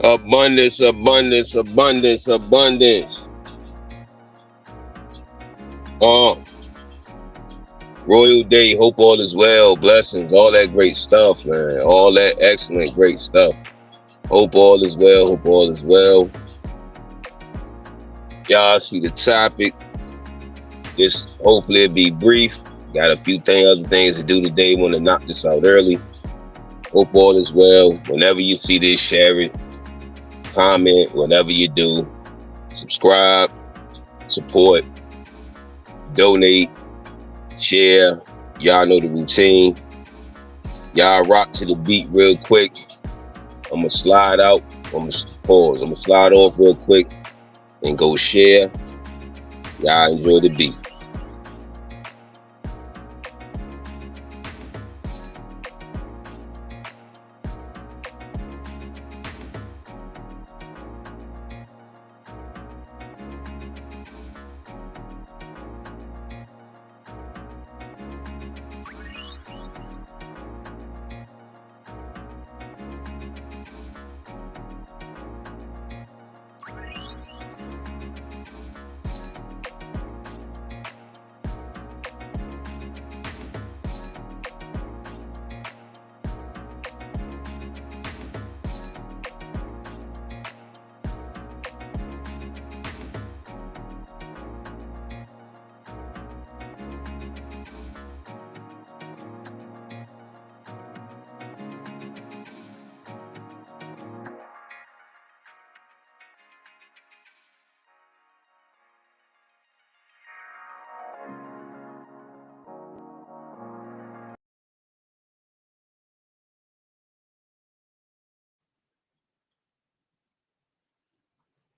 Abundance, abundance, abundance, abundance. Uh, Royal Day, hope all is well, blessings, all that great stuff, man. All that excellent, great stuff. Hope all is well, hope all is well. Y'all see the topic. Just hopefully it'll be brief. Got a few other things to do today. Want to knock this out early. Hope all is well. Whenever you see this, share it, comment, whatever you do. Subscribe, support, donate, share. Y'all know the routine. Y'all rock to the beat real quick. I'm gonna slide out. I'm gonna pause. I'm gonna slide off real quick and go share. Y'all enjoy the beat.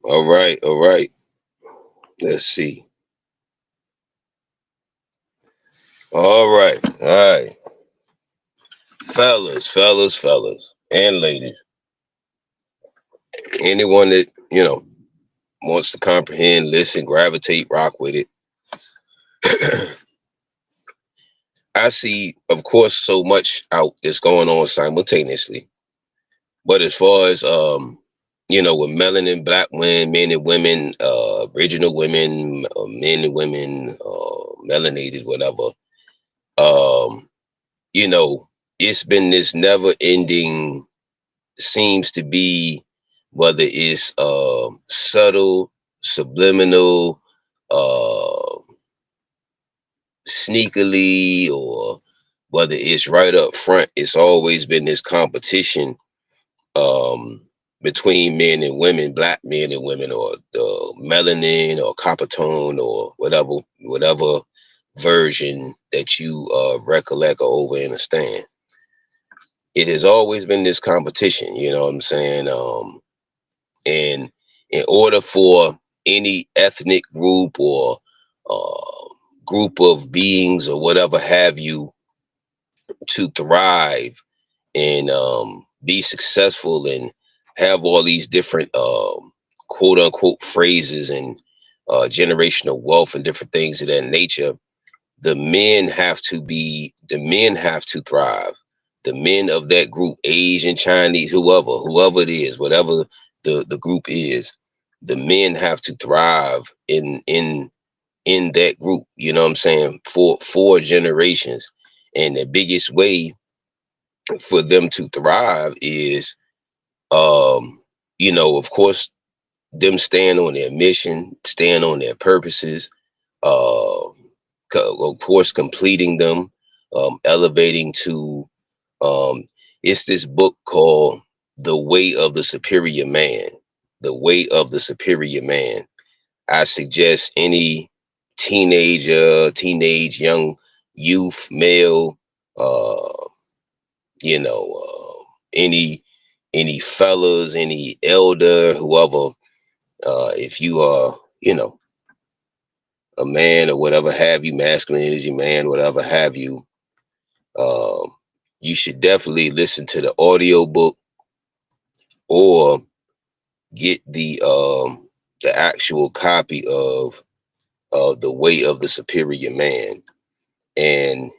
All right, all right. Let's see. All right, all right. Fellas, and ladies. Anyone that, wants to comprehend, listen, gravitate, rock with it. I see, of course, so much out that's going on simultaneously. But as far as with melanin, black women, men and women, original women, men and women, melanated, whatever. Um, it's been this never ending, seems to be, whether it's subtle, subliminal, uh sneakily, or whether it's right up front, it's always been this competition um between men and women, black men and women, or melanin or copper tone, or whatever version that you recollect or over understand. It has always been this competition, you know what I'm saying? And in order for any ethnic group or group of beings or whatever have you to thrive and be successful and have all these different quote unquote phrases and generational wealth and different things of that nature, the men have to thrive. The men of that group, Asian, Chinese, whoever it is, whatever the group is, the men have to thrive in that group, you know what I'm saying, for 4 generations. And the biggest way for them to thrive is of course, them staying on their mission, staying on their purposes, uh of course completing them, elevating to um it's this book called The Way of the Superior Man. The Way of the Superior Man. I suggest any teenage young youth, male, uh any fellas, any elder, whoever, if you are, a man or whatever have you, masculine energy man, whatever have you, um, you should definitely listen to the audio book or get the actual copy of The Way of the Superior Man. And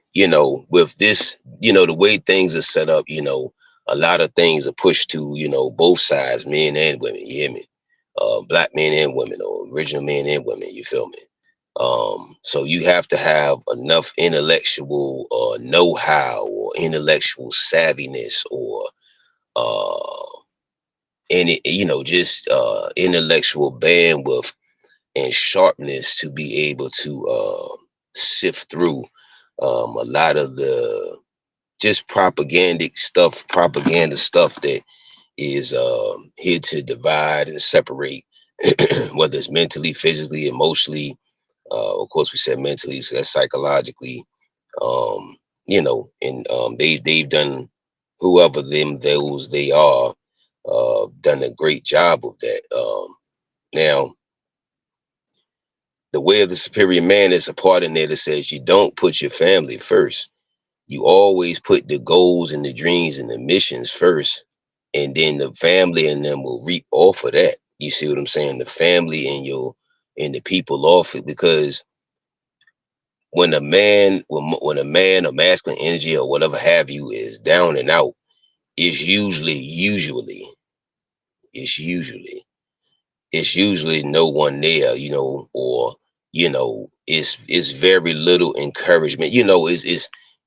with this, the way things are set up, a lot of things are pushed to, both sides, men and women. You hear me? Black men and women, or original men and women. You feel me? So you have to have enough intellectual know-how or intellectual savviness or uh, any, just intellectual bandwidth and sharpness to be able to sift through a lot of the just propaganda stuff that is here to divide and separate, whether it's mentally, physically, emotionally. Of course, we said mentally, so that's psychologically. Um, and they've done, whoever them those they are, done a great job of that. Now, the way of the superior man is a part in there that says you don't put your family first. You always put the goals and the dreams and the missions first, and then the family and them will reap off of that. You see what I'm saying? The family and the people off it, because when a man or masculine energy or whatever have you is down and out, it's it's usually it's usually no one there, or it's very little encouragement.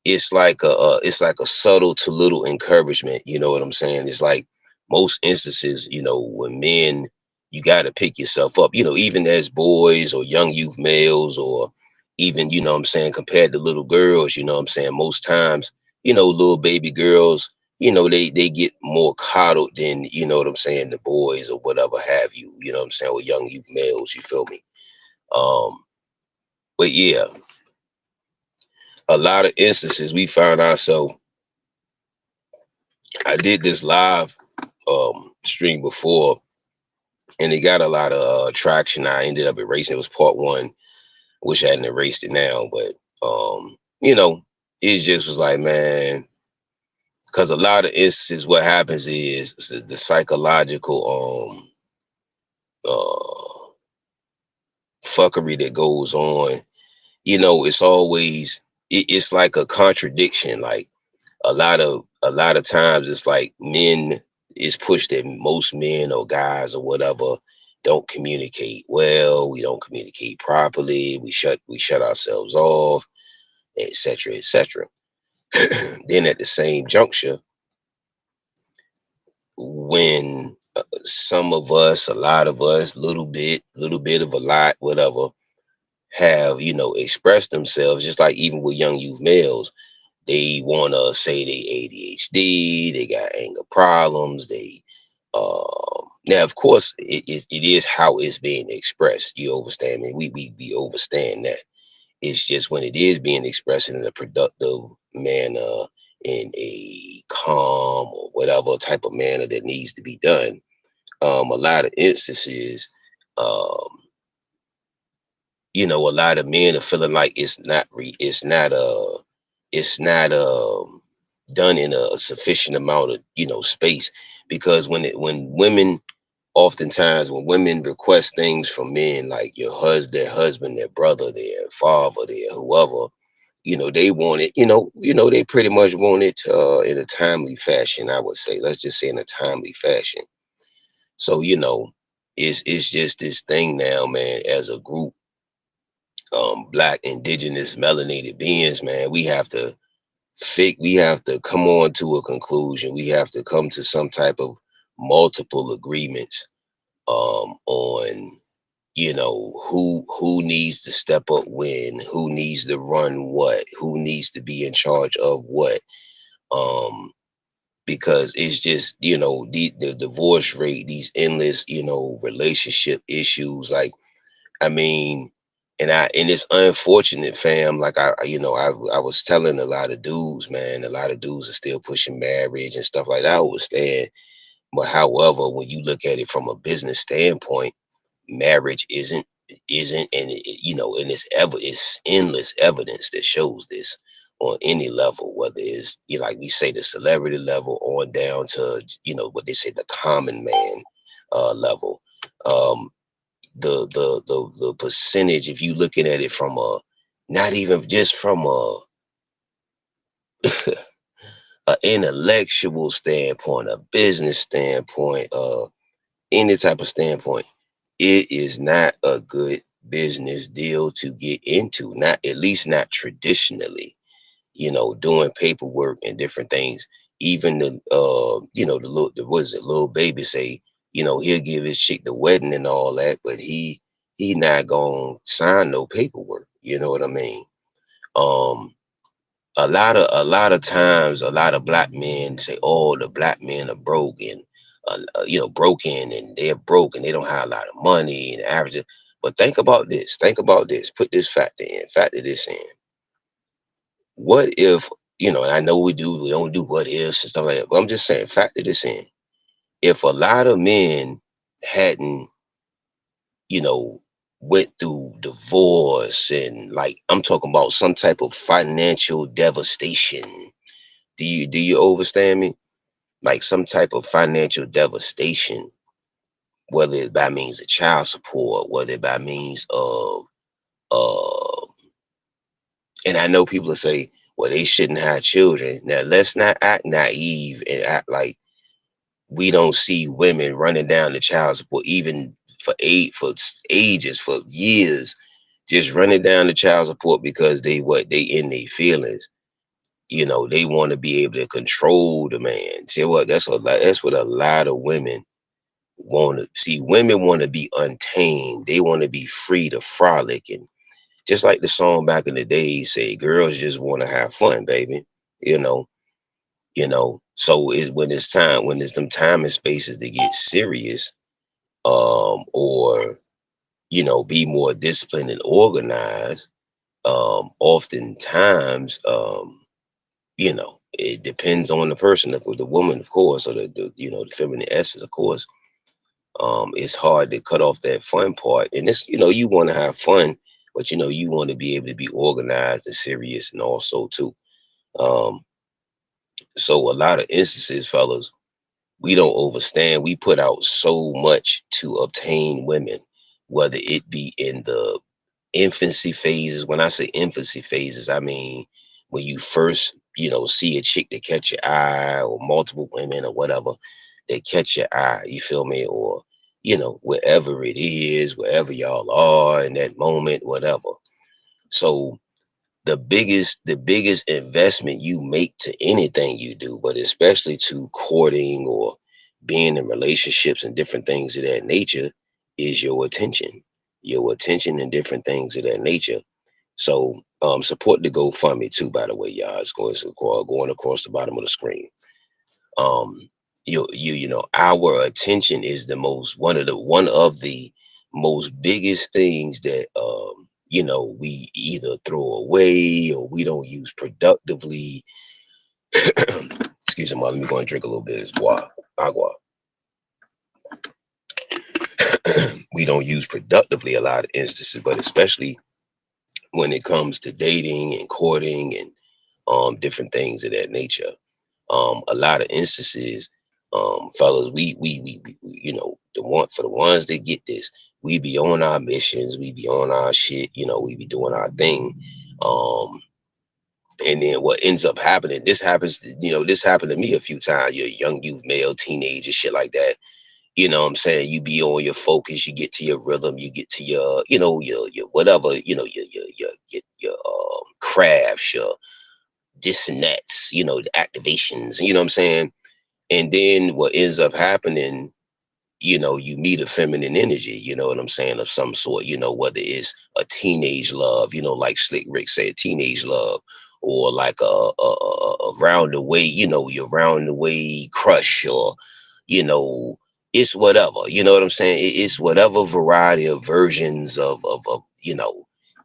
It's like it's like a subtle to little encouragement. You know what I'm saying? It's like most instances, when men, you got to pick yourself up. Even as boys or young youth males, or even, what I'm saying, compared to little girls. You know what I'm saying? Most times, little baby girls, they get more coddled than, what I'm saying, the boys or whatever have you, what I'm saying, or young youth males, you feel me? Um, but yeah, a lot of instances we found ourselves. I did this live stream before, and it got a lot of traction. I ended up erasing it. It was part one. Wish I hadn't erased it now, but it just was like, man, because a lot of instances what happens is the psychological uh fuckery that goes on. It's always it's like a contradiction. Like a lot of times it's like men, is pushed that most men or guys or whatever don't communicate well. We don't communicate properly. We shut ourselves off, etc., etc. Then at the same juncture, when some of us, a lot of us, little bit of a lot, whatever, have expressed themselves, just like even with young youth males, they want to say they ADHD, they got anger problems, now of course it is how it's being expressed. You understand me? We understand that. It's just when it is being expressed in a productive manner, in a calm or whatever type of manner that needs to be done. A lot of instances, um, a lot of men are feeling like it's not done in a sufficient amount of space, because when women, oftentimes when women request things from men, like their husband, their brother, their father, their whoever, they want it, they pretty much want it in a timely fashion. I would say, let's just say, in a timely fashion. So it's just this thing now, man. As a group, black, indigenous, melanated beings, man, we have to come on to a conclusion. We have to come to some type of multiple agreements on who needs to step up when, who needs to run what, who needs to be in charge of what. um because it's just, the divorce rate, these endless, relationship issues, like, I mean, and it's unfortunate, fam. Like, I was telling a lot of dudes, man, a lot of dudes are still pushing marriage and stuff like that. I understand. But however, when you look at it from a business standpoint, marriage isn't, and and it's endless evidence that shows this on any level, whether it's, like we say, the celebrity level on down to, what they say, the common man level. um the percentage, if you looking at it from a, not even just from a an intellectual standpoint, a business standpoint, any type of standpoint, it is not a good business deal to get into. Not, at least not traditionally. Doing paperwork and different things. Even the little, what is it, little baby say, he'll give his chick the wedding and all that, but he not gonna sign no paperwork. You know what I mean? Um, a lot of times, a lot of black men say, "Oh, the black men are broke and broken, and they're broke and they don't have a lot of money and average." But think about this. Think about this. Put this factor in. Factor this in. What if, and I know we don't do what ifs and stuff like that, but I'm just saying, factor this in. If a lot of men hadn't, you know, went through divorce and, like, I'm talking about some type of financial devastation. Do you understand me? Like some type of financial devastation, whether it by means of child support, whether it by means of uh and I know people will say, well, they shouldn't have children. Now let's not act naive and act like we don't see women running down the child support, even for ages, for years, just running down the child support because they in their feelings. They want to be able to control the man. See what that's a lot. That's what a lot of women want to see. Women want to be untamed. They want to be free to frolic, and just like the song back in the day say, girls just want to have fun, baby. You know, So it's when it's time, when it's them time and spaces to get serious, or be more disciplined and organized. Oftentimes, it depends on the person, the woman, of course, or the feminine essence, of course. It's hard to cut off that fun part, and it's you want to have fun, but you want to be able to be organized and serious, and also too. Um, so a lot of instances, fellas, we don't overstand. We put out so much to obtain women, whether it be in the infancy phases. When I say infancy phases, I mean when you first, see a chick that catch your eye, or multiple women or whatever that catch your eye, you feel me? Or, wherever it is, wherever y'all are in that moment, whatever. So the biggest investment you make to anything you do, but especially to courting or being in relationships and different things of that nature, is your attention. Your attention and different things of that nature. So support the GoFundMe too, by the way, y'all. It's going across the bottom of the screen. Um our attention is one of the most biggest things that we either throw away or we don't use productively. Excuse me, let me go and drink a little bit of this agua. We don't use productively a lot of instances, but especially when it comes to dating and courting and different things of that nature. A lot of instances, fellas, we for the ones that get this, we be on our missions, we be on our shit, we be doing our thing. Um, and then what ends up happening, this happened to me a few times. You're a young youth, male, teenager, shit like that. You know what I'm saying? You be on your focus, you get to your rhythm, you get to your, your whatever, your crafts, your this and that's, the activations, you know what I'm saying? And then what ends up happening, you meet a feminine energy, you know what I'm saying, of some sort, whether it's a teenage love, like Slick Rick said, teenage love, or like a round the way, your round the way crush, or, you know, it's whatever, you know what I'm saying? It's whatever variety of versions of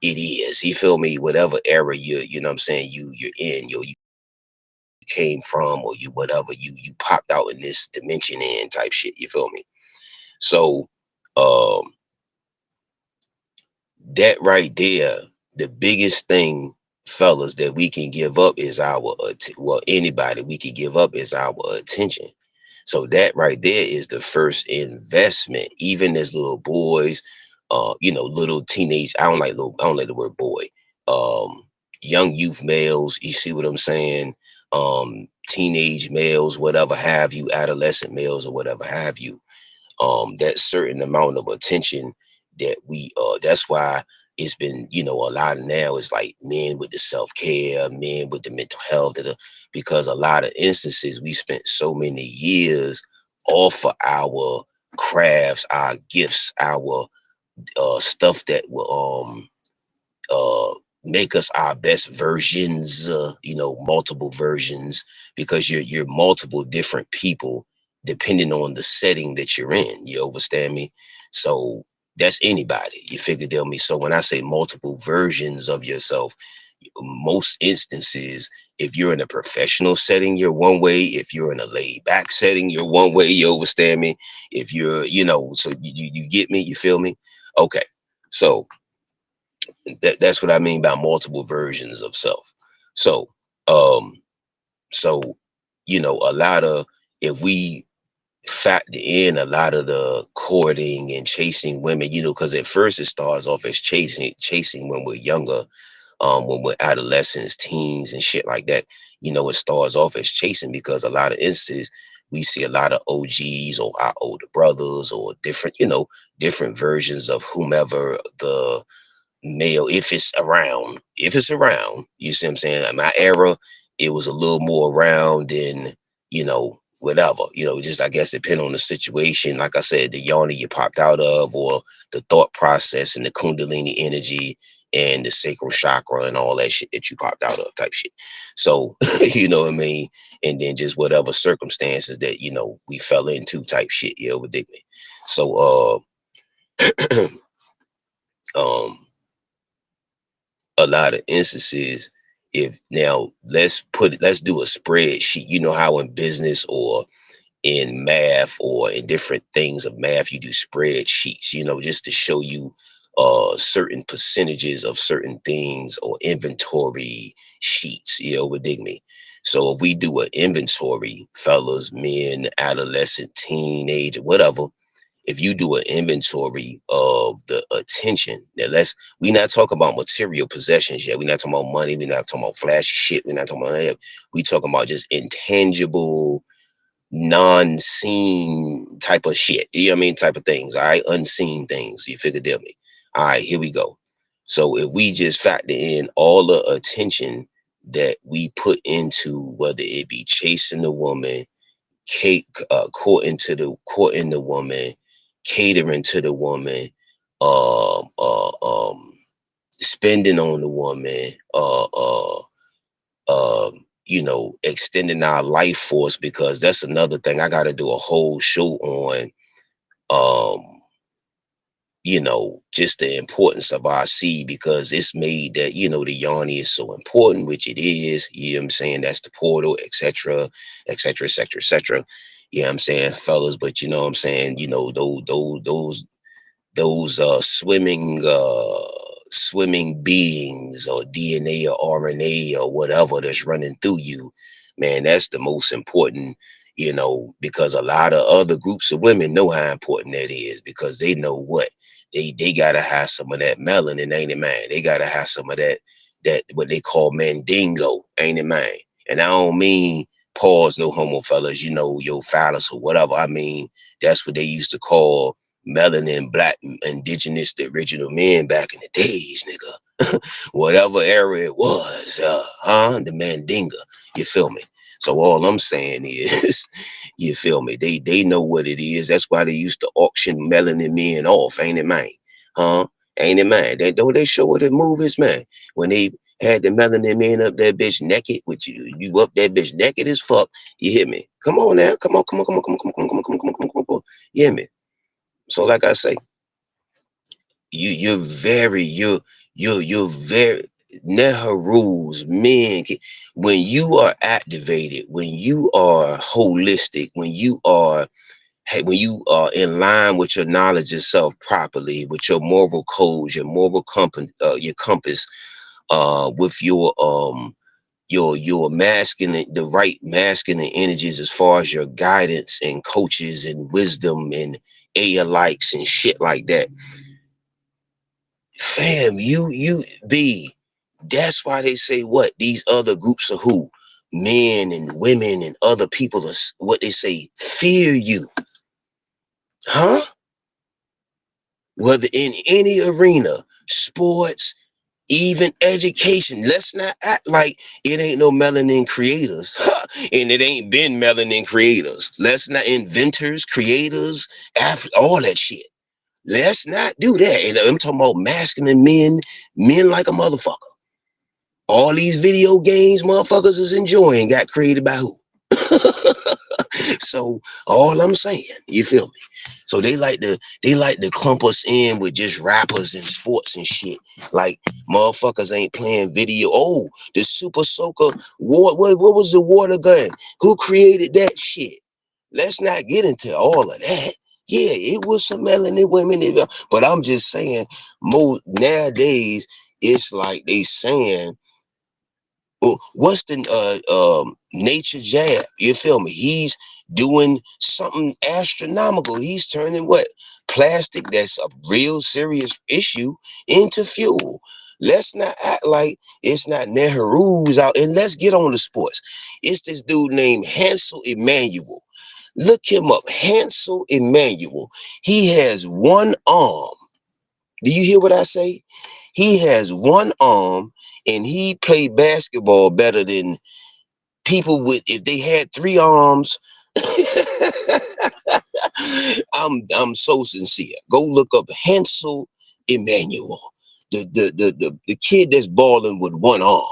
it is, you feel me? Whatever era you know what I'm saying, you're in, you came from, or you whatever, you popped out in this dimension in type shit, you feel me? So um that right there, the biggest thing, fellas, that we can give up is anybody we can give up is our attention. So that right there is the first investment. Even as little boys, little teenage, I don't like the word boy. Young youth males, you see what I'm saying? teenage males, whatever have you, adolescent males or whatever have you, that certain amount of attention that we that's why it's been, you know, a lot now is like men with the self-care, men with the mental health, because a lot of instances we spent so many years off of our crafts, our gifts, our stuff that will uh make us our best versions, you know, multiple versions, because you're multiple different people depending on the setting that you're in. You understand me? So that's anybody, you figure deal me. So when I say multiple versions of yourself, most instances, if you're in a professional setting, you're one way. If you're in a laid back setting, you're one way. You understand me? If you're, you know, so you get me, you feel me? Okay. So that's what I mean by multiple versions of self. So, um, so, you know, a lot of, if we factor in a lot of the courting and chasing women, you know, because at first it starts off as chasing when we're younger, when we're adolescents, teens, and shit like that. You know, it starts off as chasing because a lot of instances we see a lot of OGs or our older brothers or different, you know, different versions of whomever the male, if it's around, you see what I'm saying? In my era, it was a little more around than, you know, whatever, you know, just I guess depend on the situation. Like I said, the yoni you popped out of, or the thought process and the kundalini energy and the sacral chakra and all that shit that you popped out of type shit. So, you know what I mean? And then just whatever circumstances that, you know, we fell into type shit, you know, with me. So, um, a lot of instances, if now let's do a spreadsheet. You know how in business or in math or in different things of math you do spreadsheets, you know, just to show you certain percentages of certain things, or inventory sheets, you know, would dig me. So if we do an inventory, fellas, men, adolescent, teenage, whatever, if you do an inventory of the attention, that let's, we not talking about material possessions yet. We're not talking about money. We're not talking about flashy shit. We're not talking about that. We talking about just intangible, non-seen type of shit. You know what I mean? Type of things. All right. Unseen things. You figure deal me. All right, here we go. So if we just factor in all the attention that we put into, whether it be chasing the woman, courting the woman, catering to the woman, um, uh, um, spending on the woman, you know, extending our life force, because that's another thing I got to do a whole show on. Um, you know, just the importance of our seed, because it's made that, you know, the yoni is so important, which it is, you know what I'm saying? That's the portal, etc., etc., etc., etc. You know what I'm saying, fellas? But you know what I'm saying, you know, those swimming beings, or DNA or RNA or whatever that's running through you, man, that's the most important, you know, because a lot of other groups of women know how important that is, because they know what they gotta have some of that melanin, ain't it, man? They gotta have some of that what they call mandingo, ain't it, man? And I don't mean pause, no homo, fellas, you know, your phallus or whatever. I mean, that's what they used to call melanin, black, indigenous, the original men back in the days, nigga. Whatever era it was, the mandinga. You feel me? So all I'm saying is, you feel me? They know what it is. That's why they used to auction melanin men off, ain't it, man? Huh? Ain't it, man? They don't they show it in movies, man? When they had the melanin men up that bitch naked with you up that bitch naked as fuck. You hear me? Come on now, come on, come on, come on, come on, come on, come on, come on, come on, come on, come on, come on. You hear me? So like I say, you're very Nehru's men. When you are activated, when you are holistic, when you are in line with your knowledge of self properly, with your moral codes, your moral compass, your compass, with your masculine, the right masculine energies, as far as your guidance and coaches and wisdom and a likes and shit like that, fam, you be, that's why they say what these other groups are who men and women and other people are what they say, fear you, huh? Whether in any arena, sports, even education. Let's not act like it ain't no melanin creators, and it ain't been melanin creators. Let's not inventors, creators, all that shit. Let's not do that. And I'm talking about masculine men, men like a motherfucker. All these video games motherfuckers is enjoying got created by who? So all I'm saying, you feel me? So they like to clump us in with just rappers and sports and shit. Like motherfuckers ain't playing video. Oh, the Super Soaker war. What was the water gun? Who created that shit? Let's not get into all of that. Yeah, it was some melanin women, but I'm just saying, nowadays it's like they saying, what's the nature jab? You feel me? He's doing something astronomical. He's turning what plastic that's a real serious issue into fuel. Let's not act like it's not Nehru's out. And let's get on the sports. It's this dude named Hansel Emmanuel. Look him up, Hansel Emmanuel. He has one arm. Do you hear what I say? He has one arm, and he played basketball better than people with if they had three arms. I'm so sincere. Go look up Hansel Emmanuel, the kid that's balling with one arm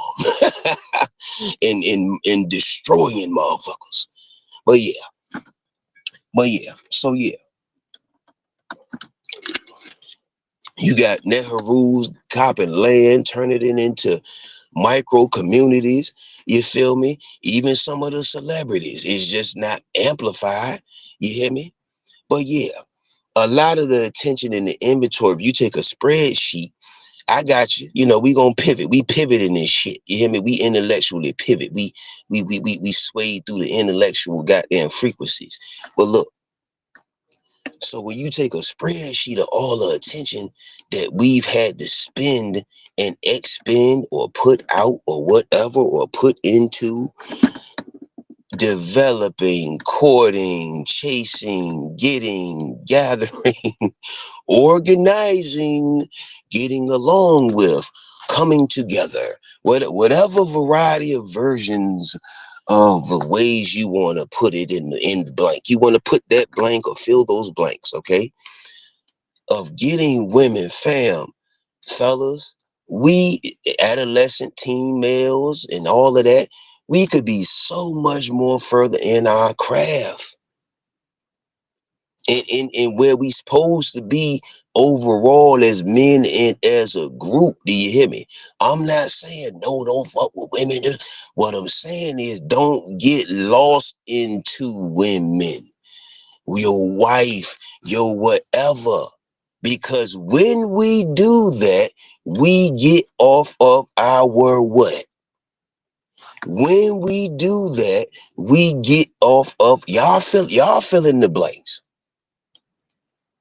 and destroying motherfuckers. But yeah, so yeah, you got Nehru's copping land, turning it into micro communities. You feel me? Even some of the celebrities, it's just not amplified. You hear me? But yeah, a lot of the attention in the inventory, if you take a spreadsheet, I got you. You know, we gonna pivot. We pivot in this shit. You hear me? We intellectually pivot. We sway through the intellectual goddamn frequencies. But look, so when you take a spreadsheet of all the attention that we've had to spend and expend or put out or whatever or put into developing, courting, chasing, getting, gathering, organizing, getting along with, coming together, whatever variety of versions of the ways you want to put it in the blank. You want to put that blank or fill those blanks, okay? Of getting women, fellas, we adolescent teen males and all of that, we could be so much more further in our craft and where we supposed to be overall as men and as a group. Do you hear me? I'm not saying no, don't fuck with women. What I'm saying is don't get lost into women, your wife, your whatever. Because when we do that, we get off of our what? When we do that, we get off of y'all fill in the blanks.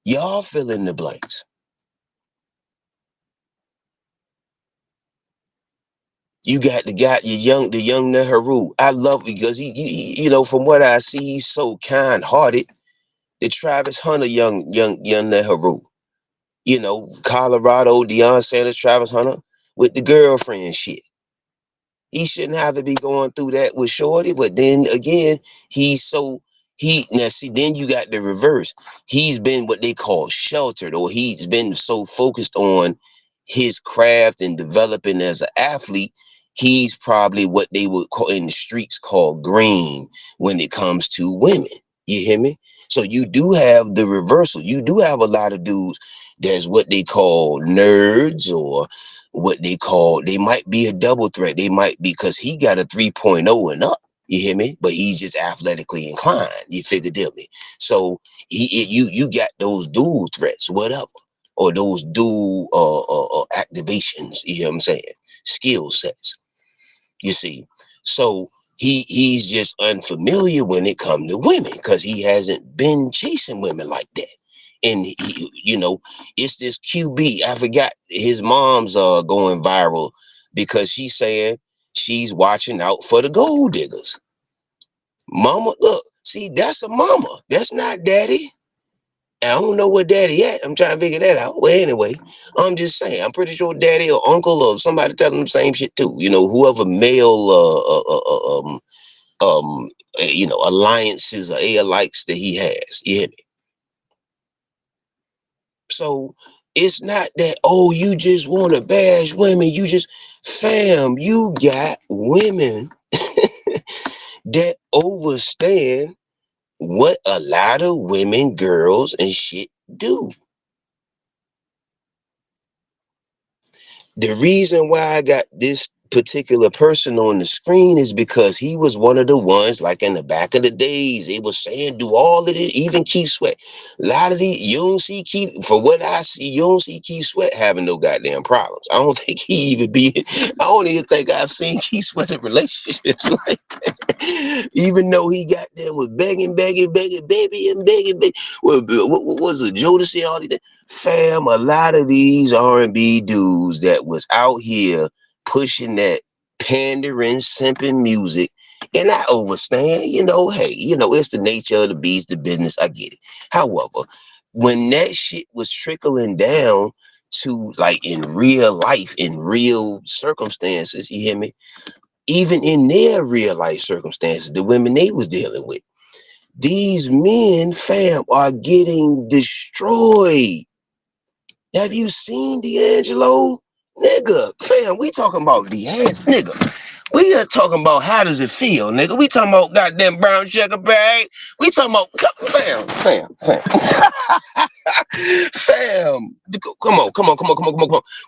Y'all fill in the blanks. You got the young Nehru. I love because he you know, from what I see, he's so kind hearted. The Travis Hunter young Nehru. You know, Colorado, Deion Sanders, Travis Hunter with the girlfriend shit. He shouldn't have to be going through that with Shorty, but then again, now see, then you got the reverse. He's been what they call sheltered, or he's been so focused on his craft and developing as an athlete. He's probably what they would call in the streets call green when it comes to women. You hear me? So you do have the reversal. You do have a lot of dudes that's what they call nerds, or what they might be a double threat. They might be because he got a 3.0 and up. You hear me? But he's just athletically inclined. You figure deal me. So you got those dual threats, whatever, or those dual activations. You hear what I'm saying? Skill sets. You see, so he's just unfamiliar when it comes to women because he hasn't been chasing women like that. And he, you know, it's this QB. I forgot his mom's going viral because she's saying She's watching out for the gold diggers. Mama, look, see, that's a mama. That's not daddy. And I don't know where daddy at. I'm trying to figure that out. Well, anyway, I'm just saying. I'm pretty sure daddy or uncle or somebody telling them the same shit too. You know, whoever male alliances or allikes that he has. You hear me? So it's not that, oh, you just want to bash women. You just, fam, you got women that overstand what a lot of women, girls, and shit do. The reason why I got this particular person on the screen is because he was one of the ones, like in the back of the days, they was saying do all of it, even Keith Sweat. A lot of the, you don't see Keith, for what I see, you don't see Keith Sweat having no goddamn problems. I don't think he even be, I don't even think I've seen Keith Sweat in relationships like that. Even though he got them with begging, baby, and begging, baby. What was it, Jodeci, all that? Fam, a lot of these R&B dudes that was out here pushing that pandering, simping music, and I understand, hey, it's the nature of the beast, the business. I get it. However, when that shit was trickling down to like in real life, in real circumstances, you hear me? Even in their real life circumstances, the women they was dealing with, these men, fam, are getting destroyed. Have you seen D'Angelo? Nigga, fam, we talking about D'Angelo, nigga. We are talking about how does it feel, nigga. We talking about goddamn brown sugar bag. We talking about, fam. Fam, come on.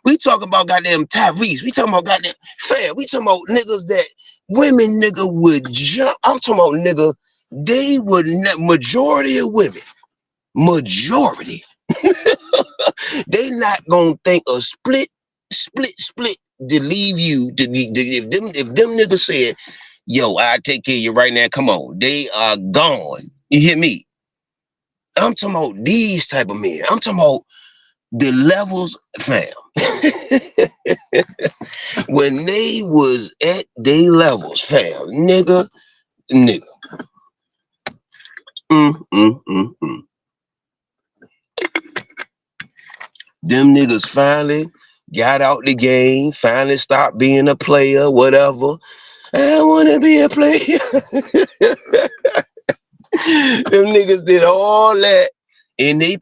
We talking about goddamn Tyrese. We talking about goddamn, fam. We talking about niggas that women, nigga, would jump. I'm talking about, nigga, they would, majority of women, majority. They not gonna think a split to leave you if them niggas said, yo, I take care of you right now. Come on, they are gone. You hear me? I'm talking about these type of men. I'm talking about the levels, fam. When they was at they levels, fam, nigga. Them niggas finally got out the game, finally stopped being a player, whatever. I want to be a player. Them niggas did all that. And they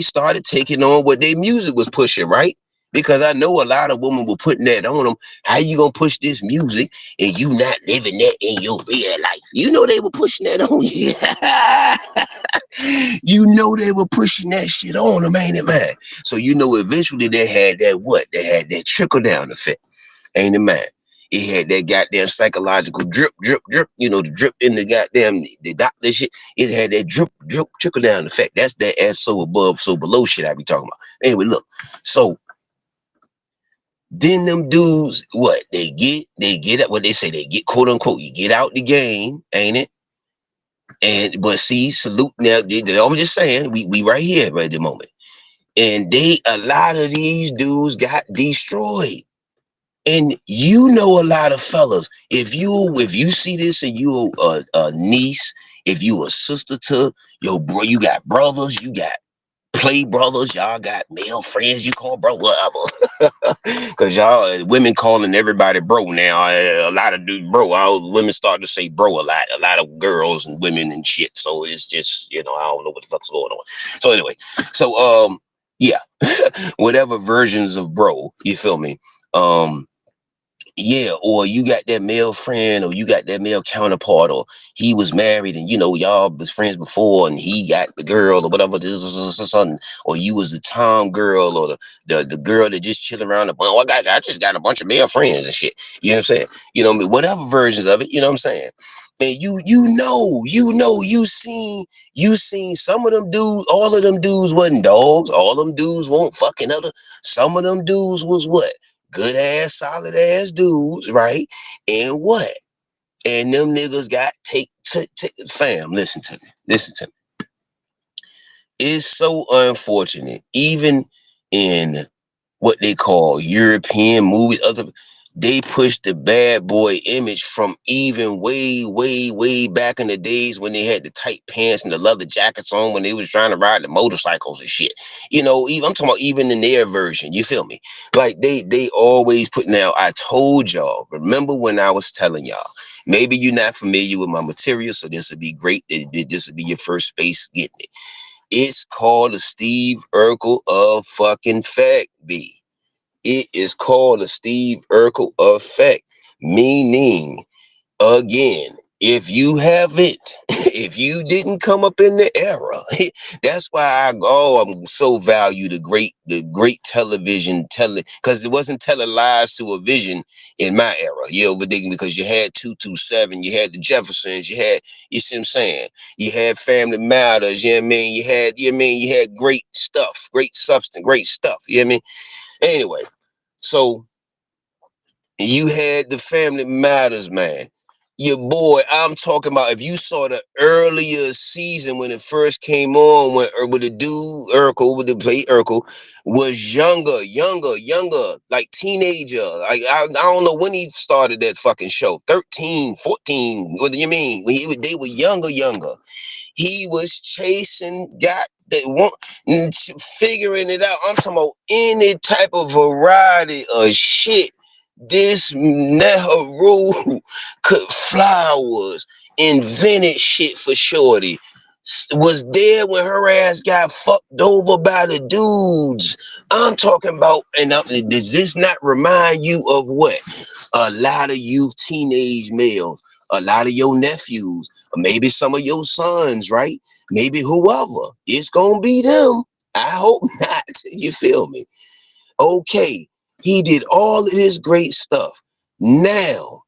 started taking on what their music was pushing, right? Because I know a lot of women were putting that on them. How you gonna push this music and you not living that in your real life? You know they were pushing that on you. You know they were pushing that shit on them, ain't it, man? So eventually they had that what? They had that trickle down effect, ain't it, man? It had that goddamn psychological drip, the drip in the goddamn the doctor shit. It had that drip, trickle down effect. That's that as so above, so below shit I be talking about. Anyway, look. So then them dudes, what? They get up, what they say, they get quote unquote, you get out the game, ain't it? But see, salute now. I'm just saying, we right here right at the moment. And a lot of these dudes got destroyed. And a lot of fellas, if you see this and you a niece, if you a sister to your bro, you got brothers, you got play brothers, y'all got male friends you call bro, whatever. Cause y'all women calling everybody bro now. A lot of dudes bro. All women starting to say bro a lot. A lot of girls and women and shit. So it's just I don't know what the fuck's going on. So anyway, yeah, whatever versions of bro, you feel me? Yeah, or you got that male friend, or you got that male counterpart, or he was married and y'all was friends before and he got the girl or whatever, something, or you was the Tom girl or the girl that just chill around the oh, I just got a bunch of male friends and shit. You know what I'm saying? Whatever versions of it, you know what I'm saying? And you seen some of them dudes, all of them dudes wasn't dogs, all them dudes won't fucking other, some of them dudes was what? Good ass, solid ass dudes, right? And what? And them niggas got fam, listen to me. It's so unfortunate, even in what they call European movies, they pushed the bad boy image from even way back in the days when they had the tight pants and the leather jackets on when they was trying to ride the motorcycles and shit. You know, even I'm talking about even in their version. You feel me? Like they always put. Now I told y'all. Remember when I was telling y'all? Maybe you're not familiar with my material, so this would be great. This would be your first space getting it. It's called the Steve Urkel of fucking fact, B. It is called the Steve Urkel effect, meaning, again, if you haven't, if you didn't come up in the era, that's why I'm so value the great television because it wasn't telling lies to a vision in my era. You know, because you had 227, you had the Jeffersons, you see what I'm saying? You had Family Matters, you know what I mean? You had great stuff, great substance, great stuff, you know what I mean? Anyway, so you had the Family Matters, man. Your boy, I'm talking about if you saw the earlier season when it first came on, with the dude Urkel, with the play Urkel, was younger, like teenager. Like I don't know when he started that fucking show. 13, 14. What do you mean? They were younger. He was chasing, got they want figuring it out. I'm talking about any type of variety of shit. This Nehru could flowers, invented shit for shorty. Was there when her ass got fucked over by the dudes. I'm talking about, and does this not remind you of what? A lot of you teenage males, a lot of your nephews, or maybe some of your sons, right? Maybe whoever. It's gonna be them. I hope not. You feel me? Okay, he did all of this great stuff. Now,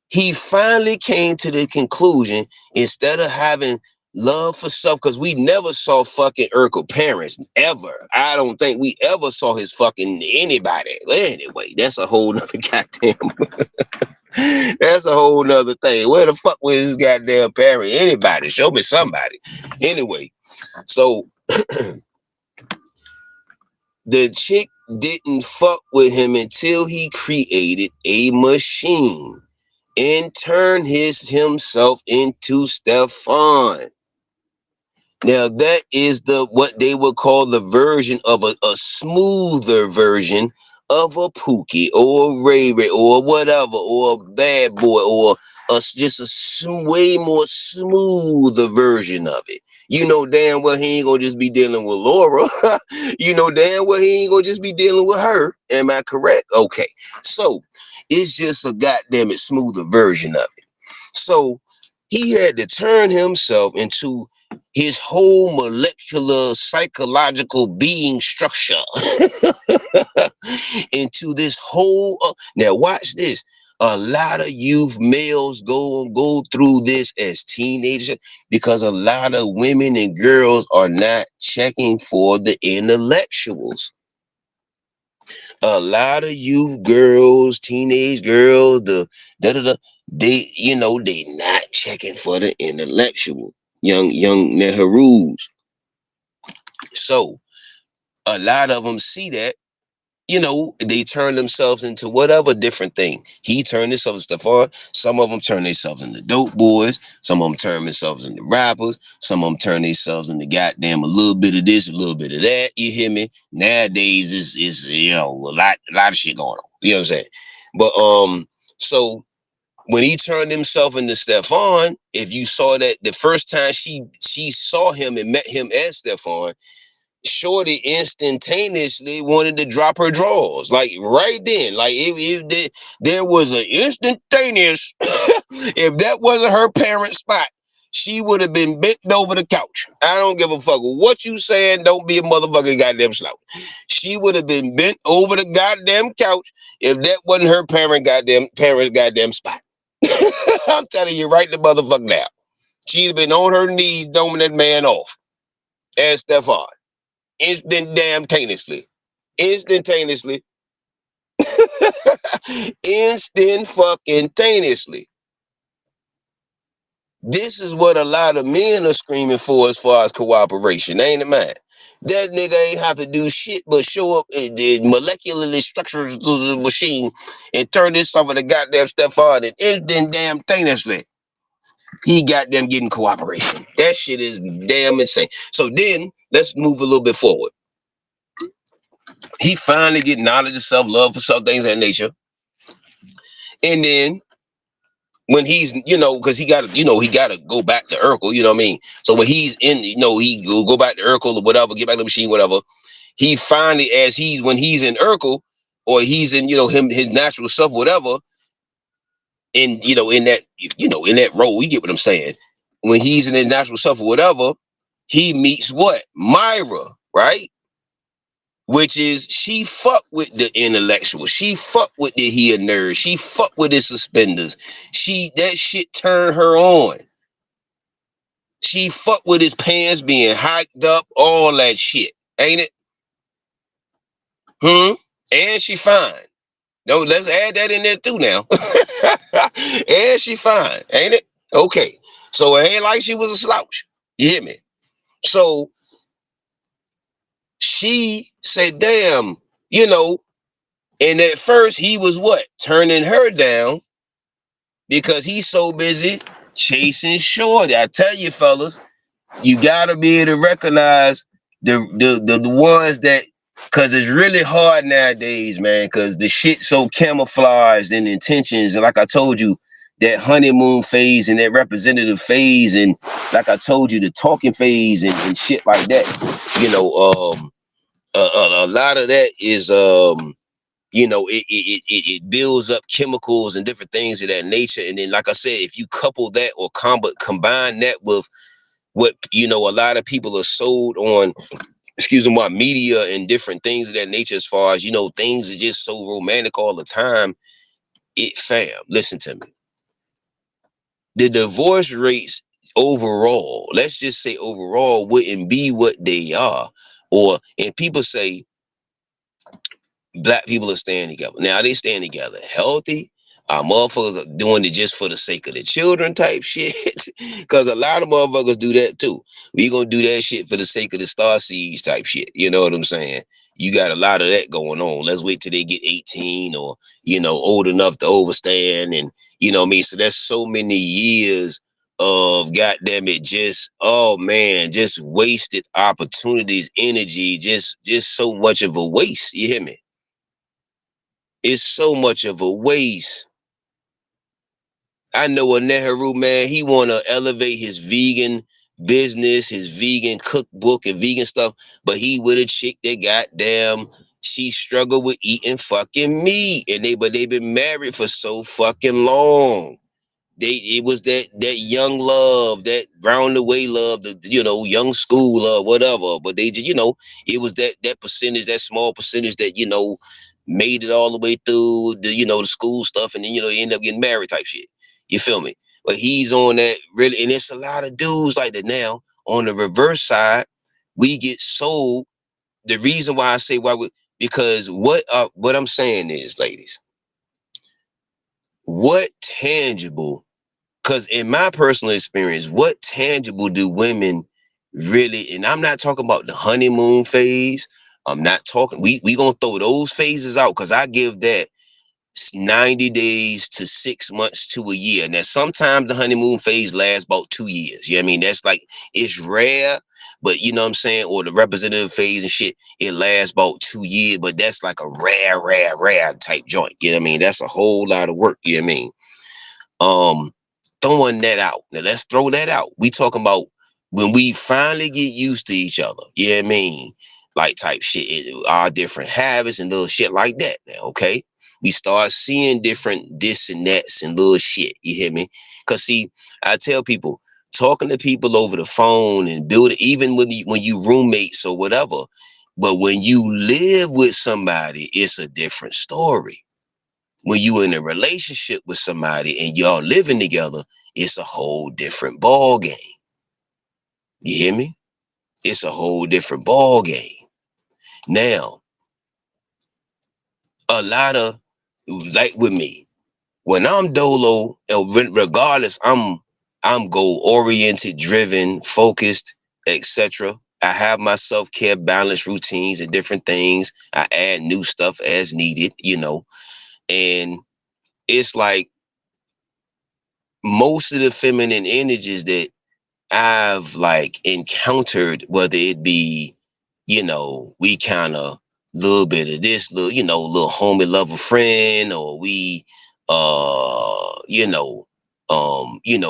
he finally came to the conclusion, instead of having love for self, because we never saw fucking Urkel parents, ever. I don't think we ever saw his fucking anybody. Anyway, that's a whole nother goddamn, that's a whole nother thing. Where the fuck was his goddamn parent? Anybody, show me somebody. Anyway, so the chick didn't fuck with him until he created a machine and turned himself into Stefan. Now that is what they would call the version of a smoother version of a Pookie or a Ray Ray or whatever, or a Bad Boy, or just a way more smoother version of it. You know damn well he ain't gonna just be dealing with Laura. You know damn well he ain't gonna just be dealing with her. Am I correct? Okay. So it's just a goddamn it smoother version of it. So he had to turn himself into his whole molecular psychological being structure into this whole now watch this. A lot of youth males go through this as teenagers because a lot of women and girls are not checking for the intellectuals. A lot of youth girls, teenage girls, the da da da, they not checking for the intellectual young Nehrus. So a lot of them see that, they turn themselves into whatever different thing. He turned himself into Stefan. Some of them turn themselves into dope boys. Some of them turn themselves into rappers. Some of them turn themselves into goddamn a little bit of this, a little bit of that. You hear me? Nowadays is a lot of shit going on. You know what I'm saying? But so when he turned himself into Stefan, if you saw that the first time she saw him and met him as Stefan, Shorty instantaneously wanted to drop her drawers, like right then. Like if there was an instantaneous, if that wasn't her parent spot, she would have been bent over the couch. I don't give a fuck what you saying. Don't be a motherfucking goddamn slout. She would have been bent over the goddamn couch if that wasn't her parents goddamn spot. I'm telling you right the motherfucker now. She'd have been on her knees doming that man off as Stefan. Instantaneously. Instant fucking taneously. This is what a lot of men are screaming for as far as cooperation, ain't it, man? That nigga ain't have to do shit but show up and molecularly structure the machine and turn this over the goddamn stuff on and anything damn thing that's lit. He got them getting cooperation. That shit is damn insane. So then let's move a little bit forward. He finally get knowledge of self, love for some things of that nature. And then when he's, because he got to go back to Urkel, you know what I mean? So when he's in, he go back to Urkel or whatever, get back to the machine, whatever. He finally, when he's in Urkel or he's in, his natural self, whatever, in that role, we get what I'm saying. When he's in his natural self or whatever, he meets what? Myra, right? Which is she fuck with the intellectual. She fuck with the he a nerd. She fuck with his suspenders. That shit turned her on. She fuck with his pants being hiked up, all that shit. Ain't it? And she fine. No, let's add that in there too now. And she fine, ain't it? Okay. So it ain't like she was a slouch. You hear me? So she said, damn, and at first he was what? Turning her down because he's so busy chasing Shorty. I tell you, fellas, you gotta be able to recognize the ones that, because it's really hard nowadays, man, because the shit so camouflaged in intentions. And like I told you, that honeymoon phase and that representative phase, and like I told you, the talking phase and shit like that, a lot of that is it builds up chemicals and different things of that nature. And then, like I said, if you couple that or combine that with what a lot of people are sold on, media and different things of that nature, as far as things are just so romantic all the time. Listen to me. The divorce rates overall, let's just say overall, wouldn't be what they are. And people say black people are staying together. Now they staying together healthy. Our motherfuckers are doing it just for the sake of the children type shit. Because a lot of motherfuckers do that too. We gonna do that shit for the sake of the star seeds type shit. You know what I'm saying? You got a lot of that going on. Let's wait till they get 18 or, old enough to overstand. And, what I mean? So that's so many years of, goddamn it, just, oh man, just wasted opportunities, energy, just so much of a waste. You hear me? It's so much of a waste. I know a Nehru, man, he want to elevate his vegan business, his vegan cookbook and vegan stuff, but he with a chick that goddamn, she struggled with eating fucking meat. But they've been married for so fucking long. It was that young love, that round the way love, the young school love, whatever. But they just, it was that percentage, that small percentage that, made it all the way through the school stuff, and then you end up getting married type shit. You feel me? But he's on that really, and it's a lot of dudes like that now. On the reverse side, we get sold. The reason why I say because what I'm saying is, ladies, what tangible, because in my personal experience, what tangible do women really, and I'm not talking about the honeymoon phase. I'm not talking, we gonna throw those phases out, because I give that 90 days to 6 months to a year. Now, sometimes the honeymoon phase lasts about 2 years. You know what I mean? That's like, it's rare, but you know what I'm saying? Or the representative phase and shit, it lasts about 2 years, but that's like a rare type joint. You know what I mean? That's a whole lot of work. You know what I mean? Throwing that out. Now, let's throw that out. We talking about when we finally get used to each other. You know what I mean? Like type shit, our different habits and little shit like that. Now, okay? We start seeing different this and that's and little shit. You hear me? Because see, I tell people, talking to people over the phone and building, even when you roommates or whatever, but when you live with somebody, it's a different story. When you in a relationship with somebody and y'all living together, it's a whole different ball game. You hear me? It's a whole different ball game. Now, a lot of, like with me, when I'm dolo, regardless, I'm goal oriented, driven, focused, etc. I have my self-care balance routines and different things. I add new stuff as needed, and it's like most of the feminine energies that I've like encountered, whether it be, we kind of little bit of this, little homie lover friend, or we,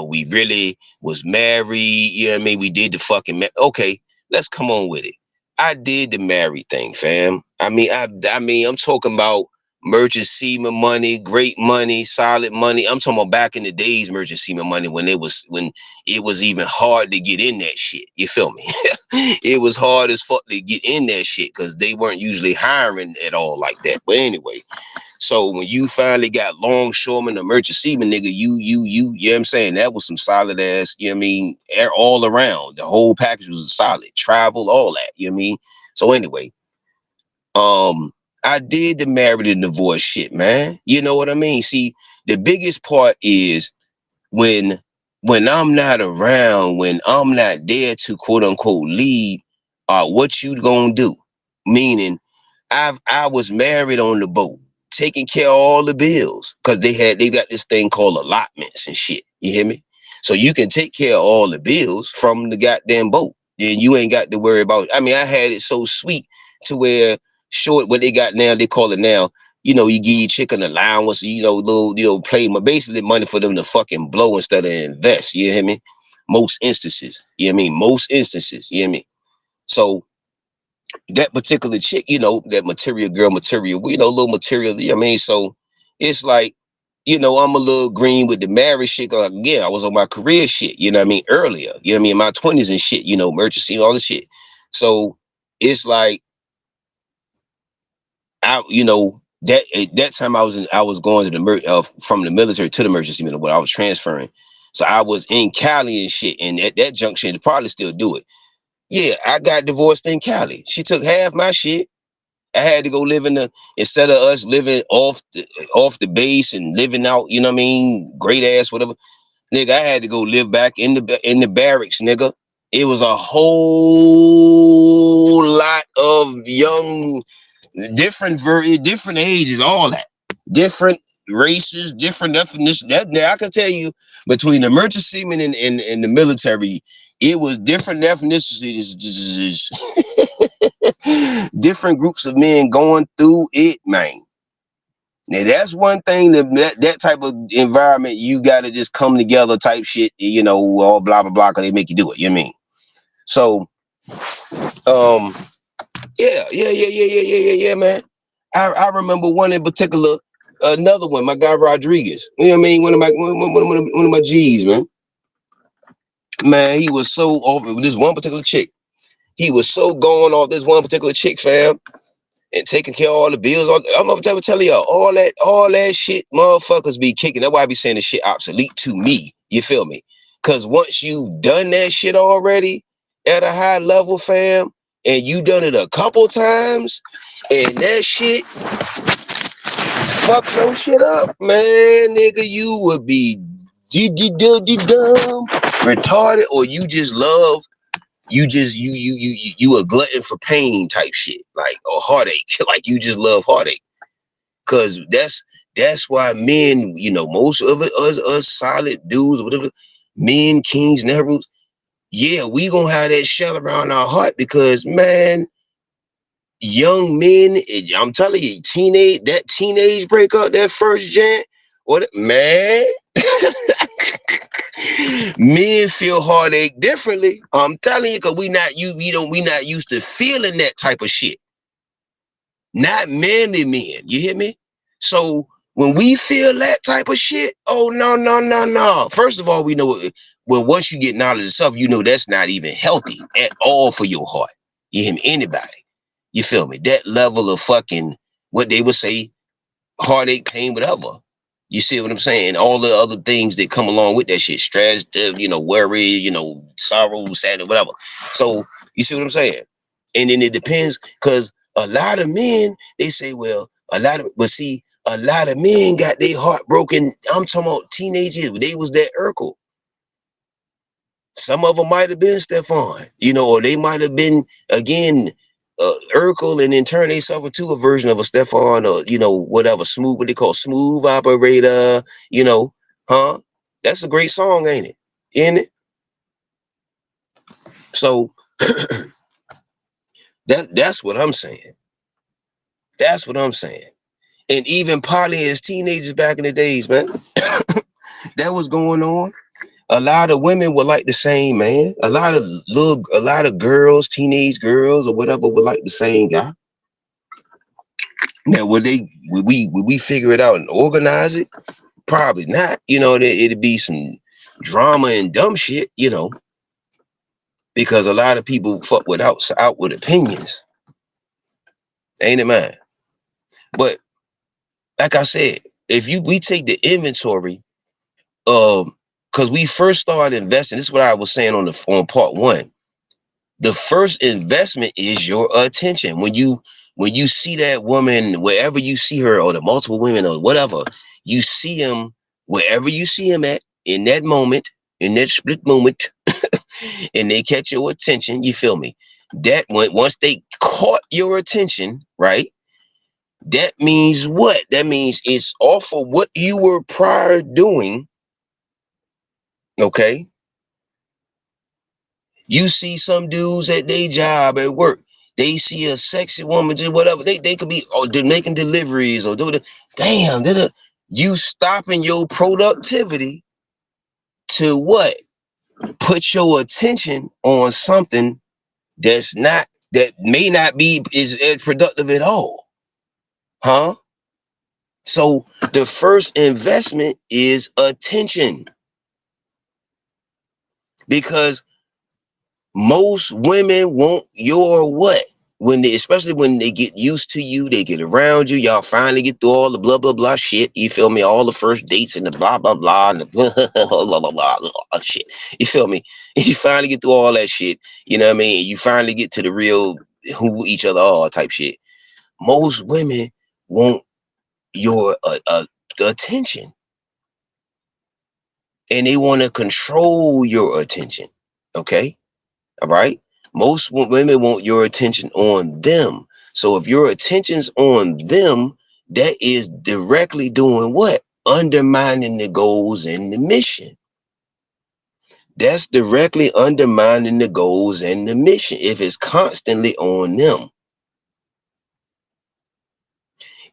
we really was married. You know what I mean? We did the fucking, okay, let's come on with it. I did the married thing, fam. I mean, I'm talking about merchant semen money, great money, solid money. I'm talking about back in the days, merchant semen money, when it was even hard to get in that shit. You feel me? It was hard as fuck to get in that shit because they weren't usually hiring at all like that. But anyway, so when you finally got longshoreman or merchant seaman, nigga, you know what I'm saying? That was some solid ass, you know what I mean? Air all around. The whole package was solid. Travel, all that, you know what I mean? So anyway, I did the married and divorce shit, man. You know what I mean? See, the biggest part is when I'm not around, when I'm not there to quote unquote lead, what you gonna do? Meaning, I was married on the boat, taking care of all the bills, because they got this thing called allotments and shit. You hear me? So you can take care of all the bills from the goddamn boat. Then you ain't got to worry about. I mean, I had it so sweet to where short what they got now, they call it now. You give your chicken allowance, little, play basically money for them to fucking blow instead of invest. You hear me? Most instances. You know what I mean? Most instances. You hear me? So that particular chick, that material girl, little material, you know what I mean? So it's like, I'm a little green with the marriage shit. Like, yeah, I was on my career shit, you know what I mean, earlier, you know what I mean, in my 20s and shit, emergency, all this shit. So it's like, that at that time I was going to from the military to the emergency unit where I was transferring. So I was in Cali and shit. And at that junction, to probably still do it. Yeah, I got divorced in Cali. She took half my shit. I had to go live instead of us living off the base and living out, you know what I mean, great ass, whatever. Nigga, I had to go live back in the barracks, nigga. It was a whole lot of young, different ages, all that. Different races, different definitions. That now I can tell you between the merchant seamen and the military, it was different definitions. Different groups of men going through it, man. Now that's one thing that type of environment you gotta just come together type shit, all blah blah blah, cause they make you do it. You know what I mean? So yeah, man. I remember one in particular, another one, my guy Rodriguez. You know what I mean? One of my G's, man. Man, he was so over with this one particular chick. He was so going off this one particular chick, fam, and taking care of all the bills. I'm gonna tell y'all, all that shit, motherfuckers be kicking. That's why I be saying this shit obsolete to me. You feel me? Cause once you've done that shit already at a high level, fam, and you done it a couple times, and that shit fuck your shit up, man, nigga, you would be dumb, retarded, or you just love. You a glutton for pain type shit, like, or heartache, like you just love heartache. Cause that's why men, most of it, us solid dudes, whatever, men, kings, Nehrus, yeah, we gonna have that shell around our heart because, man, young men, I'm telling you, teenage breakup, that first gent, man. Men feel heartache differently. I'm telling you, cause we not used to feeling that type of shit. Not manly men, you hear me? So when we feel that type of shit, oh no. First of all, we know, well, once you get knowledge of self, that's not even healthy at all for your heart. You hear me? Anybody. You feel me? That level of fucking, what they would say, heartache, pain, whatever. You see what I'm saying? All the other things that come along with that shit. Stress, worry, sorrow, sadness, whatever. So you see what I'm saying? And then it depends, because a lot of men, they say, well, a lot of men got their heart broken. I'm talking about teenagers. They was that Urkel. Some of them might have been Stefan, you know, or they might have been again Urkel, and in turn they suffer to a version of a Stefan, or you know, whatever, smooth, what they call smooth operator, you know, huh? That's a great song, ain't it? Isn't it? So that's what I'm saying. That's what I'm saying. And even probably as teenagers back in the days, man, that was going on. A lot of women were like the same man. A lot of girls, teenage girls or whatever, were like the same guy. Now, would we figure it out and organize it? Probably not. You know, it'd be some drama and dumb shit. You know, because a lot of people fuck with outward opinions, ain't it, man? But like I said, if we take the inventory, because we first started investing. This is what I was saying on part one. The first investment is your attention. When you see that woman, wherever you see her, or the multiple women, or whatever, you see him wherever you see him at in that moment, in that split moment, and they catch your attention. You feel me? That once they caught your attention, right? That means what? That means it's off of what you were prior doing. Okay. You see some dudes at their job at work. They see a sexy woman, just whatever. They could be they're making deliveries or doing. Damn, you stopping your productivity to what? Put your attention on something that may not be is as productive at all, huh? So the first investment is attention, because most women want your what? Especially when they get used to you, they get around you, y'all finally get through all the blah blah blah shit. You feel me? All the first dates and the blah blah blah and the blah blah blah, blah shit. You feel me? You finally get through all that shit. You know what I mean? You finally get to the real who each other are type shit. Most women want your attention, and they want to control your attention. Okay. All right. Most women want your attention on them. So if your attention's on them, that is directly doing what? Undermining the goals and the mission. That's directly undermining the goals and the mission if it's constantly on them.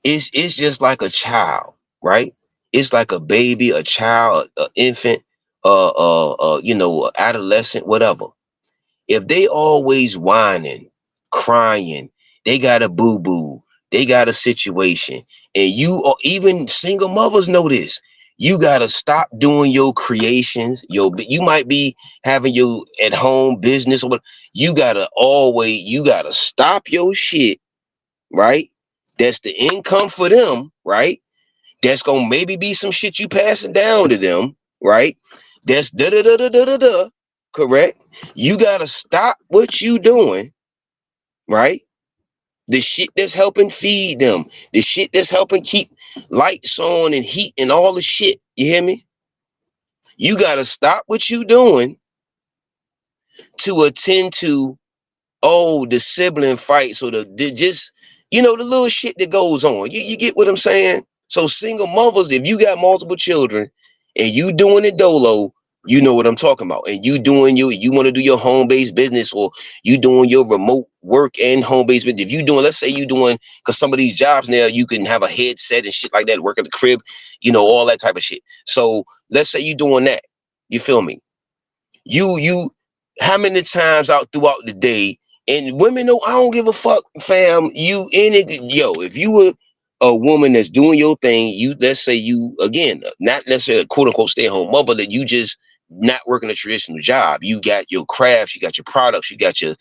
It's just like a child, right? It's like a baby, a child, an infant, adolescent, whatever. If they always whining, crying, they got a boo-boo, they got a situation, and even single mothers know this. You gotta stop doing your creations. You might be having your at home business, or what. You gotta stop your shit, right? That's the income for them, right? That's gonna maybe be some shit you passing down to them, right? That's da da da da da da da. Correct. You gotta stop what you doing, right? The shit that's helping feed them, the shit that's helping keep lights on and heat and all the shit. You hear me? You gotta stop what you doing to attend to the sibling fights or the just the little shit that goes on. You get what I'm saying? So single mothers, if you got multiple children and you doing it dolo, you know what I'm talking about. And you want to do your home-based business, or you doing your remote work and home-based business. If you doing, let's say you doing, because some of these jobs now you can have a headset and shit like that, work at the crib, all that type of shit. So let's say you doing that. You feel me? You how many times out throughout the day, and women know I don't give a fuck, fam. If you were a woman that's doing your thing, let's say you, again, not necessarily a quote unquote stay-at-home mother, that you just not working a traditional job. You got your crafts, you got your products, you got your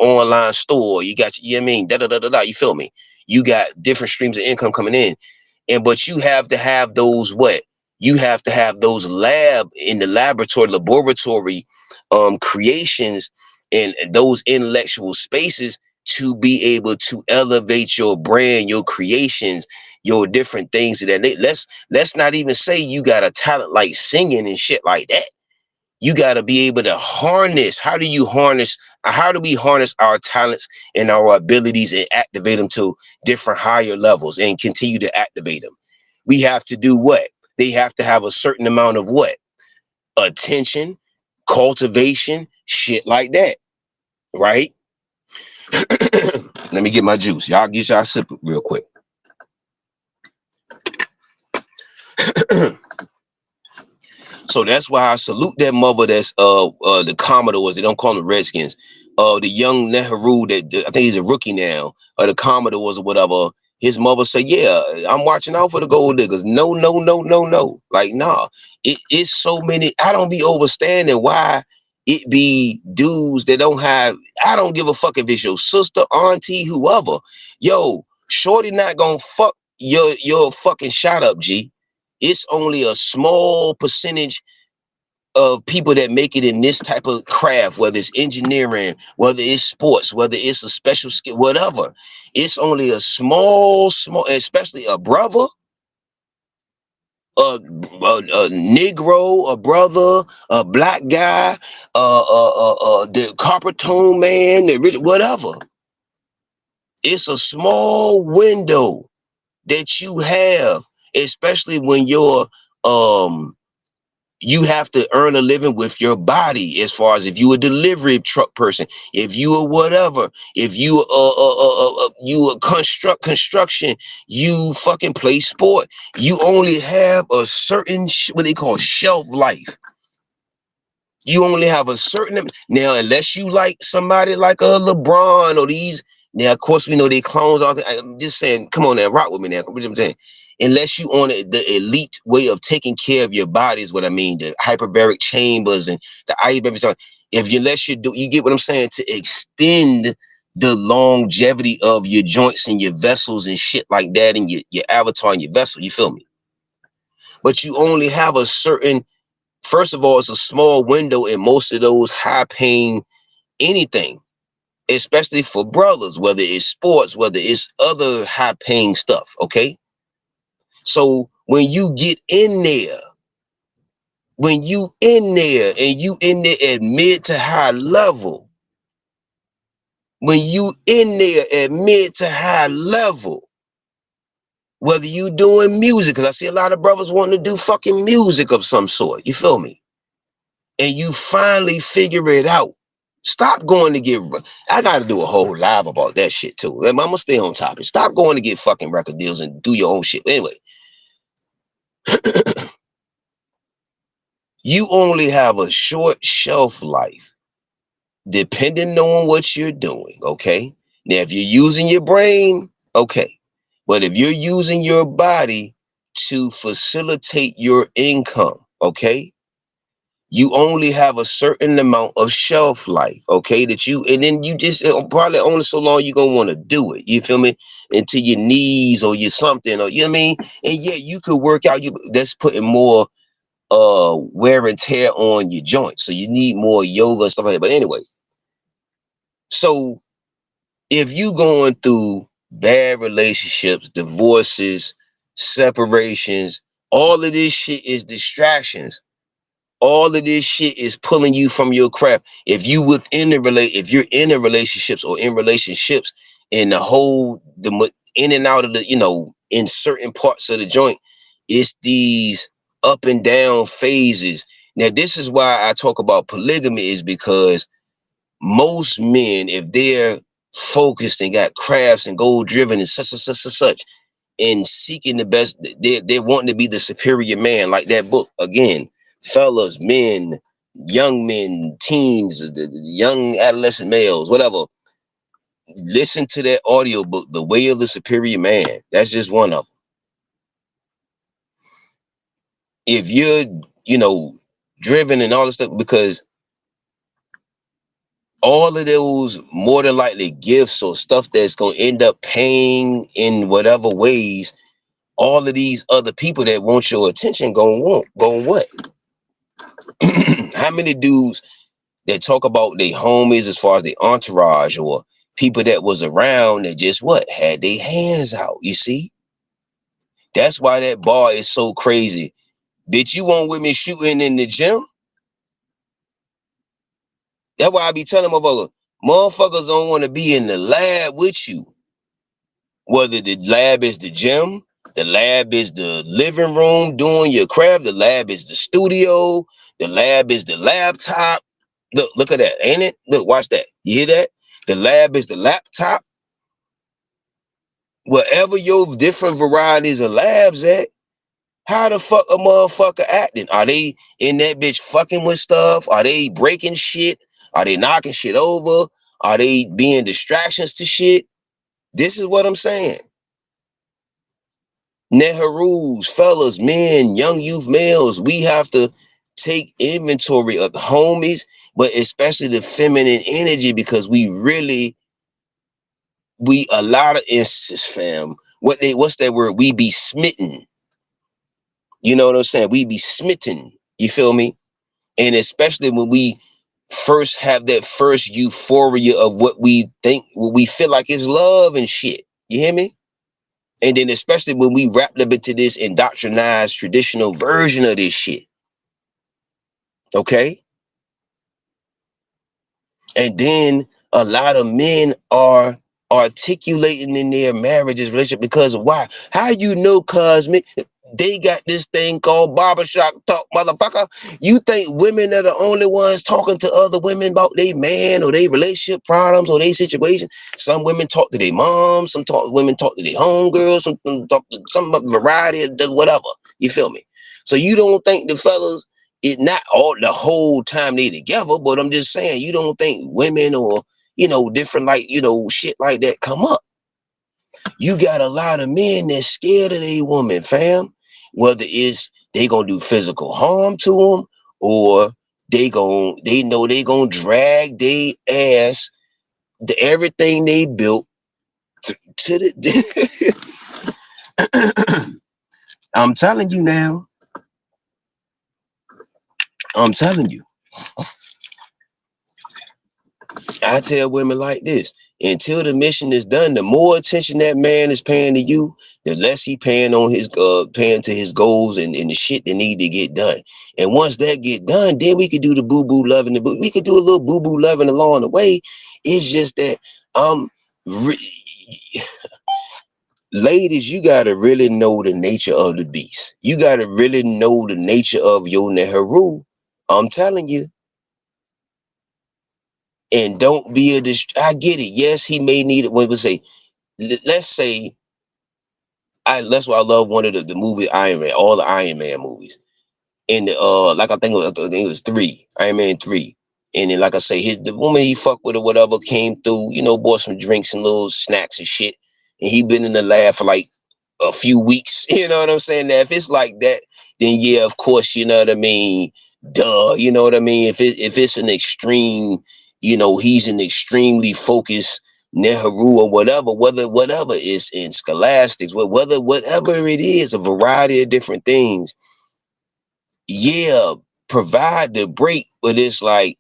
online store, you got your, you know what I mean, da da da da da. You feel me? You got different streams of income coming in. But you have to have those what? You have to have those laboratory creations and those intellectual spaces to be able to elevate your brand, your creations, your different things. Let's not even say you got a talent like singing and shit like that. You got to be able to harness. How do you harness? How do we harness our talents and our abilities and activate them to different higher levels and continue to activate them? We have to do what? They have to have a certain amount of what? Attention, cultivation, shit like that, right? Let me get my juice. Y'all get y'all sip it real quick. So that's why I salute that mother that's the Commodores. They don't call them Redskins. The young Nehru that I think he's a rookie now, or the Commodores or whatever. His mother said, "Yeah, I'm watching out for the gold diggers." No, no, no, no, no. Like, nah. It's so many. I don't be overstanding why it be dudes that don't have. I don't give a fuck if it's your sister, auntie, whoever. Yo, shorty not gonna fuck your fucking shot up, G. It's only a small percentage of people that make it in this type of craft, whether it's engineering, whether it's sports, whether it's a special skill, whatever. It's only a small, especially a brother, a Negro, a brother, a black guy, the copper tone man, the rich, whatever. It's a small window that you have, especially when you're you have to earn a living with your body. As far as if you a delivery truck person, if you a whatever, if you you a construction, you fucking play sport, you only have a certain what they call shelf life. You only have a certain now, unless you like somebody like a LeBron or these. Now, of course, we know they clones. All I'm just saying, come on now, rock with me now. I'm saying, unless you on the elite way of taking care of your body is what I mean. The hyperbaric chambers and the ibuprofen. If you unless you do, you get what I'm saying, to extend the longevity of your joints and your vessels and shit like that, and your avatar and your vessel. You feel me? But you only have a certain. First of all, it's a small window in most of those high-paying anything, especially for brothers, whether it's sports, whether it's other high-paying stuff, okay? So when you get in there, and you in there at mid to high level, when you in there at mid to high level, whether you doing music, because I see a lot of brothers wanting to do fucking music of some sort, you feel me? And you finally figure it out. Stop going to get. I got to do a whole live about that shit too. I'm gonna stay on topic. Stop going to get fucking record deals and do your own shit. Anyway, you only have a short shelf life, depending on what you're doing. Okay. Now, if you're using your brain, okay, but if you're using your body to facilitate your income, okay, you only have a certain amount of shelf life, okay, that you, and then you just probably only so long you're gonna want to do it, you feel me, until your knees or your something, or you know what I mean. And yeah, you could work out, that's putting more wear and tear on your joints, so you need more yoga and stuff like that. But anyway, so if you going through bad relationships, divorces, separations, all of this shit is distractions. All of this shit is pulling you from your craft. If you're in a relationships or in relationships, and the whole in and out of the, in certain parts of the joint, it's these up and down phases. Now, this is why I talk about polygamy, is because most men, if they're focused and got crafts and goal driven and such, and seeking the best, they're wanting to be the superior man, like that book again. Fellas, men, young men, teens, the young adolescent males, whatever. Listen to that audio book, The Way of the Superior Man. That's just one of them. If you're, driven and all this stuff, because all of those more than likely gifts or stuff that's going to end up paying in whatever ways, all of these other people that want your attention going what? How many dudes that talk about their homies as far as the entourage or people that was around that just had their hands out? You see, that's why that bar is so crazy. Bitch, you want with me shooting in the gym? That's why I be telling motherfuckers don't want to be in the lab with you. Whether the lab is the gym, the lab is the living room doing your craft, the lab is the studio, the lab is the laptop. Look at that, ain't it? Look, watch that. You hear that? The lab is the laptop. Wherever your different varieties of labs at, how the fuck a motherfucker acting? Are they in that bitch fucking with stuff? Are they breaking shit? Are they knocking shit over? Are they being distractions to shit? This is what I'm saying. Nehrus, fellas, men, young youth males, we have to take inventory of the homies, but especially the feminine energy, because a lot of instances, fam, what's that word? We be smitten. You know what I'm saying? We be smitten. You feel me? And especially when we first have that first euphoria of what we feel like is love and shit. You hear me? And then especially when we wrap up into this indoctrinized traditional version of this shit. Okay? And then a lot of men are articulating in their marriages, relationship, because of why? How you know, Cosmic? They got this thing called barbershop talk, motherfucker. You think women are the only ones talking to other women about their man or their relationship problems or their situation? Some women talk to their moms, women talk to their homegirls, some talk to some variety of whatever. You feel me? So you don't think the fellas, it not all the whole time they together, but I'm just saying, you don't think women or different shit like that come up. You got a lot of men that's scared of their woman, fam. Whether it's they gonna do physical harm to them, or they know they gonna drag their ass, everything they built to the. I'm telling you now. I'm telling you. I tell women like this: until the mission is done, the more attention that man is paying to you, the less he paying on his paying to his goals and the shit that need to get done. And once that get done, then we could do the boo-boo loving. We could do a little boo-boo loving along the way. It's just that ladies, you gotta really know the nature of the beast. You gotta really know the nature of your Nehru. I'm telling you. And don't be I get it. Yes, he may need it. When we say, let's say, that's why I love one of the movie Iron Man, all the Iron Man movies. And like I think it was 3, Iron Man 3. And then, like I say, the woman he fucked with or whatever came through, bought some drinks and little snacks and shit. And he been in the lab for like a few weeks. You know what I'm saying? Now, if it's like that, then yeah, of course, you know what I mean? Duh, you know what I mean? If it's an extreme, he's an extremely focused Nehru or whatever is in scholastics, whatever it is, a variety of different things. Yeah, provide the break, but it's like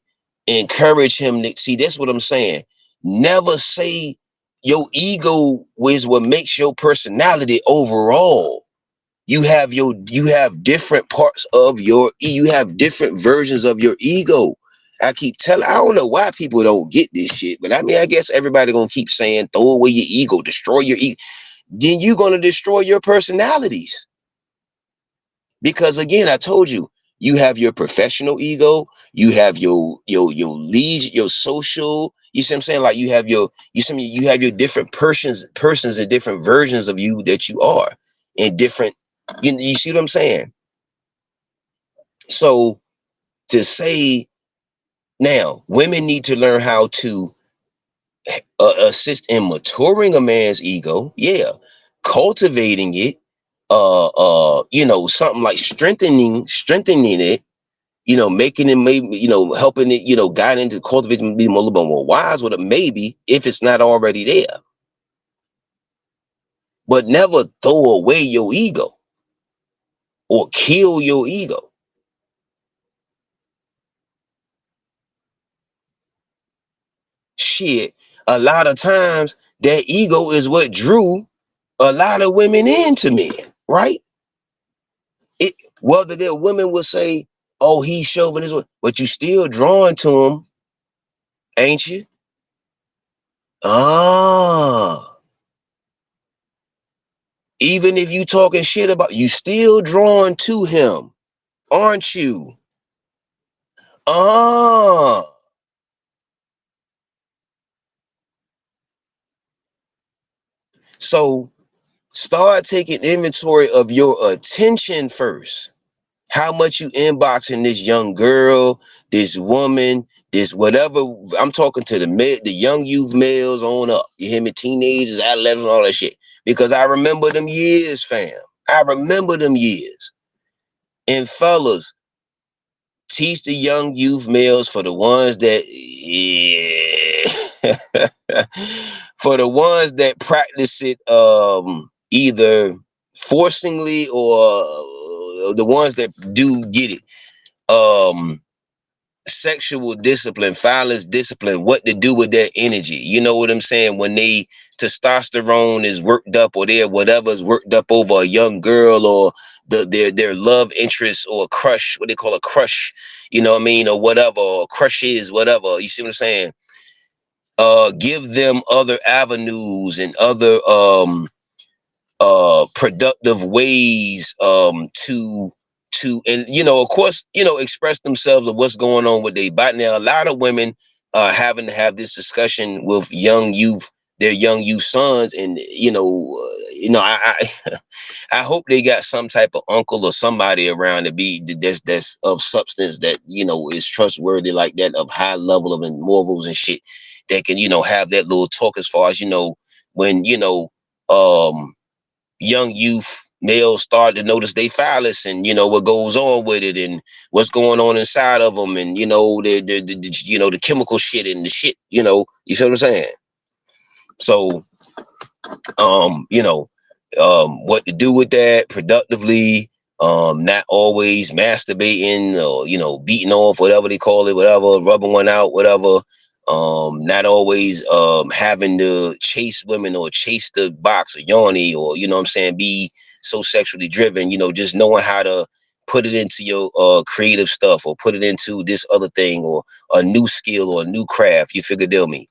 encourage him to see. That's what I'm saying. Never say your ego is what makes your personality overall. You have different parts of you have different versions of your ego. I keep telling, I don't know why people don't get this shit, but I mean, I guess everybody gonna keep saying, throw away your ego, destroy your ego. Then you're gonna destroy your personalities. Because again, I told you, you have your professional ego, you have your lead, your social. You see what I'm saying? Like you have your different persons and different versions of you that you are, and different. You see what I'm saying? So to say now, women need to learn how to assist in maturing a man's ego. Yeah, cultivating it. Something like strengthening it. Making it, maybe, helping it, guiding to cultivate and be a little bit more wise with it, maybe, if it's not already there. But never throw away your ego or kill your ego. Shit, a lot of times that ego is what drew a lot of women into men, right? Whether their women will say, oh, he's chauvinist, but you still drawn to him ain't you? Ah, even if you talking shit about, you still drawn to him, aren't you? Ah, so start taking inventory of your attention first. How much you inboxing this young girl, this woman, this whatever. I'm talking to the young youth males on up. You hear me? Teenagers, adolescents, all that shit. Because I remember them years, fam. I remember them years. And fellas, teach the young youth males for the ones that, yeah, for the ones that practice it, either forcingly or the ones that do get it. Sexual discipline, violence discipline, what to do with their energy. You know what I'm saying? When they testosterone is worked up, or their whatever is worked up over a young girl, or their love interest, or a crush, what they call a crush, you know what I mean, or whatever, or crushes, whatever. You see what I'm saying? Give them other avenues and other productive ways and of course express themselves of what's going on with their body. Now a lot of women are having to have this discussion with their young youth sons, and I I hope they got some type of uncle or somebody around to be that's of substance, that is trustworthy, like that, of high level of morals and shit, that can have that little talk as far as when um young youth males start to notice they phallus, and what goes on with it, and what's going on inside of them, and the chemical shit and the shit, you feel what I'm saying? So what to do with that productively, not always masturbating, or beating off, whatever they call it, whatever, rubbing one out, whatever. Not always having to chase women, or chase the box, or yawny, or what I'm saying, be so sexually driven, just knowing how to put it into your creative stuff, or put it into this other thing, or a new skill, or a new craft, you figure deal me.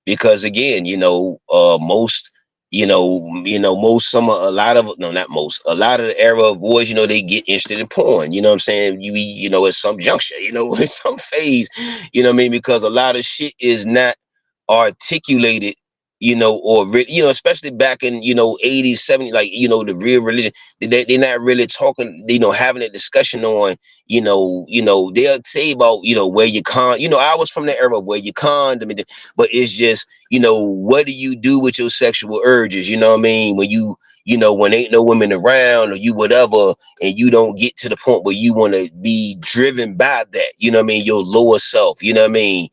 Because again, most, most, a lot of, no, not most, a lot of the era of boys, they get interested in porn, you know what I'm saying? At some juncture, at some phase, what I mean? Because a lot of shit is not articulated, or especially back in 80s, 70s, like the real religion, they're not really talking, having a discussion on, they'll say about where you con, I was from the era where you con, but it's just, what do you do with your sexual urges, you know what I mean, when when ain't no women around, or you whatever, and you don't get to the point where you want to be driven by that, you know what I mean, your lower self, you know what I mean,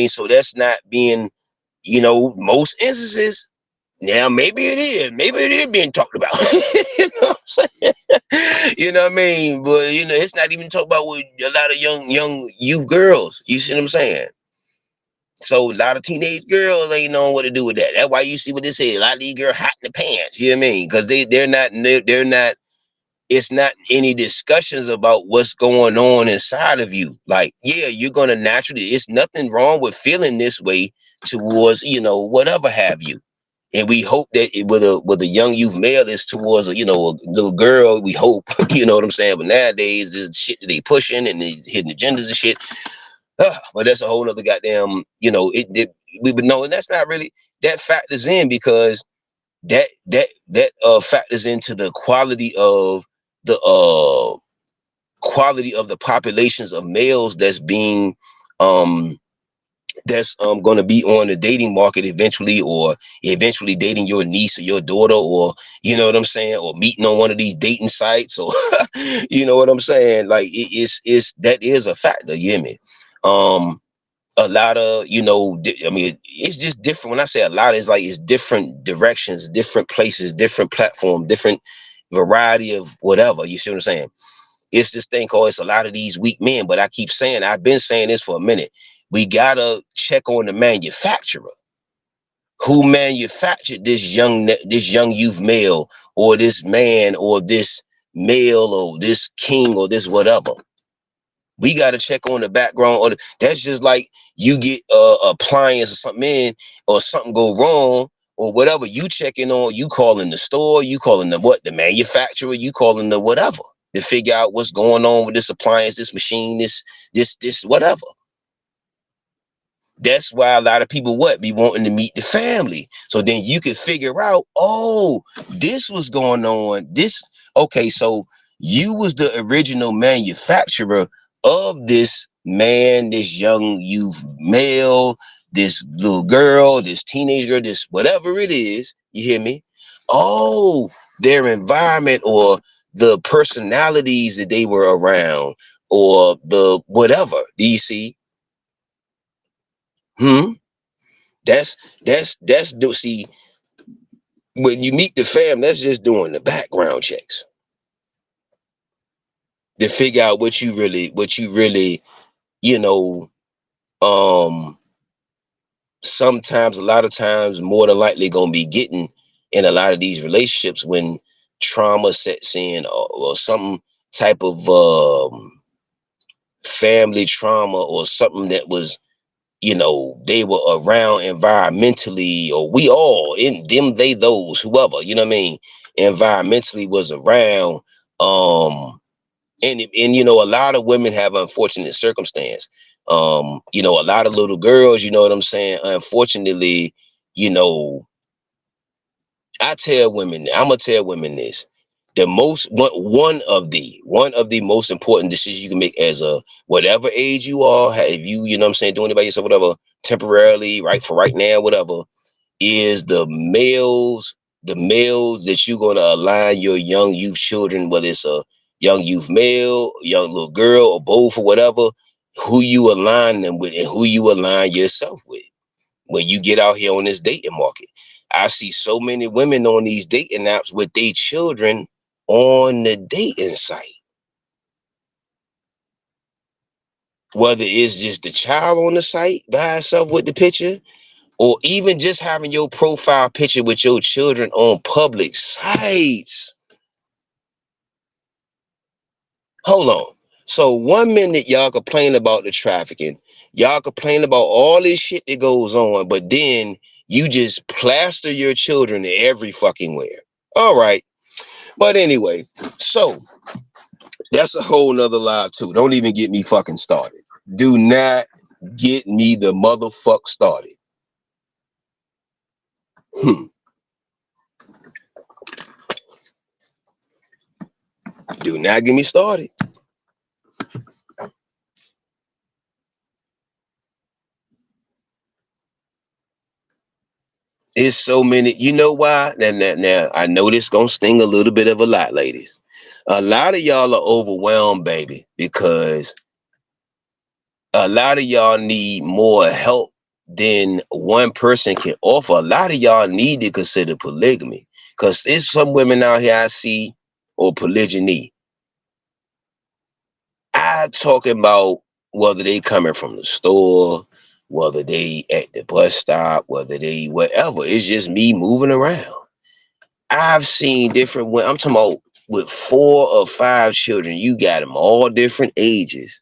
so that's not being, most instances. Now maybe it is being talked about. You know what I'm saying? You know what I mean? But it's not even talked about with a lot of young youth girls. You see what I'm saying? So a lot of teenage girls ain't knowing what to do with that. That's why you see what they say. A lot of these girls hot in the pants. You know what I mean? Because they're not. It's not any discussions about what's going on inside of you. Like, yeah, you're gonna naturally. It's nothing wrong with feeling this way towards whatever have you. And we hope that with a young youth male is towards a little girl. We hope, you know what I'm saying. But nowadays, this shit that they pushing, and they hidden agendas and shit. But that's a whole nother goddamn, we would know, and that's not really, that factors in, because that factors into the quality of the populations of males that's being going to be on the dating market eventually, or eventually dating your niece or your daughter, or you know what I'm saying, or meeting on one of these dating sites, or you know what I'm saying, like it's that is a factor, you hear me? A lot of, I mean, it's just different. When I say a lot, it's like, it's different directions, different places, different platform, different variety of whatever, you see what I'm saying? It's this thing called, it's a lot of these weak men. But I keep saying, I've been saying this for a minute, we gotta check on the manufacturer. Who manufactured this young youth male, or this man, or this male, or this king, or this whatever? We got to check on the background. Or that's just like you get appliance or something in, or something go wrong or whatever. You checking on, you calling the store, you calling the manufacturer, you calling the whatever to figure out what's going on with this appliance, this machine, this whatever. That's why a lot of people be wanting to meet the family. So then you can figure out, oh, this was going on. Okay, so you was the original manufacturer of this man, this young youth male, this little girl, this teenage girl, this whatever it is. You hear me? Oh, their environment or the personalities that they were around or the whatever. Do you see? Hmm. That's do see when you meet the fam, that's just doing the background checks to figure out what you really, you know, um sometimes a lot of times more than likely gonna be getting in a lot of these relationships when trauma sets in, or some type of family trauma or something that was, they were around environmentally, or we all in them, they, those, whoever, what I mean, environmentally was around. And a lot of women have unfortunate circumstance. A lot of little girls, you know what I'm saying? Unfortunately, you know, I'm gonna tell women this. The most one of the most important decisions you can make as a whatever age you are, if you know what I'm saying, doing it by yourself, whatever, temporarily, right, for right now, whatever, is the males that you're gonna align your young youth children, whether it's a young youth male, young little girl, or both, or whatever, who you align them with and who you align yourself with when you get out here on this dating market. I see so many women on these dating apps with their children on the dating site. Whether it's just the child on the site by itself with the picture, or even just having your profile picture with your children on public sites. Hold on. So 1 minute y'all complain about the trafficking, y'all complain about all this shit that goes on, but then you just plaster your children every fucking where. All right. But anyway, so that's a whole nother live too. Don't even get me fucking started. Do not get me the motherfuck started. Do not get me started. It's so many. You know why? Now, I know this gonna sting a little bit of a lot, ladies. A lot of y'all are overwhelmed, baby, because a lot of y'all need more help than one person can offer. A lot of y'all need to consider polygamy, because there's some women out here I see, or polygyny. I'm talking about whether they coming from the store, whether they at the bus stop, whether they whatever. It's just me moving around. I've seen different. I'm talking about with 4 or 5 children. You got them all different ages,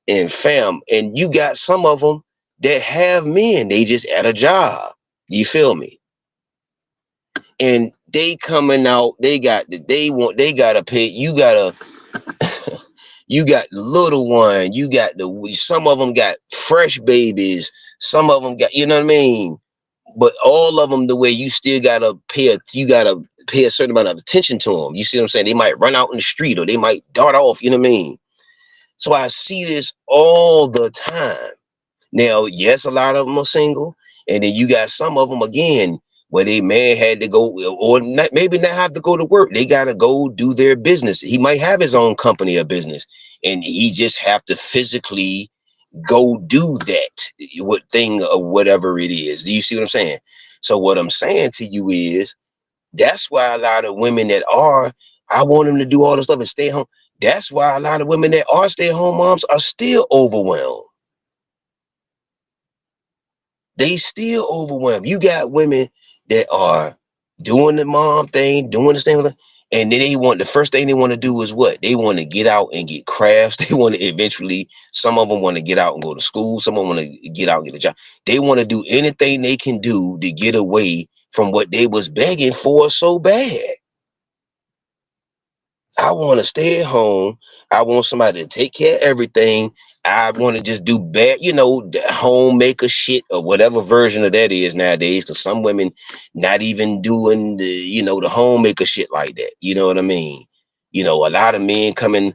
and fam, and you got some of them that have men. They just at a job. You feel me? And they coming out. They gotta pay. You got the little one. You got some of them got fresh babies. Some of them got, you know what I mean? But all of them, the way you still you gotta pay a certain amount of attention to them. You see what I'm saying? They might run out in the street, or they might dart off. You know what I mean? So I see this all the time. Now, yes, a lot of them are single, and then you got some of them again where they man had to go, or not, maybe not have to go to work. They gotta go do their business. He might have his own company or business, and he just have to physically go do that what thing or whatever it is. Do you see what I'm saying? So what I'm saying to you is that's why a lot of women I want them to do all this stuff and stay home. That's why a lot of women that are stay-at-home moms are still overwhelmed. They still overwhelmed. You got women that are doing the mom thing, doing the same thing, And then they want, the first thing they want to do is what? They want to get out and get crafts. They want to eventually, some of them want to get out and go to school. Some of them want to get out and get a job. They want to do anything they can do to get away from what they was begging for so bad. I want to stay at home. I want somebody to take care of everything. I want to just do bad, the homemaker shit or whatever version of that is nowadays. Because some women not even doing the homemaker shit like that. You know what I mean? A lot of men coming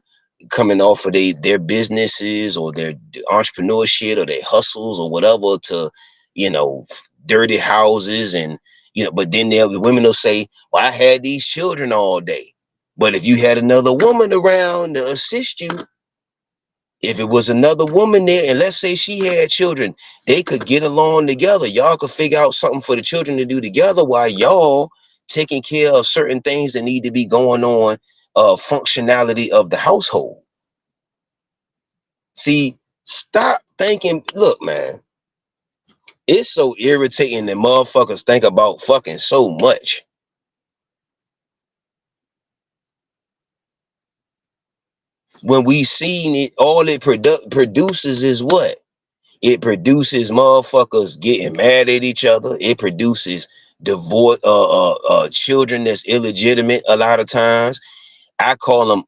off of their businesses or their entrepreneurship or their hustles or whatever to, you know, dirty houses and but then the women will say, well, I had these children all day. But if you had another woman around to assist you, if it was another woman there, and let's say she had children, they could get along together. Y'all could figure out something for the children to do together while y'all taking care of certain things that need to be going on, functionality of the household. See, stop thinking, look, man, it's so irritating that motherfuckers think about fucking so much. When we seen it, all it produces is what? It produces motherfuckers getting mad at each other. It produces divorce, children that's illegitimate a lot of times. I call them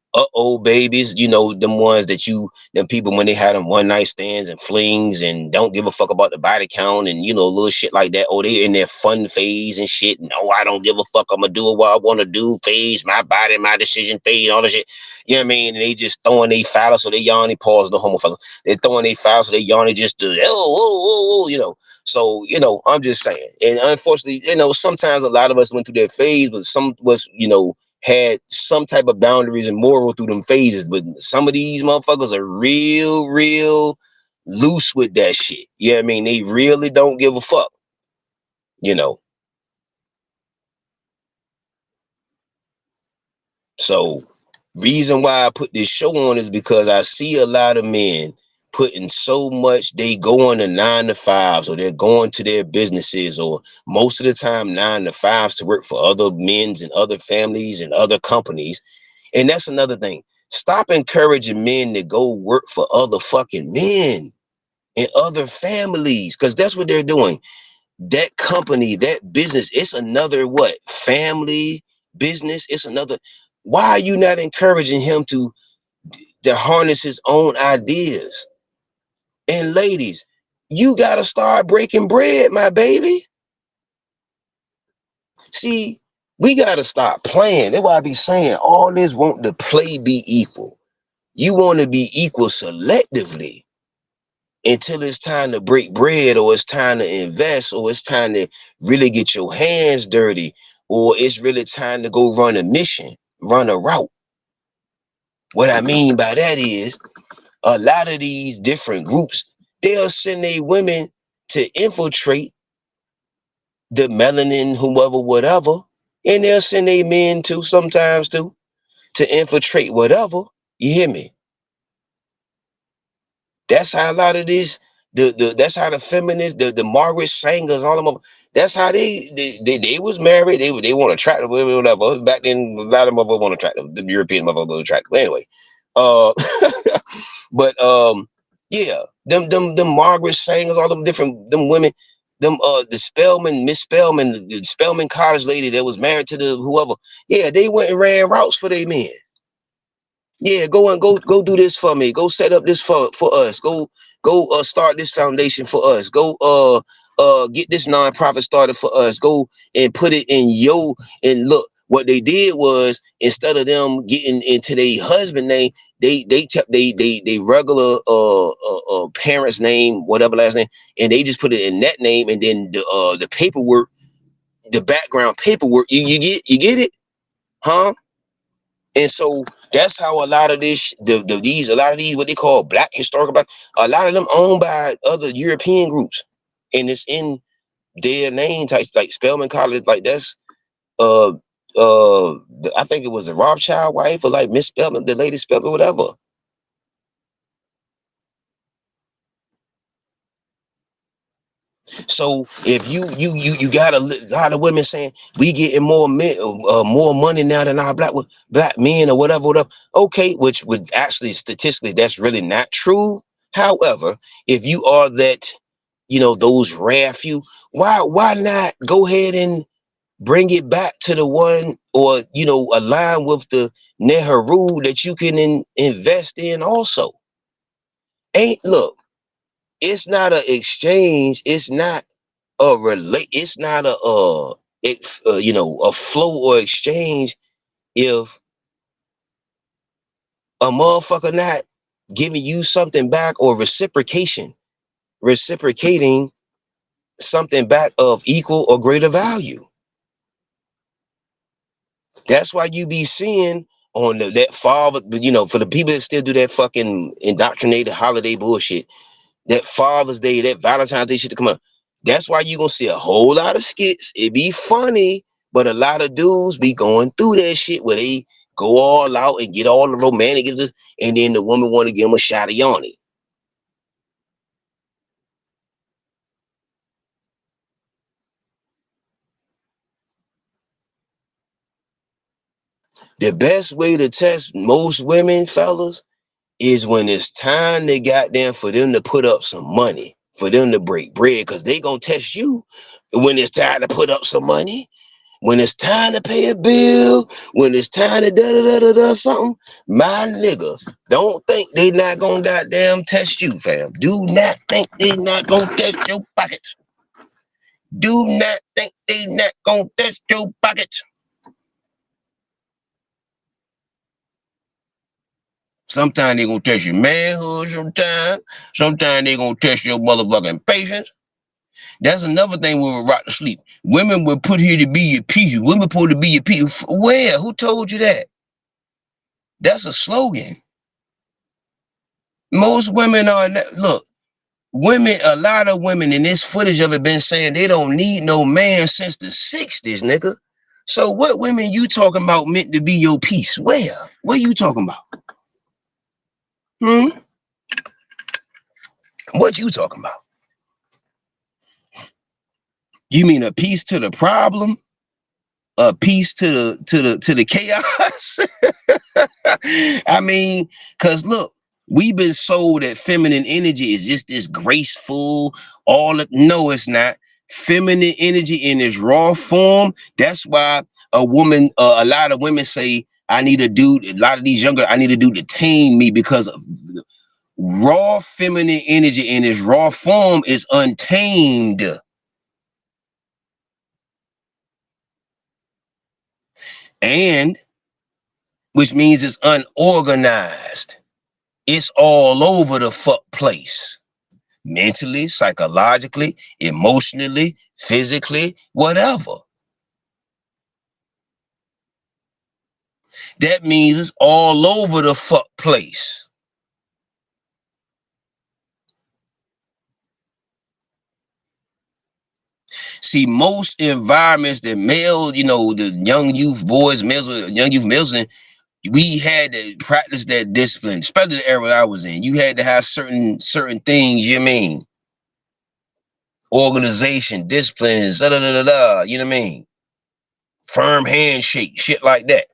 babies, them ones that them people when they had them one night stands and flings and don't give a fuck about the body count and, little shit like that. Oh, they in their fun phase and shit. No, I don't give a fuck. I'm going to do what I want to do. Phase, my body, my decision phase, all that shit. You know what I mean? And they just throwing they foul so they yawny, pause the homophones. They're throwing they foul so they yawny just to, So, I'm just saying. And unfortunately, sometimes a lot of us went through that phase, but some was, had some type of boundaries and moral through them phases, but some of these motherfuckers are real loose with that shit. Yeah, I mean, they really don't give a fuck. So reason why I put this show on is because I see a lot of men putting so much, they going to 9 to 5s or they're going to their businesses or most of the time 9 to 5s to work for other men's and other families and other companies. And that's another thing. Stop encouraging men to go work for other fucking men and other families, because that's what they're doing. That company, that business, it's another what? Family business. It's another. Why are you not encouraging him to harness his own ideas? And ladies, you got to start breaking bread, my baby. See, we got to stop playing. That's why I be saying all this want the play be equal. You want to be equal selectively until it's time to break bread or it's time to invest or it's time to really get your hands dirty or it's really time to go run a mission, run a route. What I mean by that is a lot of these different groups, they'll send their women to infiltrate the melanin, whoever, whatever, and they'll send their men too sometimes too to infiltrate whatever. You hear me? That's how a lot of this, that's how the feminists, the Margaret Sangers, all of them, that's how they was married. They want to attractive, whatever. Back then, a lot of them want to attractive. The European motherfuckers attractive. Anyway, uh, but yeah, them Margaret Sangers, all them different them women, the Spelman, Miss Spelman, the Spelman college lady that was married to the whoever. Yeah, they went and ran routes for their men. Yeah, go do this for me. Go set up this for us. Go start this foundation for us. Go get this nonprofit started for us. Go and put it in and look, what they did was instead of them getting into their husband name, they kept they regular parents name, whatever last name, and they just put it in that name, and then the paperwork, the background paperwork, you get it, huh? And so that's how a lot of this, a lot of these, what they call black historical black, a lot of them owned by other European groups, and it's in their name types like Spelman College, like that's uh I think it was the Rothschild wife or like Miss Spelman, the lady Spelman, whatever. So if you got a lot of women saying we getting more men, more money now than our black men or whatever. Okay, which would actually statistically that's really not true. However, if you are that, those rare few, why not go ahead and bring it back to the one, or align with the Nehru that you can invest in also. Ain't look, it's not an exchange. It's not a it's not a flow or exchange if a motherfucker not giving you something back, or reciprocating something back of equal or greater value. That's why you be seeing on that father, for the people that still do that fucking indoctrinated holiday bullshit, that Father's Day, that Valentine's Day shit to come up. That's why you gonna see a whole lot of skits. It be funny, but a lot of dudes be going through that shit where they go all out and get all the romantic, and then the woman want to give them a shot of yawning. The best way to test most women, fellas, is when it's time they goddamn for them to put up some money, for them to break bread, because they gonna test you when it's time to put up some money. When it's time to pay a bill, when it's time to da something, my nigga, don't think they not gonna goddamn test you, fam. Do not think they not gonna test your pockets. Do not think they not gonna test your pockets. Sometimes they gonna test your manhood, sometimes they gonna test your motherfucking patience. That's another thing we were rock to sleep. Women were put here to be your peace. Women put to be your peace. Where? Who told you that? That's a slogan. Most women are, look, women, a lot of women in this footage of it been saying they don't need no man since the 60s, nigga. So what women you talking about meant to be your peace? Where? What you talking about? What you talking about? You mean a piece to the problem? A piece to the chaos? I mean, cause look, we've been sold that feminine energy is just this graceful, no, it's not. Feminine energy in its raw form. That's why a lot of women say, I need a dude, a lot of these younger, I need a dude to tame me, because of raw feminine energy in its raw form is untamed. And which means it's unorganized. It's all over the fuck place. Mentally, psychologically, emotionally, physically, whatever. That means it's all over the fuck place. See, most environments that male, the young youth boys, young youth males, and we had to practice that discipline, especially the era I was in. You had to have certain things, you mean? Organization, discipline, you know what I mean? Firm handshake, shit like that.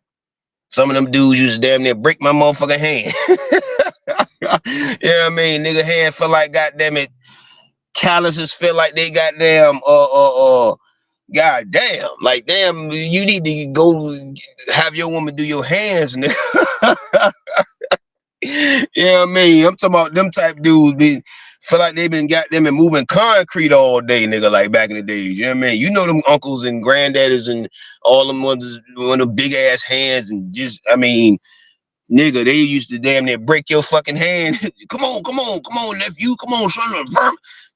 Some of them dudes used to damn near break my motherfucking hand. You know what I mean? Nigga hand feel like, goddamn it, calluses feel like they goddamn, goddamn, like, damn, you need to go have your woman do your hands, nigga. You know what I mean? I'm talking about them type dudes feel like they been goddamn moving concrete all day, nigga, like back in the days. You know what I mean? You know them uncles and granddaddies and all them ones, one of them big ass hands, and just, I mean, nigga, they used to damn near break your fucking hand. Come on, nephew. Come on, son.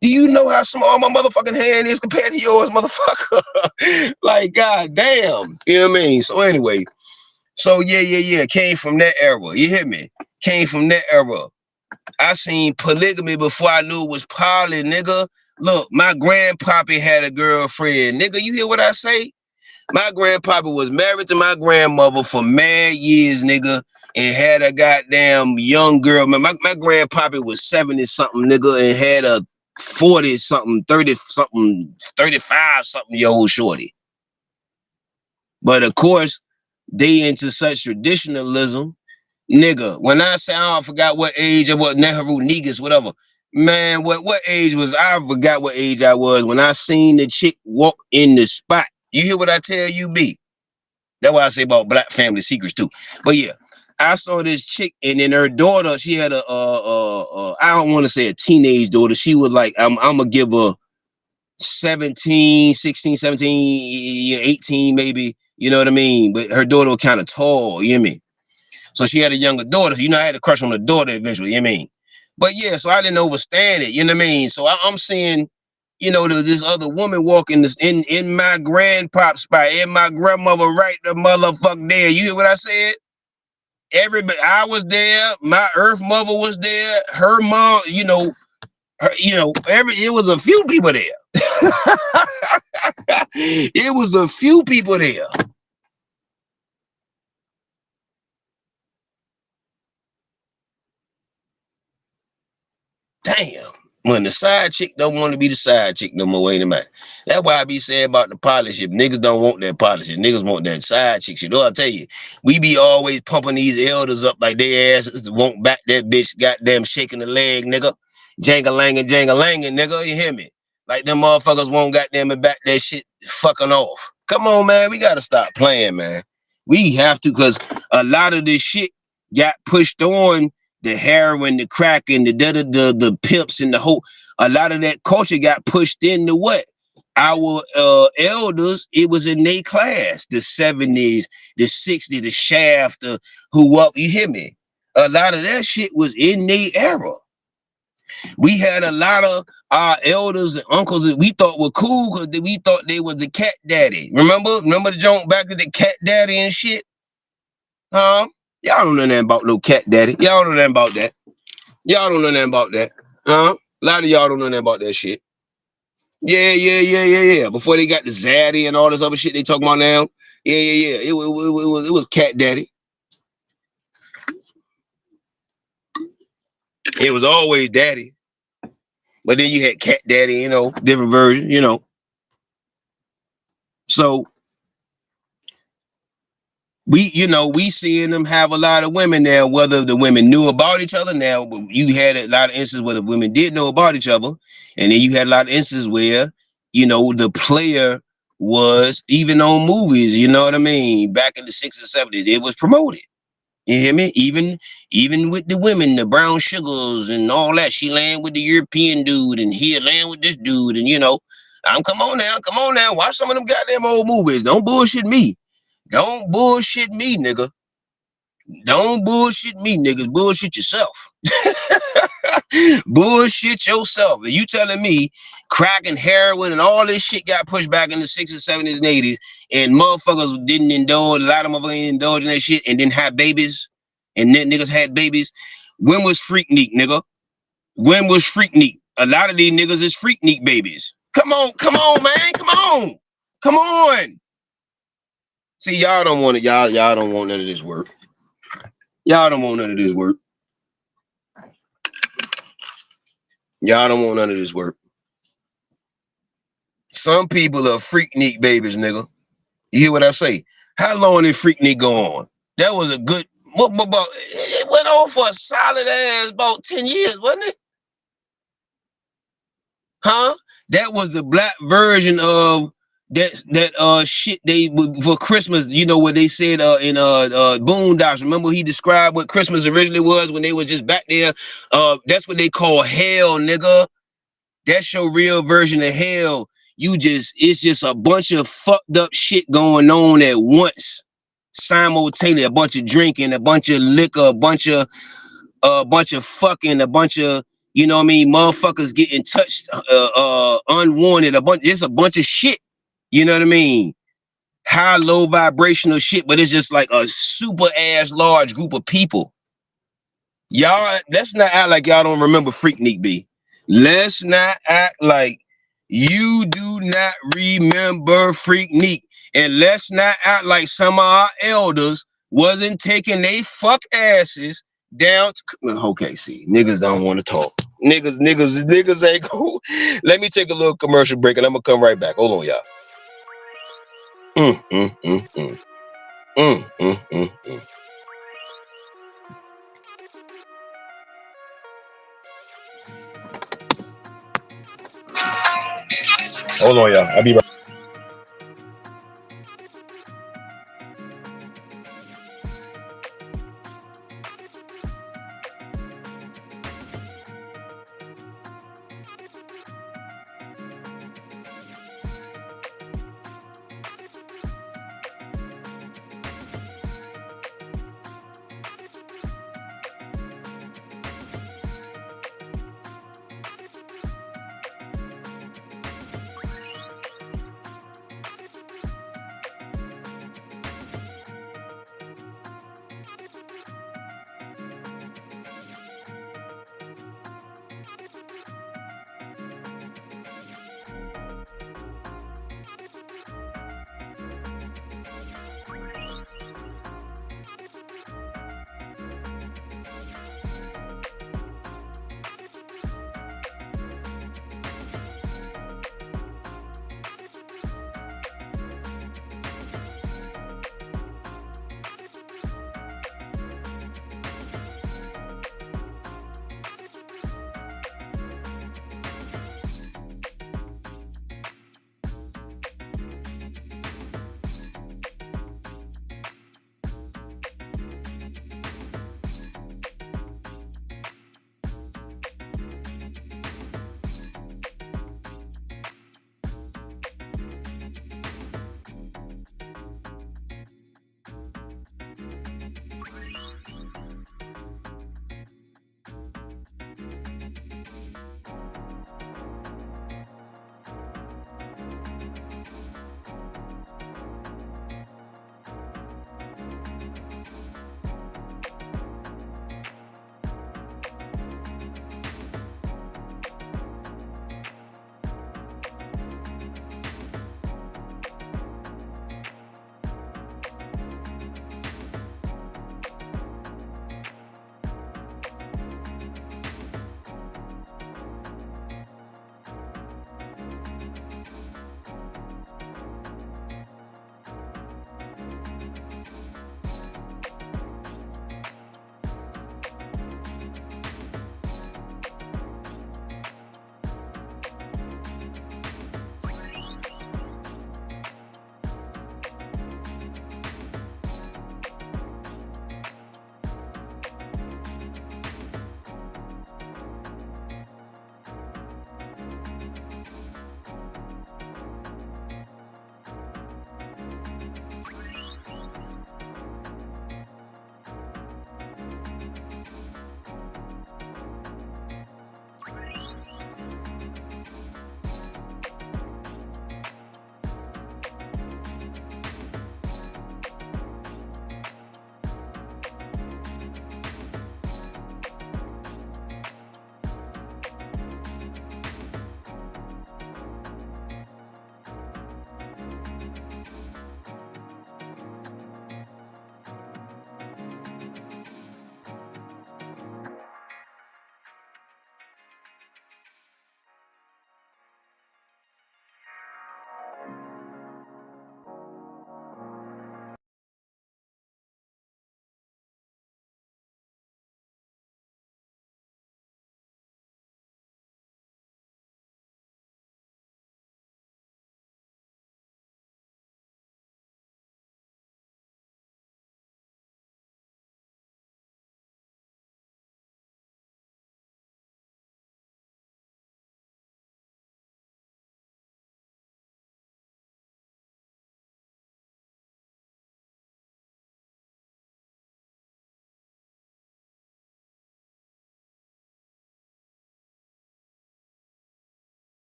Do you know how small my motherfucking hand is compared to yours, motherfucker? Like, goddamn. You know what I mean? So anyway, so yeah. Came from that era. You hear me? Came from that era. I seen polygamy before I knew it was poly, nigga. Look, my grandpappy had a girlfriend. Nigga, you hear what I say? My grandpappy was married to my grandmother for mad years, nigga, and had a goddamn young girl. My grandpappy was 70 something, nigga, and had a 40 something, 30 something, 35 something year old shorty. But of course, they into such traditionalism. Nigga, when I say I forgot what age I was, Nehru, Negus, whatever. Man, what age was I? Forgot what age I was when I seen the chick walk in the spot. You hear what I tell you, B? That's what I say about Black family secrets too. But yeah, I saw this chick, and then her daughter, she had I don't want to say a teenage daughter. She was like, I'm gonna give her 17, 16, 17, 18 maybe. You know what I mean? But her daughter was kind of tall, you hear me? So she had a younger daughter. You know, I had a crush on the daughter eventually, you know what I mean? But yeah, so I didn't understand it, you know what I mean? So I'm seeing, you know, this other woman walking this in my grandpop spot, in my grandmother right the motherfucker there. You hear what I said? Everybody, I was there, my earth mother was there, her mom, you know, it was a few people there. It was a few people there. Damn. When the side chick don't want to be the side chick no more, wait a minute. That's why I be saying about the partnership. Niggas don't want that partnership. Niggas want that side chick shit. I'll tell you, we be always pumping these elders up like they asses won't back that bitch, goddamn shaking the leg, nigga. Jangalangin', nigga. You hear me? Like them motherfuckers won't goddamn back that shit fucking off. Come on, man. We gotta stop playing, man. We have to, because a lot of this shit got pushed on the heroin, the crack, and the pimps, and the whole. A lot of that culture got pushed into what? Our elders, it was in their class, the 70s, the 60s, the Shaft, the who up, you hear me? A lot of that shit was in their era. We had a lot of our elders and uncles that we thought were cool because we thought they was the cat daddy. Remember the joint back to the cat daddy and shit? Huh? Y'all don't know nothing about no cat daddy. Y'all don't know nothing about that. Y'all don't know nothing about that. Huh? A lot of y'all don't know nothing about that shit. Yeah. Before they got the Zaddy and all this other shit they talking about now. Yeah. It was cat daddy. It was always daddy. But then you had cat daddy, you know, different version, you know. So we seeing them have a lot of women now, whether the women knew about each other. Now you had a lot of instances where the women did know about each other, and then you had a lot of instances where, you know, the player was even on movies, you know what I mean? Back in the 60s and 70s, it was promoted. You hear me? Even with the women, the brown sugars and all that, she laying with the European dude, and he laying with this dude, and you know, come on now, watch some of them goddamn old movies. Don't bullshit me. Don't bullshit me, nigga. Don't bullshit me, niggas. Bullshit yourself. Bullshit yourself. And you telling me crack and heroin and all this shit got pushed back in the 60s, 70s, and 80s, and motherfuckers didn't indulge, a lot of motherfuckers didn't indulge in that shit and didn't have babies, and then niggas had babies. When was Freaknik, nigga? When was Freaknik? A lot of these niggas is Freaknik babies. Come on, man. Come on. See, y'all don't want it. Y'all don't want none of this work. Y'all don't want none of this work. Y'all don't want none of this work. Some people are Freaknik babies, nigga. You hear what I say? How long did Freaknik go on? That was a good. It went on for a solid ass about 10 years, wasn't it? Huh? That was the black version of that shit they for Christmas, you know what they said in Boondocks. Remember he described what Christmas originally was when they was just back there. That's what they call hell, nigga. That's your real version of hell. It's just a bunch of fucked up shit going on at once, simultaneously. A bunch of drinking, a bunch of liquor, a bunch of fucking, a bunch of, you know what I mean, motherfuckers getting touched unwanted, just a bunch of shit. You know what I mean? High, low vibrational shit, but it's just like a super ass large group of people. Y'all, let's not act like y'all don't remember Freaknik B. Let's not act like you do not remember Freaknik. And let's not act like some of our elders wasn't taking they fuck asses down to, okay, see, niggas don't want to talk. Niggas ain't cool. Let me take a little commercial break and I'm gonna come right back. Hold on, y'all. Mm, mm, mm, mm. Mm, mm, mm, mm. Hold on, y'all. I'll be right.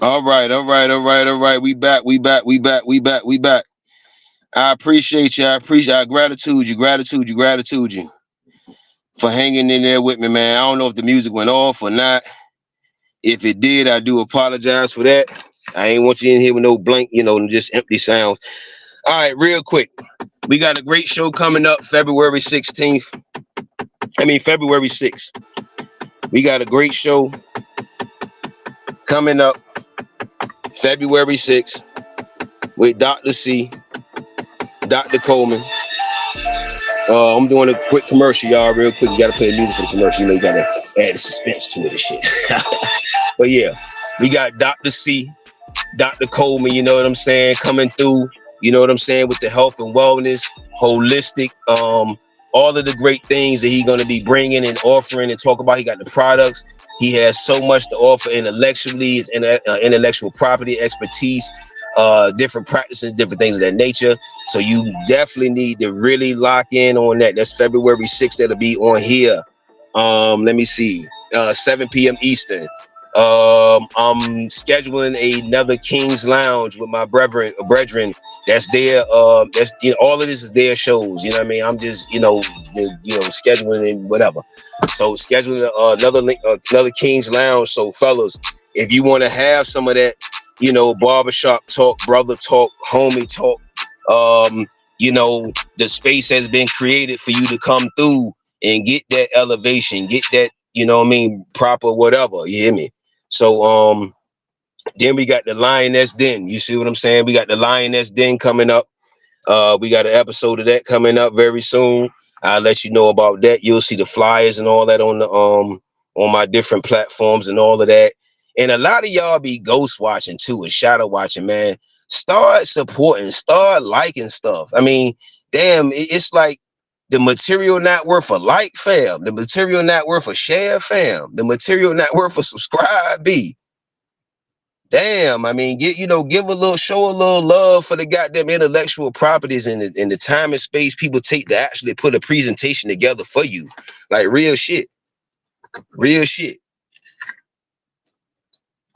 All right, all right, all right, all right. We back, we back, we back, we back, we back. I appreciate you. I gratitude you, gratitude you, gratitude you for hanging in there with me, man. I don't know if the music went off or not. If it did, I do apologize for that. I ain't want you in here with no blank, just empty sounds. All right, real quick. We got a great show coming up February 16th. February 6th. We got a great show coming up February 6th with Dr. C, Dr. Coleman. I'm doing a quick commercial, y'all, real quick. You got to play the music for the commercial. You got to add the suspense to it and shit. But yeah, we got Dr. C, Dr. Coleman, you know what I'm saying, coming through, you know what I'm saying, with the health and wellness, holistic, all of the great things that he's going to be bringing and offering and talk about. He got the products. He has so much to offer intellectually, his intellectual property, expertise, different practices, different things of that nature. So you definitely need to really lock in on that. That's February 6th. That'll be on here. Let me see, 7 p.m. Eastern. I'm scheduling another King's Lounge with my brethren. That's there. That's all of this is their shows. You know what I mean? I'm just scheduling and whatever. So scheduling another King's Lounge. So fellas, if you want to have some of that, barbershop talk, brother talk, homie talk, the space has been created for you to come through and get that elevation, get that, proper whatever. You hear me? So then we got the Lioness Den. You see what I'm saying? We got the Lioness Den coming up. We got an episode of that coming up very soon. I'll let you know about that. You'll see the flyers and all that on the on my different platforms and all of that. And a lot of y'all be ghost watching too and shadow watching, man. Start supporting, start liking stuff. I mean, damn, it's like the material not worth a like, fam. The material not worth a share, fam. The material not worth a subscribe, B. Damn, I mean, show a little love for the goddamn intellectual properties and the time and space people take to actually put a presentation together for you. Like real shit. Real shit.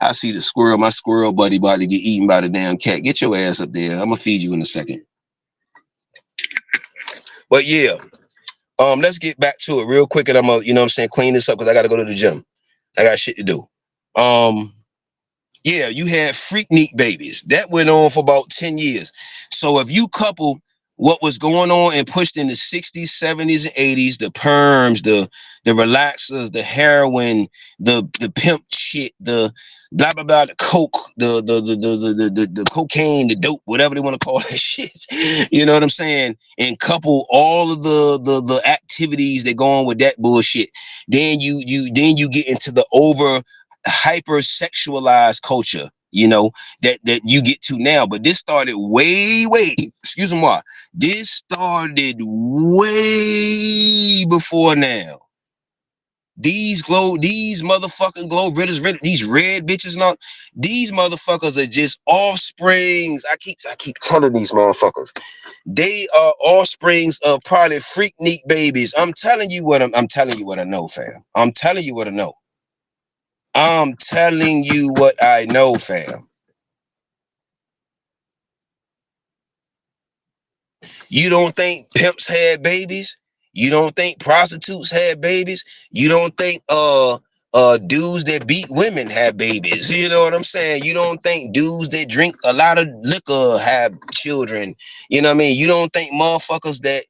I see the squirrel, my squirrel buddy about to get eaten by the damn cat. Get your ass up there. I'm gonna feed you in a second. But yeah, let's get back to it real quick, and I'm gonna, clean this up because I gotta go to the gym. I got shit to do. Yeah, you had Freaknik babies. That went on for about 10 years. So if you couple what was going on and pushed in the 60s, 70s, and 80s, the perms, the relaxers, the heroin, the pimp shit, the blah blah blah, the coke, the cocaine, the dope, whatever they want to call that shit. You know what I'm saying? And couple all of the activities that go on with that bullshit. Then you get into the over hypersexualized culture, that you get to now. But this started way, excuse me, this started way before now. These motherfucking glow ridders, these red bitches and all, these motherfuckers are just offsprings. I keep telling these motherfuckers, they are offsprings of probably Freaknik babies. I'm telling you what I'm telling you what I know, fam. I'm telling you what I know. I'm telling you what I know, fam. You don't think pimps had babies? You don't think prostitutes had babies? You don't think dudes that beat women have babies? You know what I'm saying? You don't think dudes that drink a lot of liquor have children? You know what I mean? You don't think motherfuckers that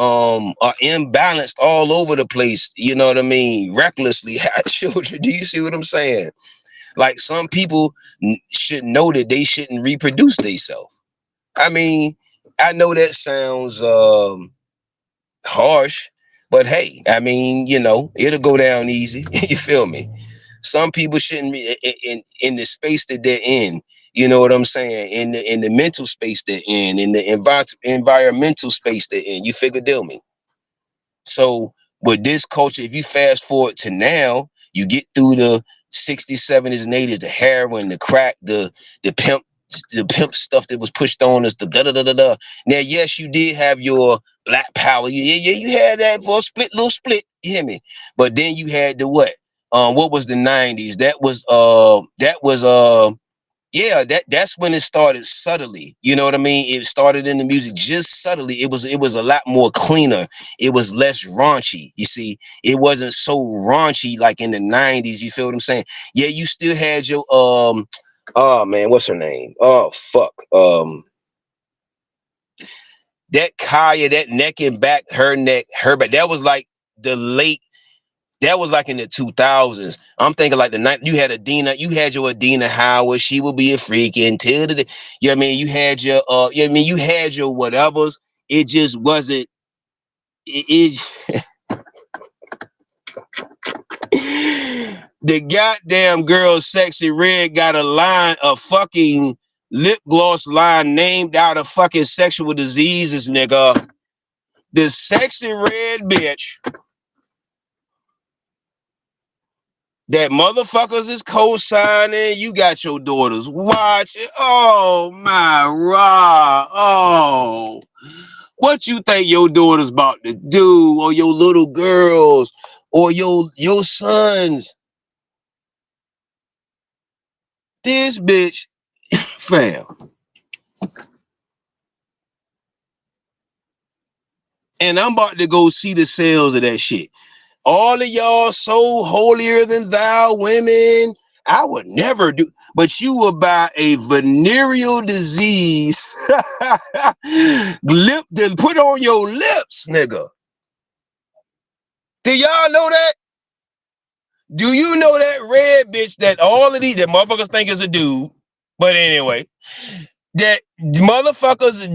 are imbalanced all over the place, you know what I mean, recklessly have children? Do you see what I'm saying? Like, some people should know that they shouldn't reproduce themselves. I mean, I know that sounds harsh, but hey, I mean, it'll go down easy. You feel me? Some people shouldn't be in the space that they're in. You know what I'm saying? In the mental space they're in the environmental space they're in. You figure, deal me. So with this culture, if you fast forward to now, you get through the 60s, 70s, and 80s, the heroin, the crack, the pimp stuff that was pushed on us, the da da da da da. Now, yes, you did have your black power. Yeah, you had that for a little split. You hear me? But then you had the what? What was the 90s? That was Yeah, that's when it started subtly. You know what I mean? It started in the music just subtly. It was a lot more cleaner. It was less raunchy. You see, it wasn't so raunchy like in the 90s. You feel what I'm saying? Yeah, you still had your oh man, what's her name? Oh fuck. That Kaya, that neck and back, her neck, her back. That was like the late. That was like in the 2000s. I'm thinking like the night you had Adina, you had your Adina Howard. She would be a freak until the, you know what I mean? You had your, you know what I mean? You had your whatevers. It just wasn't, it the goddamn girl Sexy Red got a line, a fucking lip gloss line named out of fucking sexual diseases, nigga. The Sexy Red bitch that motherfuckers is co-signing. You got your daughters watching. Oh my Ra. Oh, what you think your daughter's about to do, or your little girls, or your sons? This bitch, fam. And I'm about to go see the sales of that shit. All of y'all so holier than thou women. I would never do, but you will buy a venereal disease lip, then put on your lips, nigga. Do y'all know that? Do you know that red bitch that all of these that motherfuckers think is a dude? But anyway, that motherfuckers.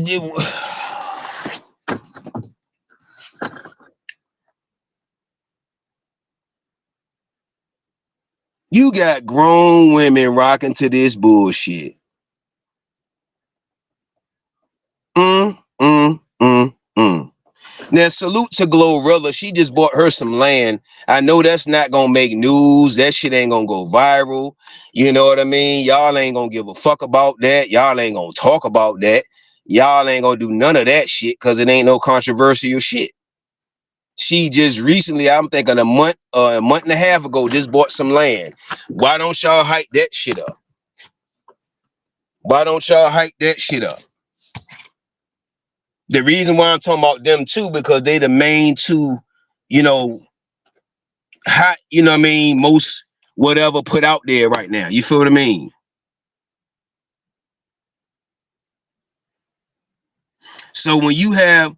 You got grown women rocking to this bullshit. Mm, mm, mm, mm. Now, salute to Glorilla. She just bought her some land. I know that's not gonna make news. That shit ain't gonna go viral. You know what I mean? Y'all ain't gonna give a fuck about that. Y'all ain't gonna talk about that. Y'all ain't gonna do none of that shit because it ain't no controversial shit. She just recently, I'm thinking a month and a half ago, just bought some land. Why don't y'all hype that shit up? Why don't y'all hype that shit up? The reason why I'm talking about them too, because they the main two, you know, hot, you know what I mean, most whatever put out there right now. You feel what I mean? So when you have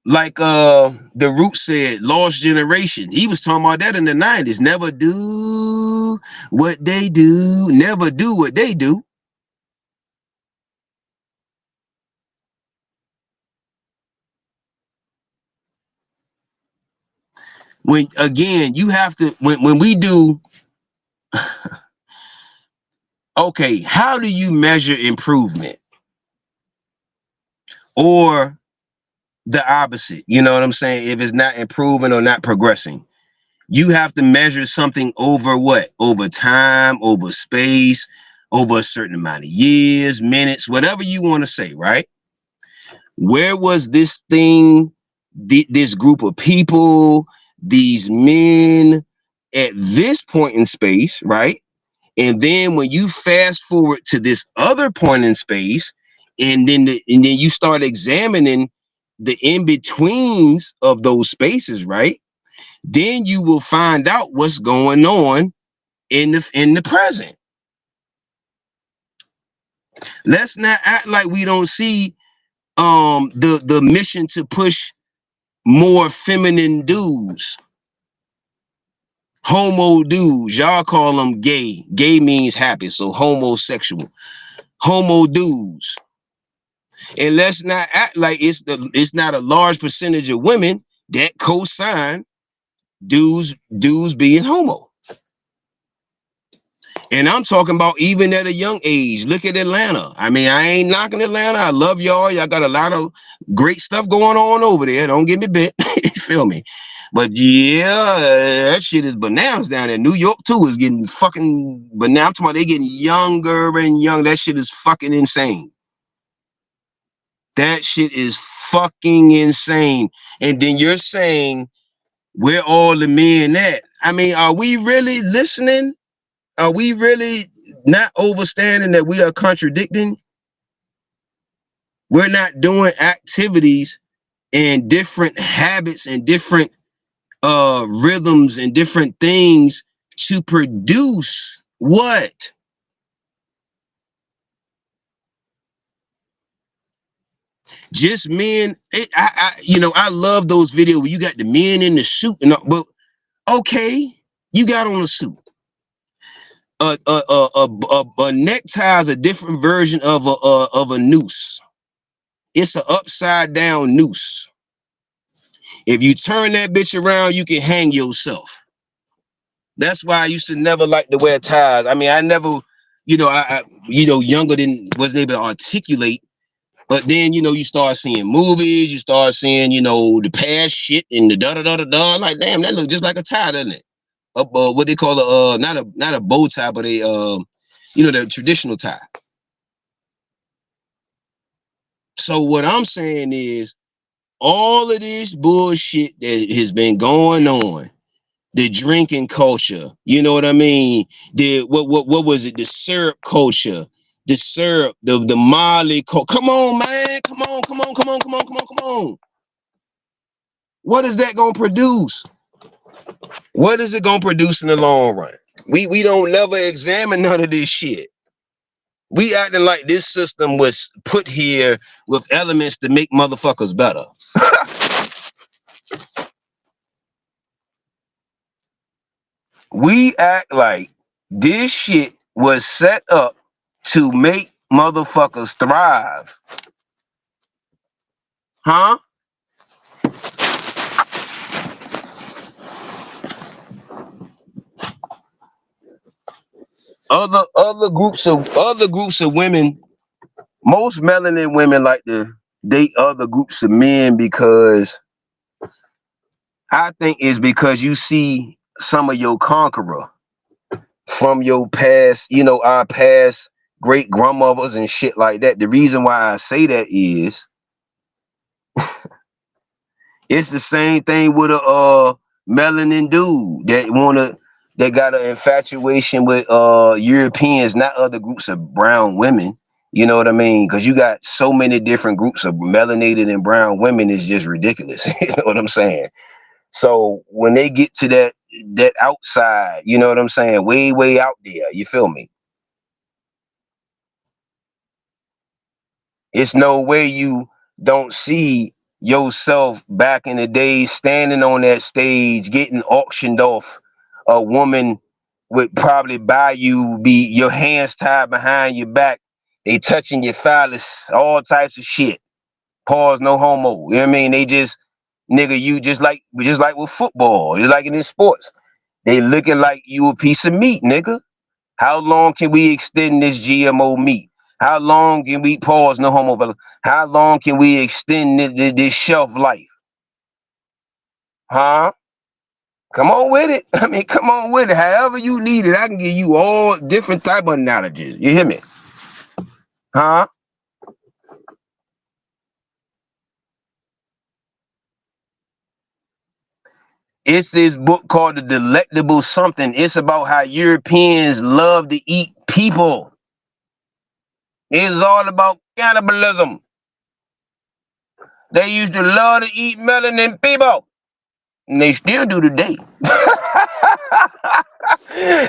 like the Root said, lost generation, he was talking about that in the 90s. Never do what they do, never do what they do. When again, you have to when we do okay, how do you measure improvement? Or the opposite, you know what I'm saying? If it's not improving or not progressing, you have to measure something over what? Over time, over space, over a certain amount of years, minutes, whatever you want to say, right? Where was this thing, this group of people, these men at this point in space, right? And then when you fast forward to this other point in space, and then you start examining the in-betweens of those spaces, right? Then you will find out what's going on in the present. Let's not act like we don't see the mission to push more feminine dudes, homo dudes. Y'all call them gay. Gay means happy, so homosexual. Homo dudes. And let's not act like it's not a large percentage of women that co-sign dudes being homo. And I'm talking about even at a young age. Look at Atlanta. I mean, I ain't knocking Atlanta. I love y'all. Y'all got a lot of great stuff going on over there. Don't get me bit. You feel me? But yeah, that shit is bananas down there. New York too is getting fucking bananas. I'm talking about they getting younger and younger. That shit is fucking insane. That shit is fucking insane. And then you're saying where all the men at? I mean, are we really listening? Are we really not understanding that we are contradicting? We're not doing activities and different habits and different rhythms and different things to produce what? Just men. I love those videos where you got the men in the suit and all, but okay, you got on a suit. A necktie is a different version of a noose. It's an upside down noose. If you turn that bitch around, you can hang yourself. That's why I used to never like to wear ties. I mean, I never, younger than wasn't able to articulate. But then, you start seeing movies, you start seeing, the past shit and the da da da da da. Like, damn, that looks just like a tie, doesn't it? What they call not a bow tie, but the traditional tie. So what I'm saying is, all of this bullshit that has been going on, the drinking culture, you know what I mean? The what was it? The syrup culture, the syrup, the Molly culture. Come on, man, come on. What is that gonna produce? What is it gonna produce in the long run? We don't never examine none of this shit. We acting like this system was put here with elements to make motherfuckers better. We act like this shit was set up to make motherfuckers thrive. Huh? Other groups of women, most melanin women like to date other groups of men because I think it's because you see some of your conqueror from your past, our past great grandmothers and shit like that. The reason why I say that is it's the same thing with a melanin dude that got an infatuation with Europeans, not other groups of brown women. You know what I mean? Because you got so many different groups of melanated and brown women, is just ridiculous. You know what I'm saying? So when they get to that outside, you know what I'm saying, way out there, you feel me? It's no way you don't see yourself back in the day standing on that stage, getting auctioned off. A woman would probably buy you, be your hands tied behind your back. They touching your phallus, all types of shit. Pause, no homo. You know what I mean? They just, nigga, you just like with football, just like in this sports. They looking like you a piece of meat, nigga. How long can we extend this GMO meat? How long can we pause, no homo fella? How long can we extend this shelf life? Huh? Come on with it. I mean, come on with it. However you need it, I can give you all different type of analogies. You hear me? Huh? It's this book called The Delectable Something. It's about how Europeans love to eat people. It's all about cannibalism. They used to love to eat melanin people. And they still do today.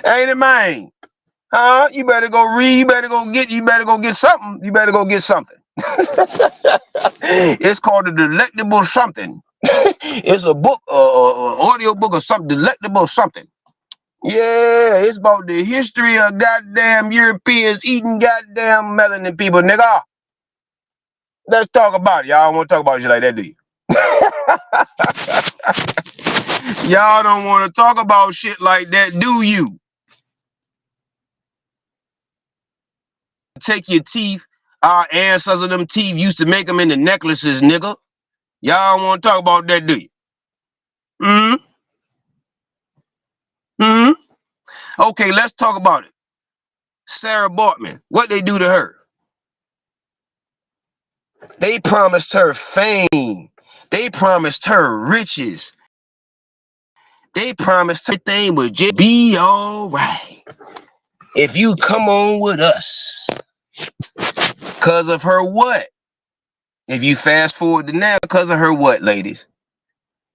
Ain't it, man? Huh? You better go read. You better go get something. You better go get something. It's called The Delectable Something. It's a book, audio book or something. Delectable Something. Yeah, it's about the history of goddamn Europeans eating goddamn melanin people, nigga. Let's talk about it. Y'all don't want to talk about shit like that, do you? Y'all don't want to talk about shit like that, do you? Take your teeth. Our ancestors, them teeth used to make them into necklaces, nigga. Y'all don't want to talk about that, do you? Okay, let's talk about it. Sarah Baartman, what they do to her? They promised her fame. They promised her riches. They promised her thing would just be all right. If you come on with us, cause of her what? If you fast forward to now, cause of her what, ladies?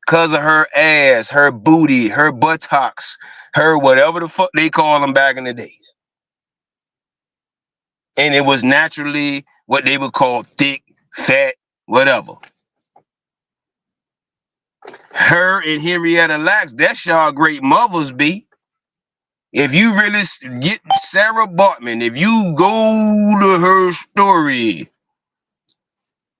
Cause of her ass, her booty, her buttocks, her whatever the fuck they call them back in the days. And it was naturally what they would call thick, fat, whatever. Her and Henrietta Lacks, that's y'all great mothers be. If you really get Sarah Bartman, if you go to her story,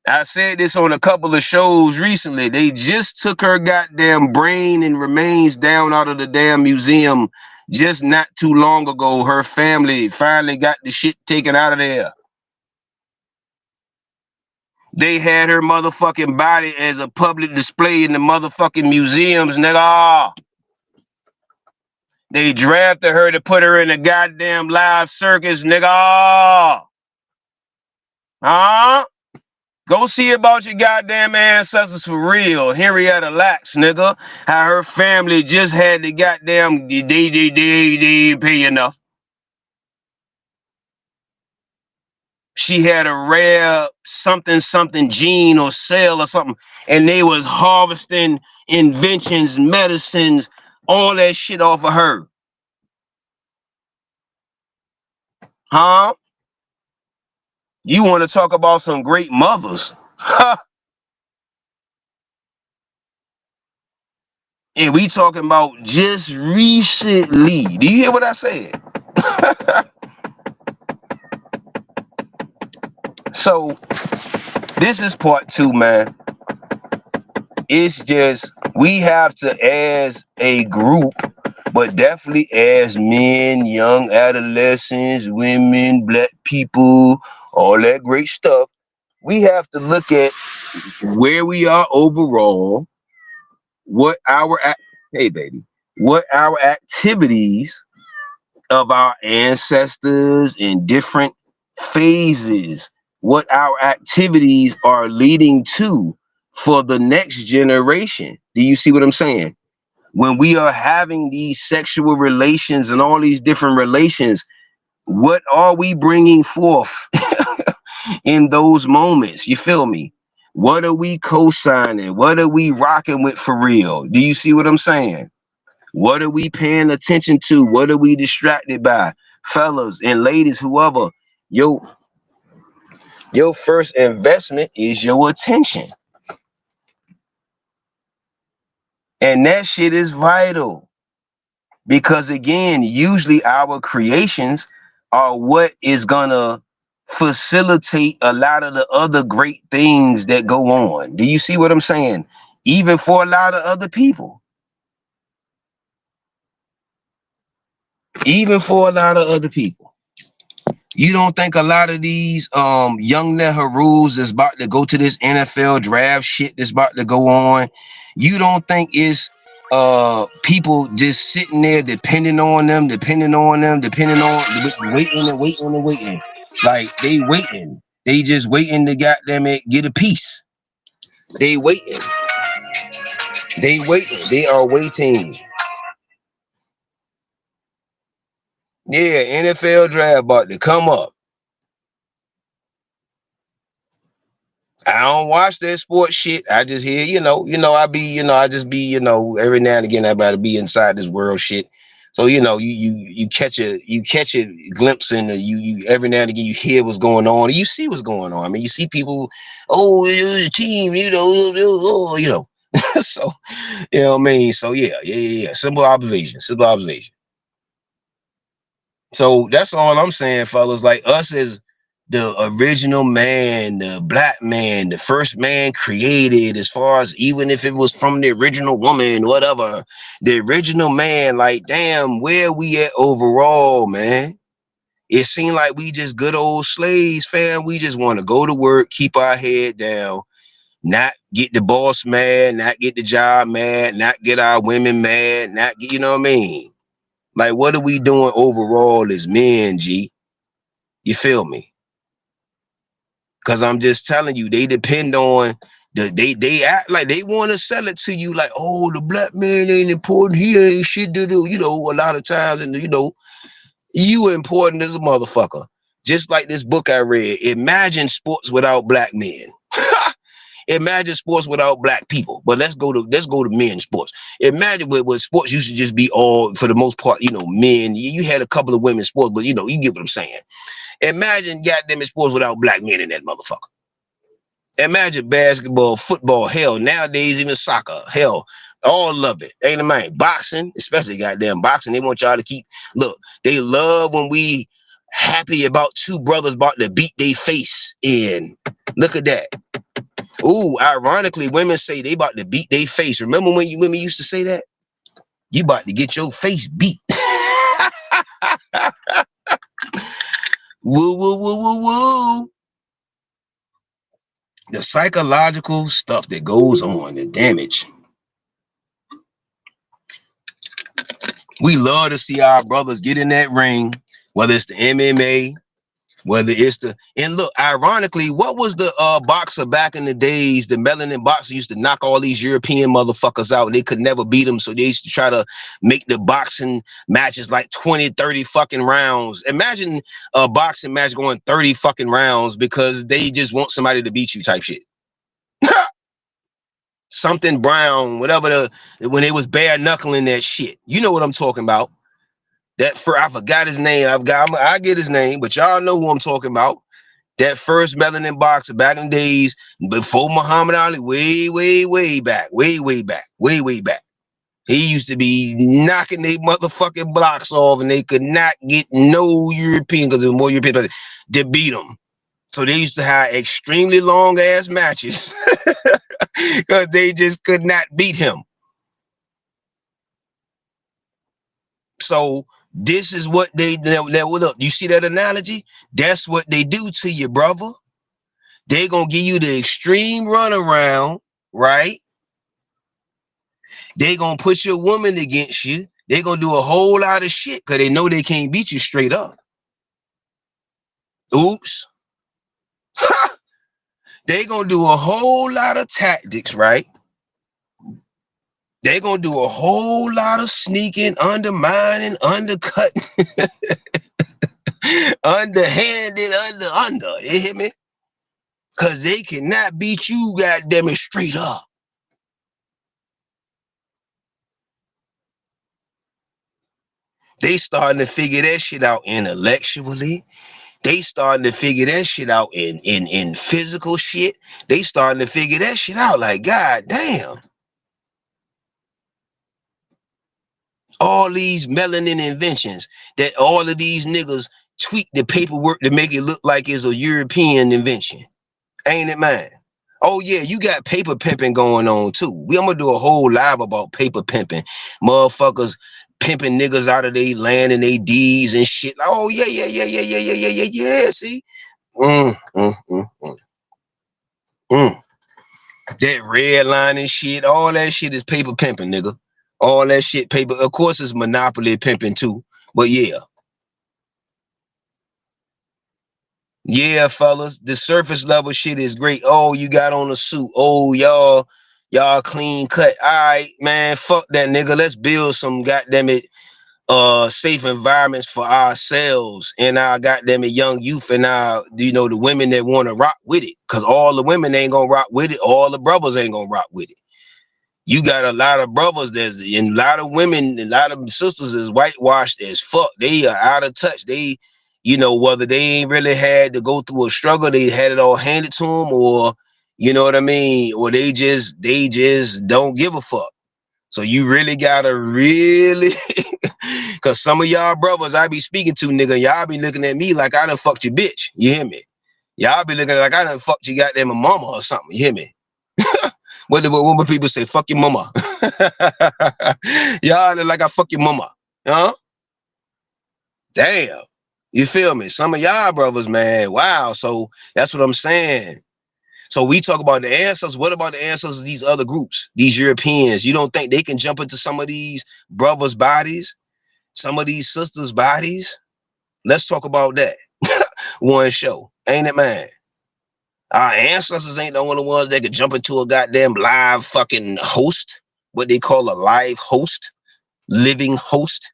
I said this on a couple of shows recently. They just took her goddamn brain and remains down out of the damn museum just not too long ago. Her family finally got the shit taken out of there. They had her motherfucking body as a public display in the motherfucking museums, nigga. They drafted her to put her in a goddamn live circus, nigga. Huh? Go see about your goddamn ancestors for real. Henrietta Lacks, nigga. How her family just had the goddamn they pay enough. She had a rare something gene or cell or something, and they was harvesting inventions, medicines, all that shit off of her. Huh? You want to talk about some great mothers? And we talking about just recently. Do you hear what I said? So this is part 2, man. It's just we have to, as a group, but definitely as men, young adolescents, women, black people, all that great stuff, we have to look at where we are overall, what our what our activities of our ancestors in different phases, what our activities are leading to for the next generation. Do you see what I'm saying? When we are having these sexual relations and all these different relations, what are we bringing forth in those moments? You feel me? What are we co-signing? What are we rocking with for real? Do you see what I'm saying? What are we paying attention to? What are we distracted by? Fellas and ladies, whoever, your first investment is your attention. And that shit is vital. Because again, usually our creations are what is gonna facilitate a lot of the other great things that go on. Do you see what I'm saying? Even for a lot of other people. Even for a lot of other people. You don't think a lot of these young Nehrus is about to go to this NFL draft shit that's about to go on? You don't think it's people just sitting there depending on them, waiting. Like they waiting. They just waiting to goddamn it get a piece. They waiting. They waiting. They are waiting. Yeah, NFL draft about to come up. I don't watch that sports shit. I just hear, I just be, every now and again I better be inside this world shit. So, you catch a glimpse in you every now and again you hear what's going on. You see what's going on. I mean, you see people, oh, it was a team, so, you know what I mean? So yeah. Simple observation. So that's all I'm saying, fellas. Like us as the original man, the black man, the first man created, as far as even if it was from the original woman, whatever, the original man, like, damn, where we at overall, man? It seemed like we just good old slaves, fam. We just want to go to work, keep our head down, not get the boss mad, not get the job mad, not get our women mad, not get, you know what I mean? Like, what are we doing overall as men, G? You feel me? Because I'm just telling you, they depend on they act like they want to sell it to you like, oh, the black man ain't important. He ain't shit to do, a lot of times. And, You important as a motherfucker. Just like this book I read. Imagine sports without black men. Imagine sports without black people. But let's go to men's sports. Imagine with sports used to just be all, for the most part, men. You had a couple of women's sports, but you get what I'm saying. Imagine goddamn sports without black men in that motherfucker. Imagine basketball, football, hell, nowadays even soccer, hell, all of it. Ain't it, man? Boxing, especially goddamn boxing. They want y'all to keep, look, they love when we happy about two brothers about to beat their face in. Look at that. Ooh, ironically, women say they about to beat their face. Remember when women used to say that? You about to get your face beat. Woo, woo, woo, woo, woo. The psychological stuff that goes on, the damage. We love to see our brothers get in that ring, whether it's the MMA, whether it's and look, ironically, what was the boxer back in the days, the melanin boxer used to knock all these European motherfuckers out. They could never beat them, so they used to try to make the boxing matches like 20, 30 fucking rounds. Imagine a boxing match going 30 fucking rounds because they just want somebody to beat you type shit. Something Brown, whatever when they was bare knuckling that shit. You know what I'm talking about. I forgot his name. I get his name, but y'all know who I'm talking about. That first melanin boxer back in the days before Muhammad Ali, way back. He used to be knocking they motherfucking blocks off, and they could not get no European, because there was more European to beat them. So they used to have extremely long ass matches because they just could not beat him. So this is what look, you see that analogy? That's what they do to you, brother. They're gonna give you the extreme runaround, right? They're gonna put your woman against you. They're gonna do a whole lot of shit because they know they can't beat you straight up. Oops. They're gonna do a whole lot of tactics, right? They're gonna do a whole lot of sneaking, undermining, undercutting, underhanded, under. You hear me? Because they cannot beat you, goddamn it, straight up. They starting to figure that shit out intellectually. They starting to figure that shit out in physical shit. They starting to figure that shit out like, god damn. All these melanin inventions that all of these niggas tweak the paperwork to make it look like it's a European invention. Ain't it, man? Oh yeah, you got paper pimping going on too. I'm gonna do a whole live about paper pimping. Motherfuckers pimping niggas out of their land and they deeds and shit. Like, oh yeah. See? That red line and shit, all that shit is paper pimping, nigga. All that shit paper. Of course, it's monopoly pimping too. But yeah. Yeah, fellas, the surface level shit is great. Oh, you got on a suit. Oh, y'all clean cut. All right, man, fuck that, nigga. Let's build some goddamn it safe environments for ourselves and our goddamn it young youth and our, the women that want to rock with it. Cause all the women ain't gonna rock with it. All the brothers ain't gonna rock with it. You got a lot of brothers and a lot of women, a lot of sisters is whitewashed as fuck. They are out of touch. They, whether they ain't really had to go through a struggle, they had it all handed to them, or, you know what I mean? Or they just don't give a fuck. So you really gotta cause some of y'all brothers I be speaking to, nigga, y'all be looking at me like I done fucked your bitch. You hear me? Y'all be looking like I done fucked your goddamn mama or something. You hear me? What people say? Fuck your mama. Y'all look like I fuck your mama. Huh? Damn. You feel me? Some of y'all brothers, man. Wow. So that's what I'm saying. So we talk about the ancestors. What about the ancestors of these other groups? These Europeans. You don't think they can jump into some of these brothers' bodies? Some of these sisters' bodies? Let's talk about that. One show. Ain't it, man? Our ancestors ain't the only ones that could jump into a goddamn live fucking host. What they call a live host. Living host.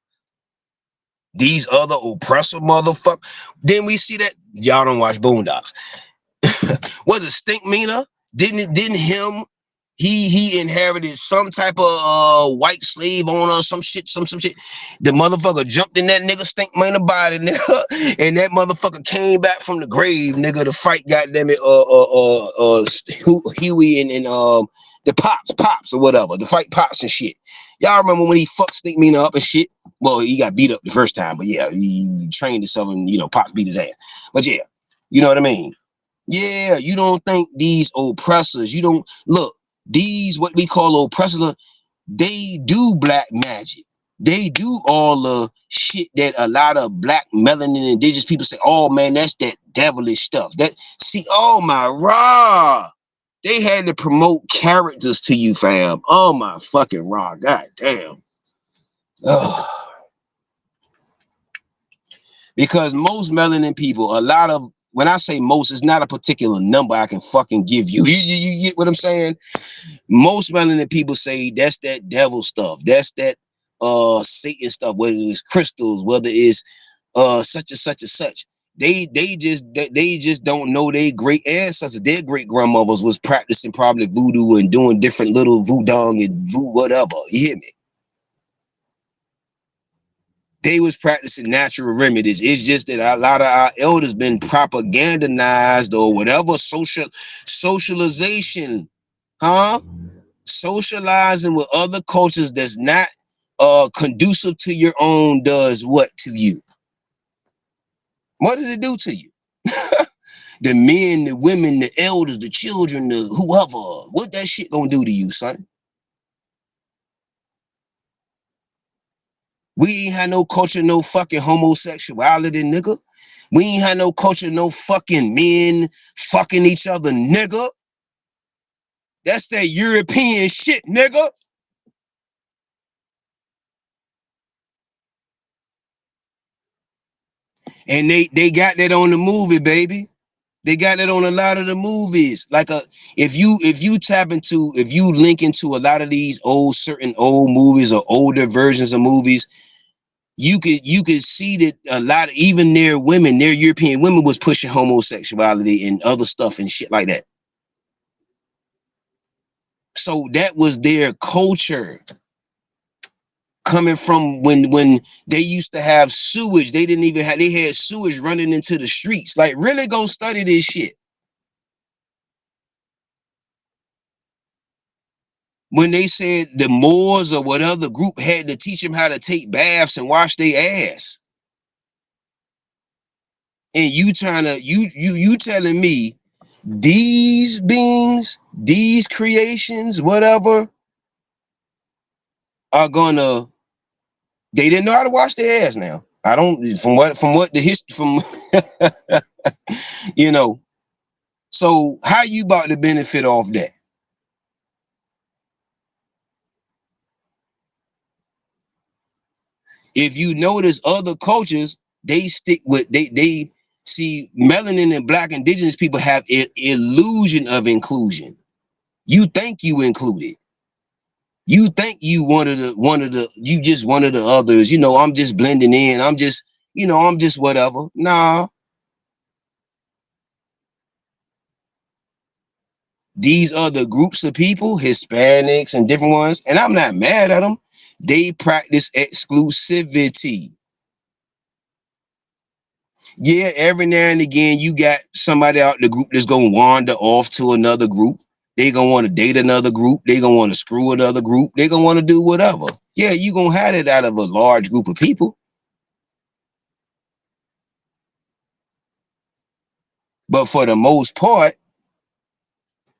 These other oppressor motherfuckers. Then we see that y'all don't watch Boondocks. Was it Stinkmeaner? Didn't him? He inherited some type of white slave owner, some shit. The motherfucker jumped in that nigga Stinkmeaner body, nigga, and that motherfucker came back from the grave, nigga, to fight. Goddamn it, Huey and the pops or whatever, to fight pops and shit. Y'all remember when he fucked Stinkmeaner up and shit? Well, he got beat up the first time, but yeah, he trained himself and pops beat his ass. But yeah, you know what I mean. Yeah, you don't think these oppressors, you don't look, these what we call oppressors, they do black magic. They do all the shit that a lot of black melanin indigenous people say, oh man, that's that devilish stuff. That see, oh my raw. They had to promote characters to you, fam. Oh my fucking raw. God damn. Ugh. Because most melanin people, a lot of, when I say most, it's not a particular number I can fucking give you. You get what I'm saying? Most melanin people say that's that devil stuff. That's that Satan stuff, whether it's crystals, whether it's such and such and such. They just don't know their great ancestors. Their great grandmothers was practicing probably voodoo and doing different little voodoo and whatever. You hear me? They was practicing natural remedies. It's just that a lot of our elders been propagandized or whatever socialization, socializing with other cultures that's not conducive to your own does what to you? What does it do to you? The men, the women, the elders, the children, the whoever. What that shit gonna do to you, son? We ain't had no culture, no fucking homosexuality, nigga. We ain't had no culture, no fucking men fucking each other, nigga. That's that European shit, nigga. And they got that on the movie, baby. They got that on a lot of the movies. Like if you link into a lot of these certain old movies or older versions of movies, you could see that a lot of even their European women was pushing homosexuality and other stuff and shit like that. So that was their culture. Coming from when they used to have sewage, they had sewage running into the streets. Like, really go study this shit. When they said the Moors or whatever group had to teach them how to take baths and wash their ass. And you telling me these beings, these creations, whatever, are gonna, they didn't know how to wash their ass now. I don't, from what the history, from, so how you about to benefit off that? If you notice other cultures, they stick with, they see melanin and black indigenous people have an illusion of inclusion. You think you included. You think you you just one of the others. I'm just blending in. I'm just whatever. Nah. These other groups of people, Hispanics and different ones, and I'm not mad at them. They practice exclusivity. Yeah, every now and again, you got somebody out the group that's gonna wander off to another group. They gonna want to date another group. They gonna want to screw another group. They gonna want to do whatever. Yeah, you gonna have it out of a large group of people. But for the most part,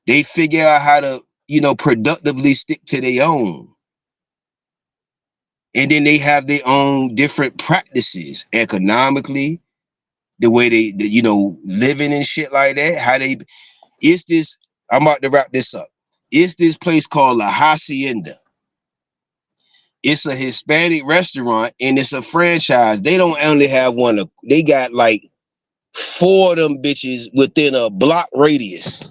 they figure out how to, productively stick to their own. And then they have their own different practices economically, the way they living and shit like that. It's this, I'm about to wrap this up. It's this place called La Hacienda. It's a Hispanic restaurant and it's a franchise. They don't only have one, they got like 4 of them bitches within a block radius.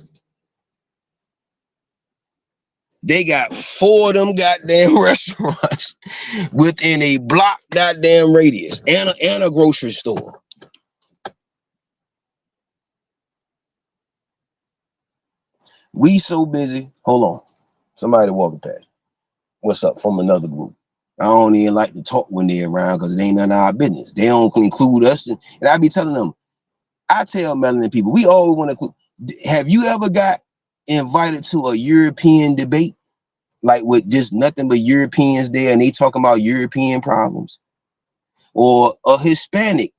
They got 4 of them goddamn restaurants within a block goddamn radius and a grocery store. We so busy. Hold on. Somebody walking past. What's up from another group? I don't even like to talk when they're around because it ain't none of our business. They don't include us. And I be telling them, I tell melanin people, we always want to include. Have you ever got invited to a European debate? Like with just nothing but Europeans there and they talking about European problems? Or a Hispanic,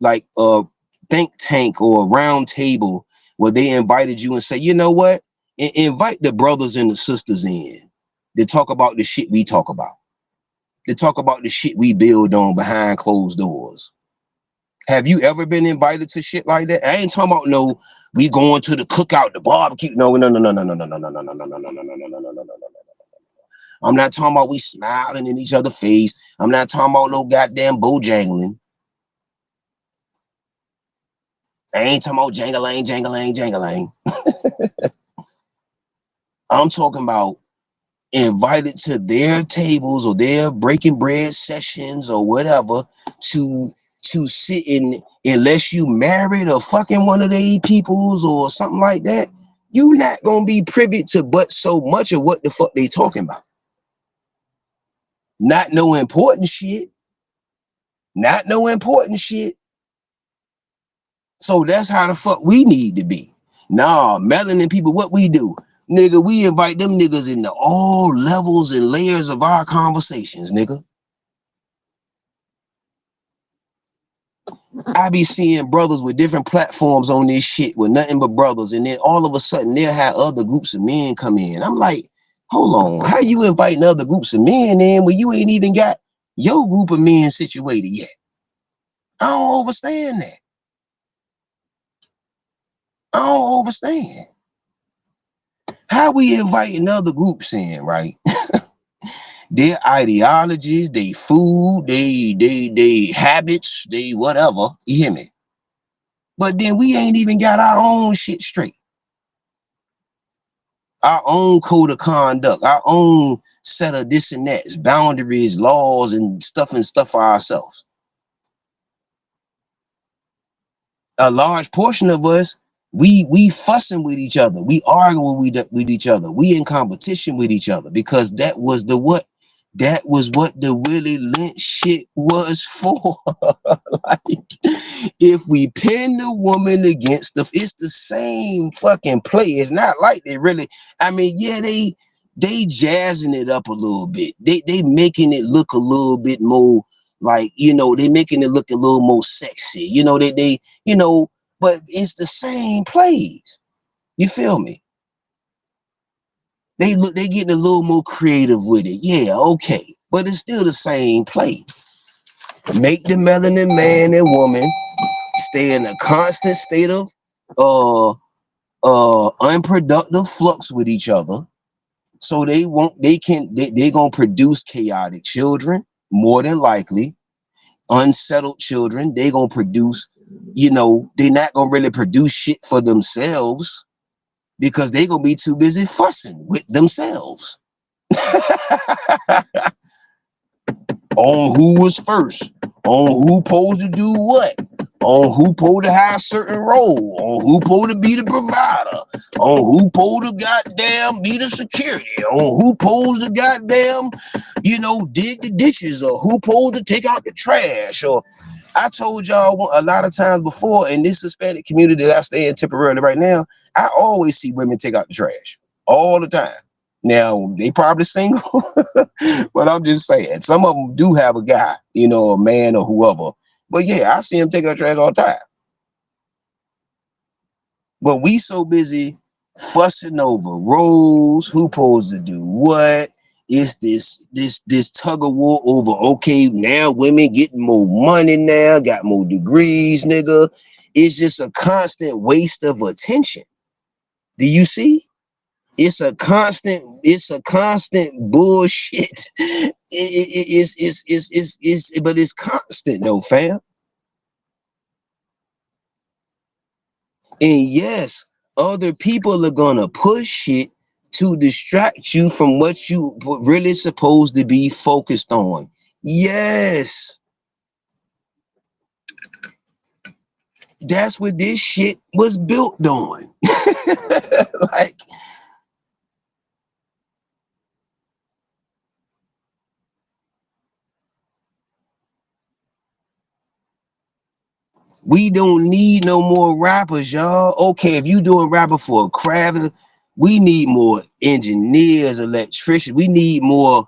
like a think tank or a round table where they invited you and say, you know what? Invite the brothers and the sisters in to talk about the shit we talk about. To talk about the shit we build on behind closed doors. Have you ever been invited to shit like that? I ain't talking about no, we going to the cookout, the barbecue. No. I'm not talking about we smiling in each other's face. I'm not talking about no goddamn bojangling. I ain't talking about jangling. I'm talking about invited to their tables or their breaking bread sessions or whatever to sit in, unless you married or fucking one of the peoples or something like that, you not gonna be privy to but so much of what the fuck they talking about. Not no important shit. Not no important shit. So that's how the fuck we need to be. Nah, melanin people, what we do? Nigga, we invite them niggas into all levels and layers of our conversations, nigga. I be seeing brothers with different platforms on this shit with nothing but brothers, and then all of a sudden they'll have other groups of men come in. I'm like, hold on, how you inviting other groups of men in when you ain't even got your group of men situated yet? I don't understand that. I don't understand. How we inviting other groups in, right? Their ideologies, they food, they habits, they whatever, you hear me? But then we ain't even got our own shit straight. Our own code of conduct, our own set of this and that, boundaries, laws, and stuff for ourselves. A large portion of us, we fussing with each other, we arguing with each other, we in competition with each other because that was what the Willie Lynch shit was for. Like, if we pin the woman against it's the same fucking play. It's not like they really, I mean, yeah, they jazzing it up a little bit. They making it look a little bit more like, you know, they making it look a little more sexy. You know, they you know, but it's the same plays. You feel me? They getting a little more creative with it. Yeah, okay. But it's still the same play. Make the melanin man and woman stay in a constant state of unproductive flux with each other. So they're gonna produce chaotic children, more than likely, unsettled children. They're gonna produce, you know, they're not gonna really produce shit for themselves because they're gonna be too busy fussing with themselves. On who was first, on who supposed to do what, on who supposed to have a certain role, on who supposed to be the provider, on who supposed to goddamn be the security, on who supposed to goddamn, you know, dig the ditches, or who supposed to take out the trash. Or I told y'all a lot of times before, in this Hispanic community that I stay in temporarily right now, I always see women take out the trash all the time. Now, they probably single, but I'm just saying, some of them do have a guy, you know, a man or whoever. But yeah, I see him take out trash all the time. But we so busy fussing over roles, who supposed to do what. It's this tug of war over, okay, now women getting more money now, got more degrees, nigga. It's just a constant waste of attention. Do you see? It's a constant bullshit. But it's constant though, fam. And yes, other people are gonna push shit to distract you from what you really supposed to be focused on. Yes, that's what this shit was built on. Like, we don't need no more rappers, y'all. Okay, if you doing rapper for a craft, we need more engineers, electricians. We need more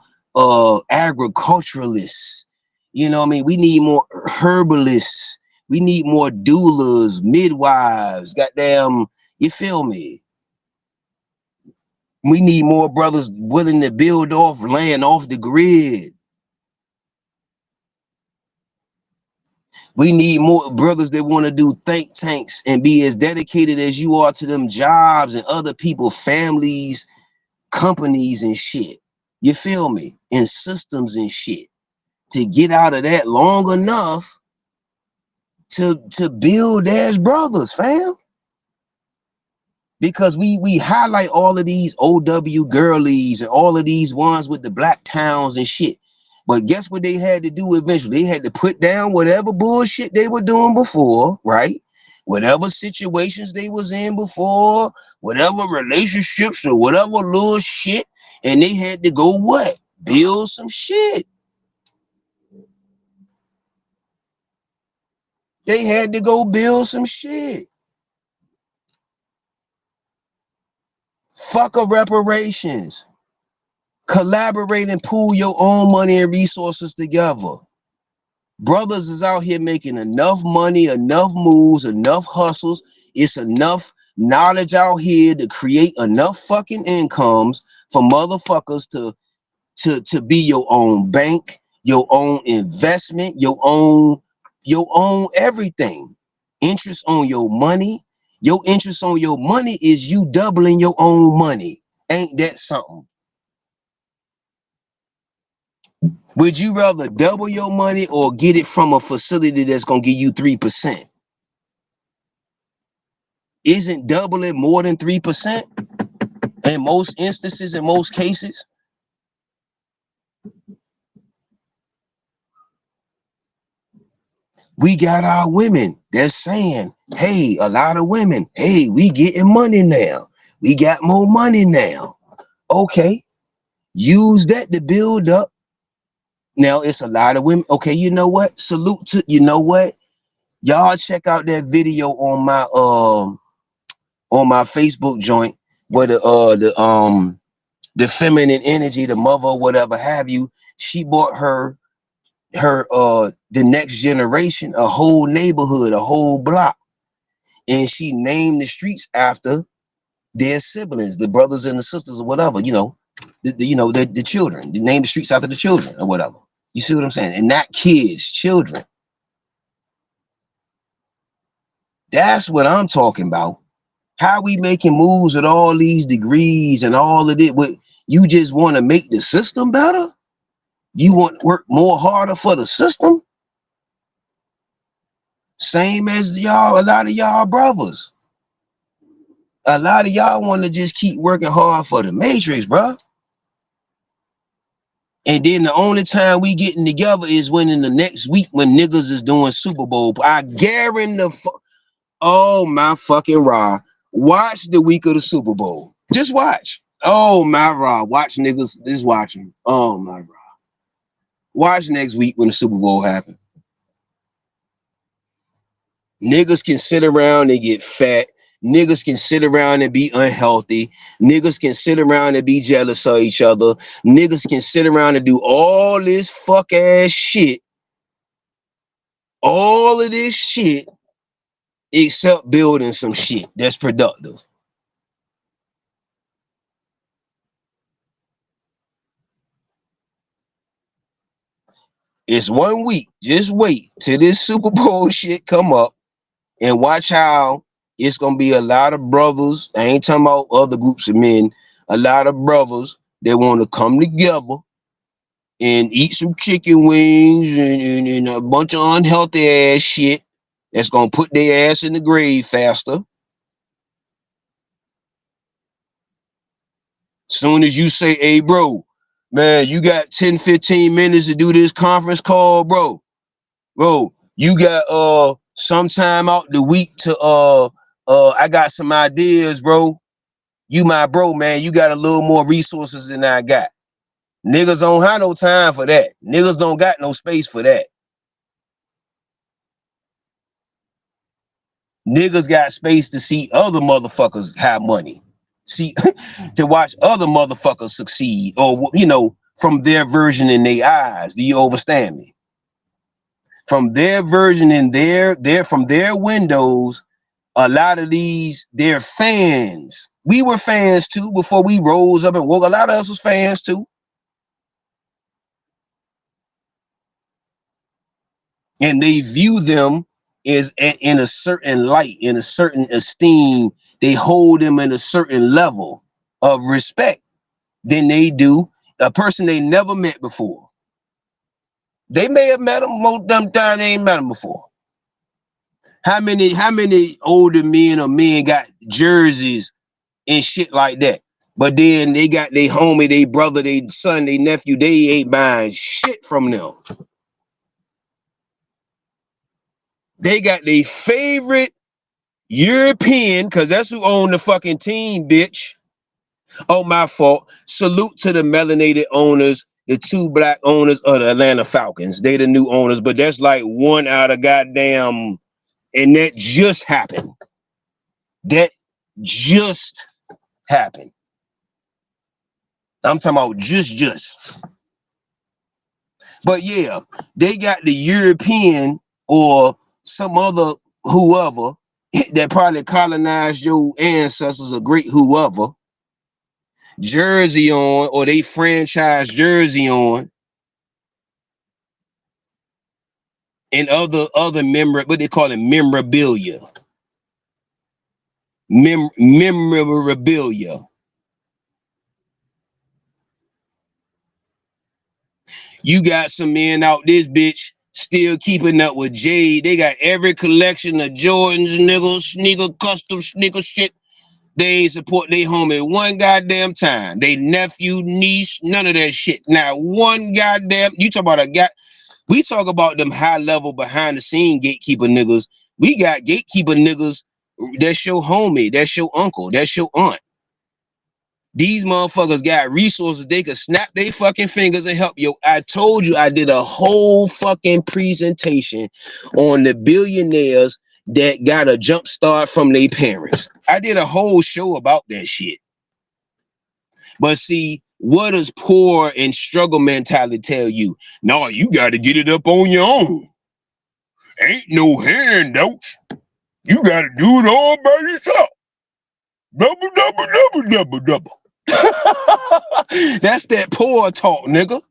agriculturalists. You know what I mean? We need more herbalists. We need more doulas, midwives. Goddamn, you feel me? We need more brothers willing to build off land off the grid. We need more brothers that want to do think tanks and be as dedicated as you are to them jobs and other people, families, companies and shit. You feel me? And systems and shit. To get out of that long enough to build as brothers, fam. Because we highlight all of these OW girlies and all of these ones with the black towns and shit. But guess what they had to do eventually? They had to put down whatever bullshit they were doing before, right? Whatever situations they was in before, whatever relationships or whatever little shit, and they had to go what? Build some shit. They had to go build some shit. Fuck a reparations. Collaborate and pool your own money and resources together. Brothers is out here making enough money, enough moves, enough hustles. It's enough knowledge out here to create enough fucking incomes for motherfuckers to be your own bank, your own investment, your own everything. Interest on your money. Your interest on your money is you doubling your own money. Ain't that something? Would you rather double your money or get it from a facility that's gonna give you 3%? Isn't doubling more than 3% in most instances, in most cases? We got our women that's saying, hey, a lot of women, hey, we getting money now. We got more money now. Okay, use that to build up. Now it's a lot of women. Okay, you know what? Salute to, you know what? Y'all check out that video on my Facebook joint where the feminine energy, the mother, whatever have you, she bought her the next generation a whole neighborhood, a whole block, and she named the streets after their siblings, the brothers and the sisters or whatever, you know, the children. They named the streets after the children or whatever. You see what I'm saying? And not kids, children. That's what I'm talking about. How we making moves at all these degrees and all of it? What, you just want to make the system better? You want to work more harder for the system? Same as y'all, a lot of y'all brothers. A lot of y'all want to just keep working hard for the matrix, bro. And then the only time we getting together is when in the next week when niggas is doing Super Bowl. I guarantee oh my fucking raw. Watch the week of the Super Bowl. Just watch. Oh my raw. Watch niggas. Just watch them. Oh my raw. Watch next week when the Super Bowl happen. Niggas can sit around and get fat. Niggas can sit around and be unhealthy. Niggas can sit around and be jealous of each other. Niggas can sit around and do all this fuck ass shit. All of this shit except building some shit that's productive. It's 1 week. Just wait till this Super Bowl shit come up and watch how it's gonna be a lot of brothers. I ain't talking about other groups of men. A lot of brothers that want to come together and eat some chicken wings and a bunch of unhealthy ass shit that's gonna put their ass in the grave faster. soon as you say, hey, bro, man, you got 10, 15 minutes to do this conference call, bro, you got sometime out the week to I got some ideas, bro. You my bro, man. You got a little more resources than I got. Niggas don't have no time for that. Niggas don't got no space for that. Niggas got space to see other motherfuckers have money. See, to watch other motherfuckers succeed, or from their version in their eyes. Do you understand me? From their version in from their windows, a lot of these, they're fans. We were fans too before we rose up and woke. A lot of us was fans too. And they view them as in a certain light, in a certain esteem. They hold them in a certain level of respect than they do a person they never met before. They may have met them, most of them time they ain't met them before. How many older men or men got jerseys and shit like that? But then they got their homie, their brother, their son, their nephew, they ain't buying shit from them. They got their favorite European, because that's who owned the fucking team, bitch. Oh, my fault. Salute to the melanated owners, the 2 black owners of the Atlanta Falcons. They the new owners, but that's like 1 out of goddamn, and that just happened. That just happened. I'm talking about just. But yeah, they got the European or some other whoever that probably colonized your ancestors, a great whoever, jersey on, or they franchise jersey on, and other what they call it, memorabilia. Memorabilia. You got some men out this bitch still keeping up with Jade. They got every collection of Jordans, niggas, sneaker, custom sneaker shit. They ain't support their homie one goddamn time. They nephew, niece, none of that shit. Now, one goddamn, you talk about a guy. We talk about them high level behind the scene gatekeeper niggas. We got gatekeeper niggas. That's your homie. That's your uncle. That's your aunt. These motherfuckers got resources. They could snap their fucking fingers and help you. I told you I did a whole fucking presentation on the billionaires that got a jump start from their parents. I did a whole show about that shit. But see, what does poor and struggle mentality tell you? No, you got to get it up on your own. Ain't no handouts. You got to do it all by yourself. Double. That's that poor talk, nigga.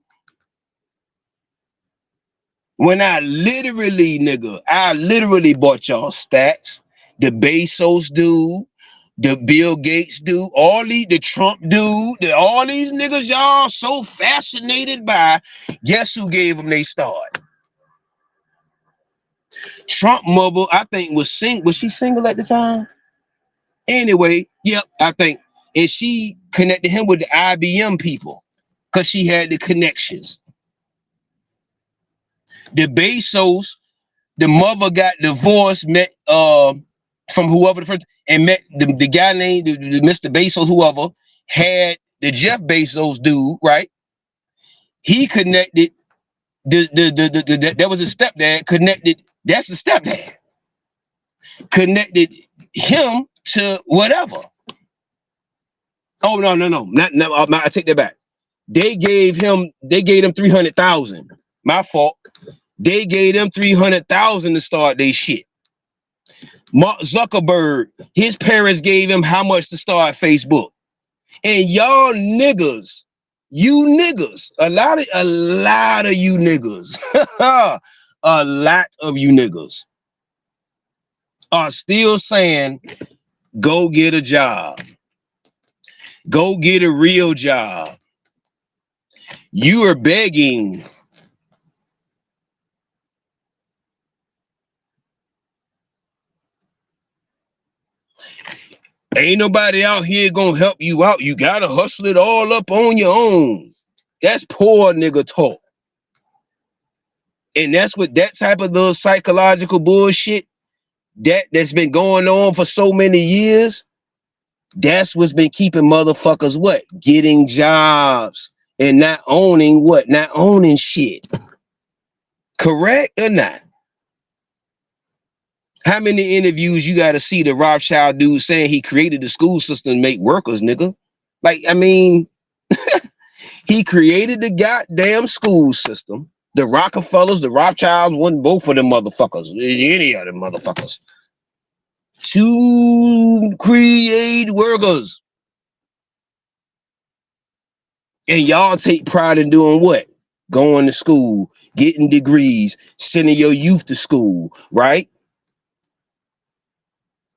When I literally bought y'all stats. The Bezos dude, the Bill Gates dude, the Trump dude, all these niggas y'all so fascinated by. Guess who gave them they start? Trump mother, I think, was she single at the time? Anyway, yep, I think. And she connected him with the IBM people because she had the connections. The Bezos, the mother got divorced, met from whoever the first, and met the guy named the Mr. Bezos, whoever had the Jeff Bezos dude, right? He connected that was his stepdad, connected, that's the stepdad, connected him to whatever. Oh, no, I take that back. They gave them 300,000. My fault. They gave them 300,000 to start their shit. Mark Zuckerberg, his parents gave him how much to start Facebook. And y'all niggas, a lot of you niggas, a lot of you niggas are still saying, go get a job. Go get a real job. You are begging. Ain't nobody out here gonna help you out. You gotta hustle it all up on your own. That's poor nigga talk. And that's what that type of little psychological bullshit that's been going on for so many years. That's what's been keeping motherfuckers what? Getting jobs and not owning what? Not owning shit. Correct or not? How many interviews you got to see the Rothschild dude saying he created the school system to make workers, nigga? Like, I mean, he created the goddamn school system. The Rockefellers, the Rothschilds, wasn't both of them motherfuckers. Any of them motherfuckers. To create workers. And y'all take pride in doing what? Going to school, getting degrees, sending your youth to school, right?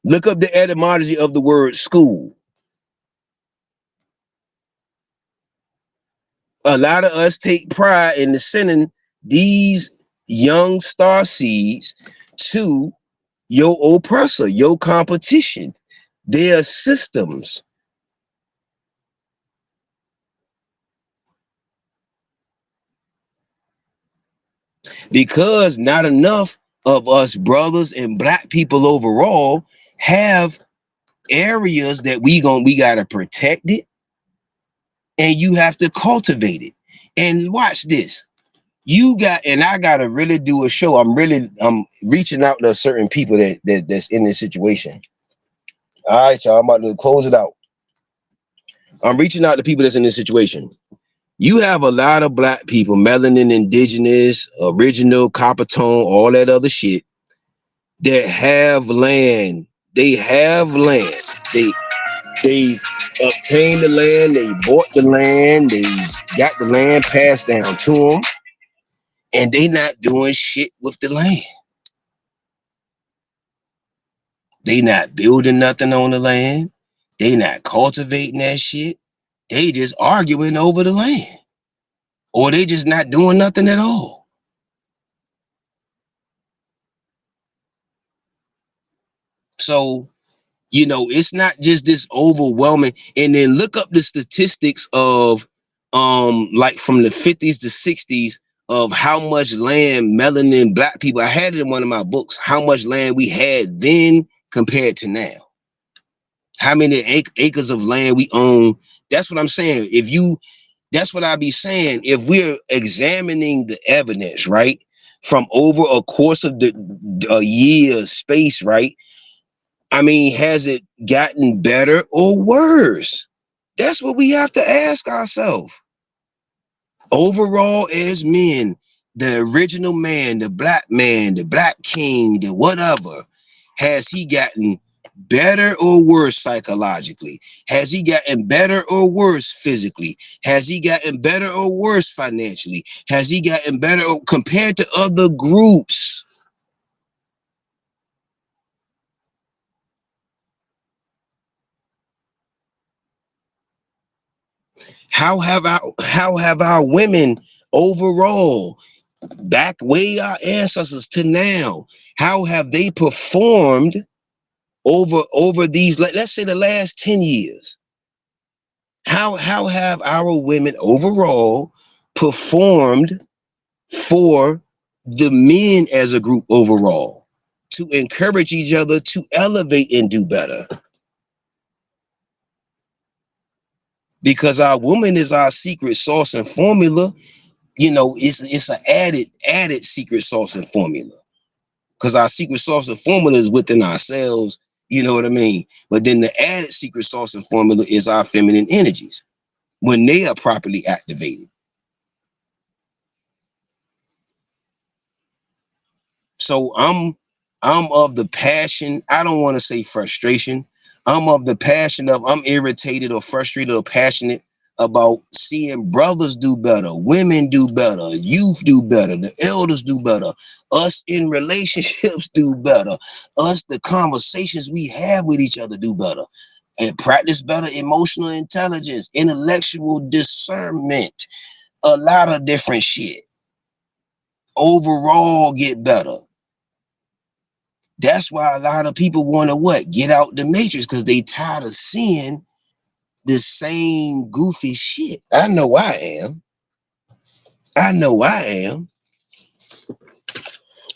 Look up the etymology of the word school. A lot of us take pride in sending these young star seeds to your oppressor, your competition, their systems. Because not enough of us brothers and black people overall have areas that we gotta protect it, and you have to cultivate it. And watch this. I gotta really do a show. I'm reaching out to certain people that's in this situation. All right, y'all. I'm about to close it out. I'm reaching out to people that's in this situation. You have a lot of black people, melanin, indigenous, original, copper tone, all that other shit, that have land. They have land. They obtained the land. They bought the land. They got the land passed down to them, and they not doing shit with the land. They not building nothing on the land. They not cultivating that shit. They just arguing over the land, or they just not doing nothing at all. So, it's not just this overwhelming. And then look up the statistics of like from the 50s to 60s of how much land melanin black people. I had it in one of my books, how much land we had then compared to now. How many acres of land we own. That's what I'm saying. That's what I be saying. If we're examining the evidence, right, from over a course of the year space, right? I mean, has it gotten better or worse? That's what we have to ask ourselves. Overall, as men, the original man, the black king, the whatever, has he gotten better or worse psychologically? Has he gotten better or worse physically? Has he gotten better or worse financially? Has he gotten better compared to other groups? How have our women overall, back way our ancestors to now, how have they performed over these, let's say, the last 10 years? How have our women overall performed for the men as a group overall, to encourage each other to elevate and do better? Because our woman is our secret sauce and formula. It's an added secret sauce and formula, because our secret sauce and formula is within ourselves. You know what I mean? But then the added secret sauce and formula is our feminine energies when they are properly activated. So I'm of the passion. I don't want to say frustration. I'm of the passion of, I'm irritated or frustrated or passionate about seeing brothers do better, women do better, youth do better, the elders do better, us in relationships do better, us, the conversations we have with each other do better, and practice better emotional intelligence, intellectual discernment, a lot of different shit. Overall get better. That's why a lot of people want to what? Get out the matrix, because they tired of seeing the same goofy shit. I know I am. I know I am.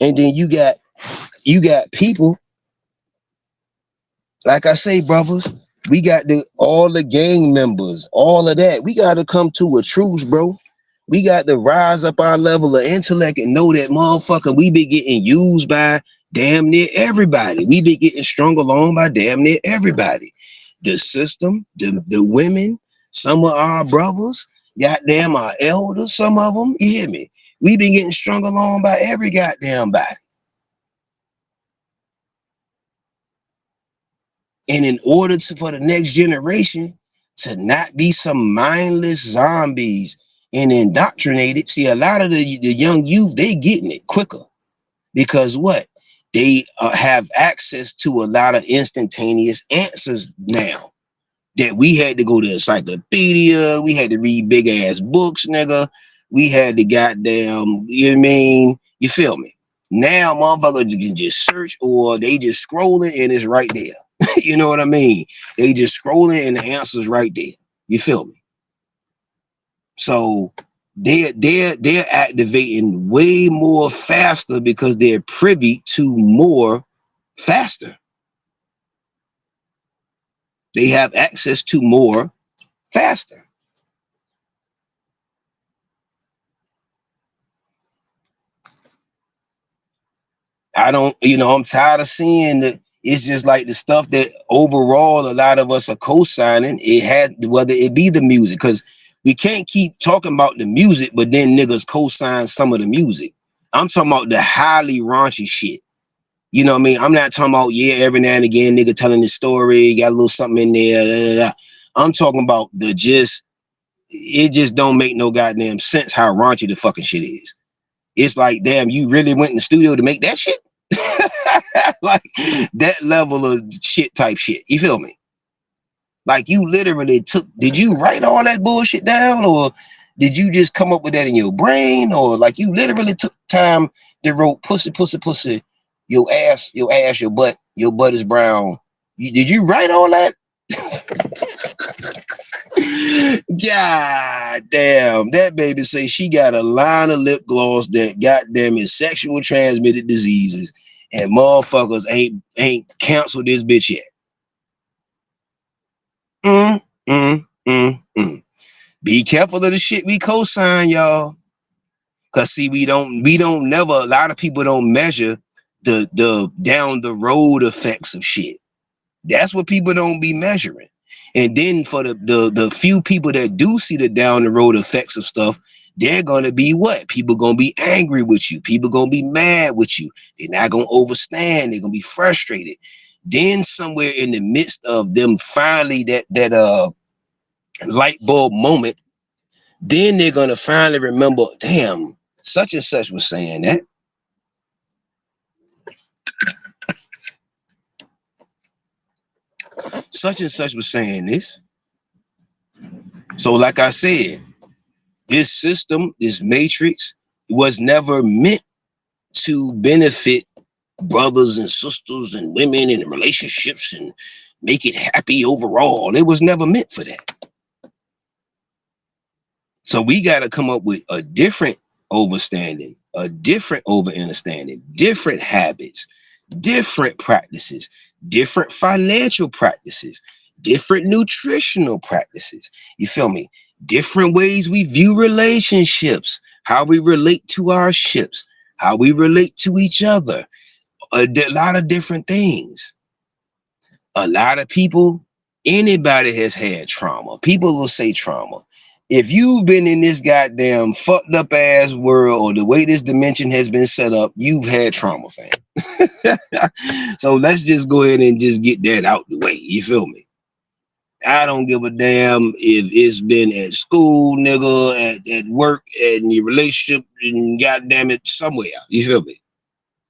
And then you got people, like I say, brothers, we got all the gang members, all of that. We got to come to a truce, bro. We got to rise up our level of intellect and know that motherfucker, we be getting used by damn near everybody. We be getting strung along by damn near everybody. The system, the women, some of our brothers, goddamn our elders, some of them, you hear me? We been getting strung along by every goddamn body. And in order for the next generation to not be some mindless zombies and indoctrinated, see, a lot of the young youth, they getting it quicker because what? They have access to a lot of instantaneous answers now that we had to go to encyclopedia. We had to read big ass books, nigga. We had to goddamn, you know what I mean? You feel me? Now motherfuckers can just search, or they just scrolling and it's right there. You know what I mean? They just scrolling and the answer's right there. You feel me? So they're activating way more faster because they're privy to more faster. They have access to more faster. I don't, I'm tired of seeing that. It's just like the stuff that overall a lot of us are co-signing. It had, whether it be the music, because we can't keep talking about the music, but then niggas co-sign some of the music. I'm talking about the highly raunchy shit. You know what I mean? I'm not talking about, yeah, every now and again, nigga telling his story, got a little something in there. Blah, blah, blah. I'm talking about it just don't make no goddamn sense how raunchy the fucking shit is. It's like, damn, you really went in the studio to make that shit? Like that level of shit type shit. You feel me? Like you literally did you write all that bullshit down, or did you just come up with that in your brain, or like you literally took time to wrote pussy, pussy, pussy, your ass, your butt is brown. Did you write all that? God damn, that baby say she got a line of lip gloss that goddamn is sexual transmitted diseases, and motherfuckers ain't canceled this bitch yet. Be careful of the shit we co-sign, y'all. Cause see, we don't never, a lot of people don't measure the down the road effects of shit. That's what people don't be measuring. And then for the few people that do see the down the road effects of stuff, they're gonna be what? People gonna be angry with you. People gonna be mad with you. They're not gonna overstand. They're gonna be frustrated. Then somewhere in the midst of them finally that light bulb moment, then they're gonna finally remember, damn, such and such was saying that. Such and such was saying this. So like I said, this system, this matrix, was never meant to benefit brothers and sisters and women and relationships and make it happy overall. It was never meant for that. So we got to come up with a different overstanding, a different understanding, different habits, different practices, different financial practices, different nutritional practices. You feel me? Different ways we view relationships, how we relate to our ships, how we relate to each other, a lot of different things. A lot of people, anybody has had trauma. People will say trauma. If you've been in this goddamn fucked up ass world, or the way this dimension has been set up, you've had trauma, fam. So let's just go ahead and just get that out the way. You feel me? I don't give a damn if it's been at school, nigga, at work, in your relationship, and goddamn it, somewhere. You feel me?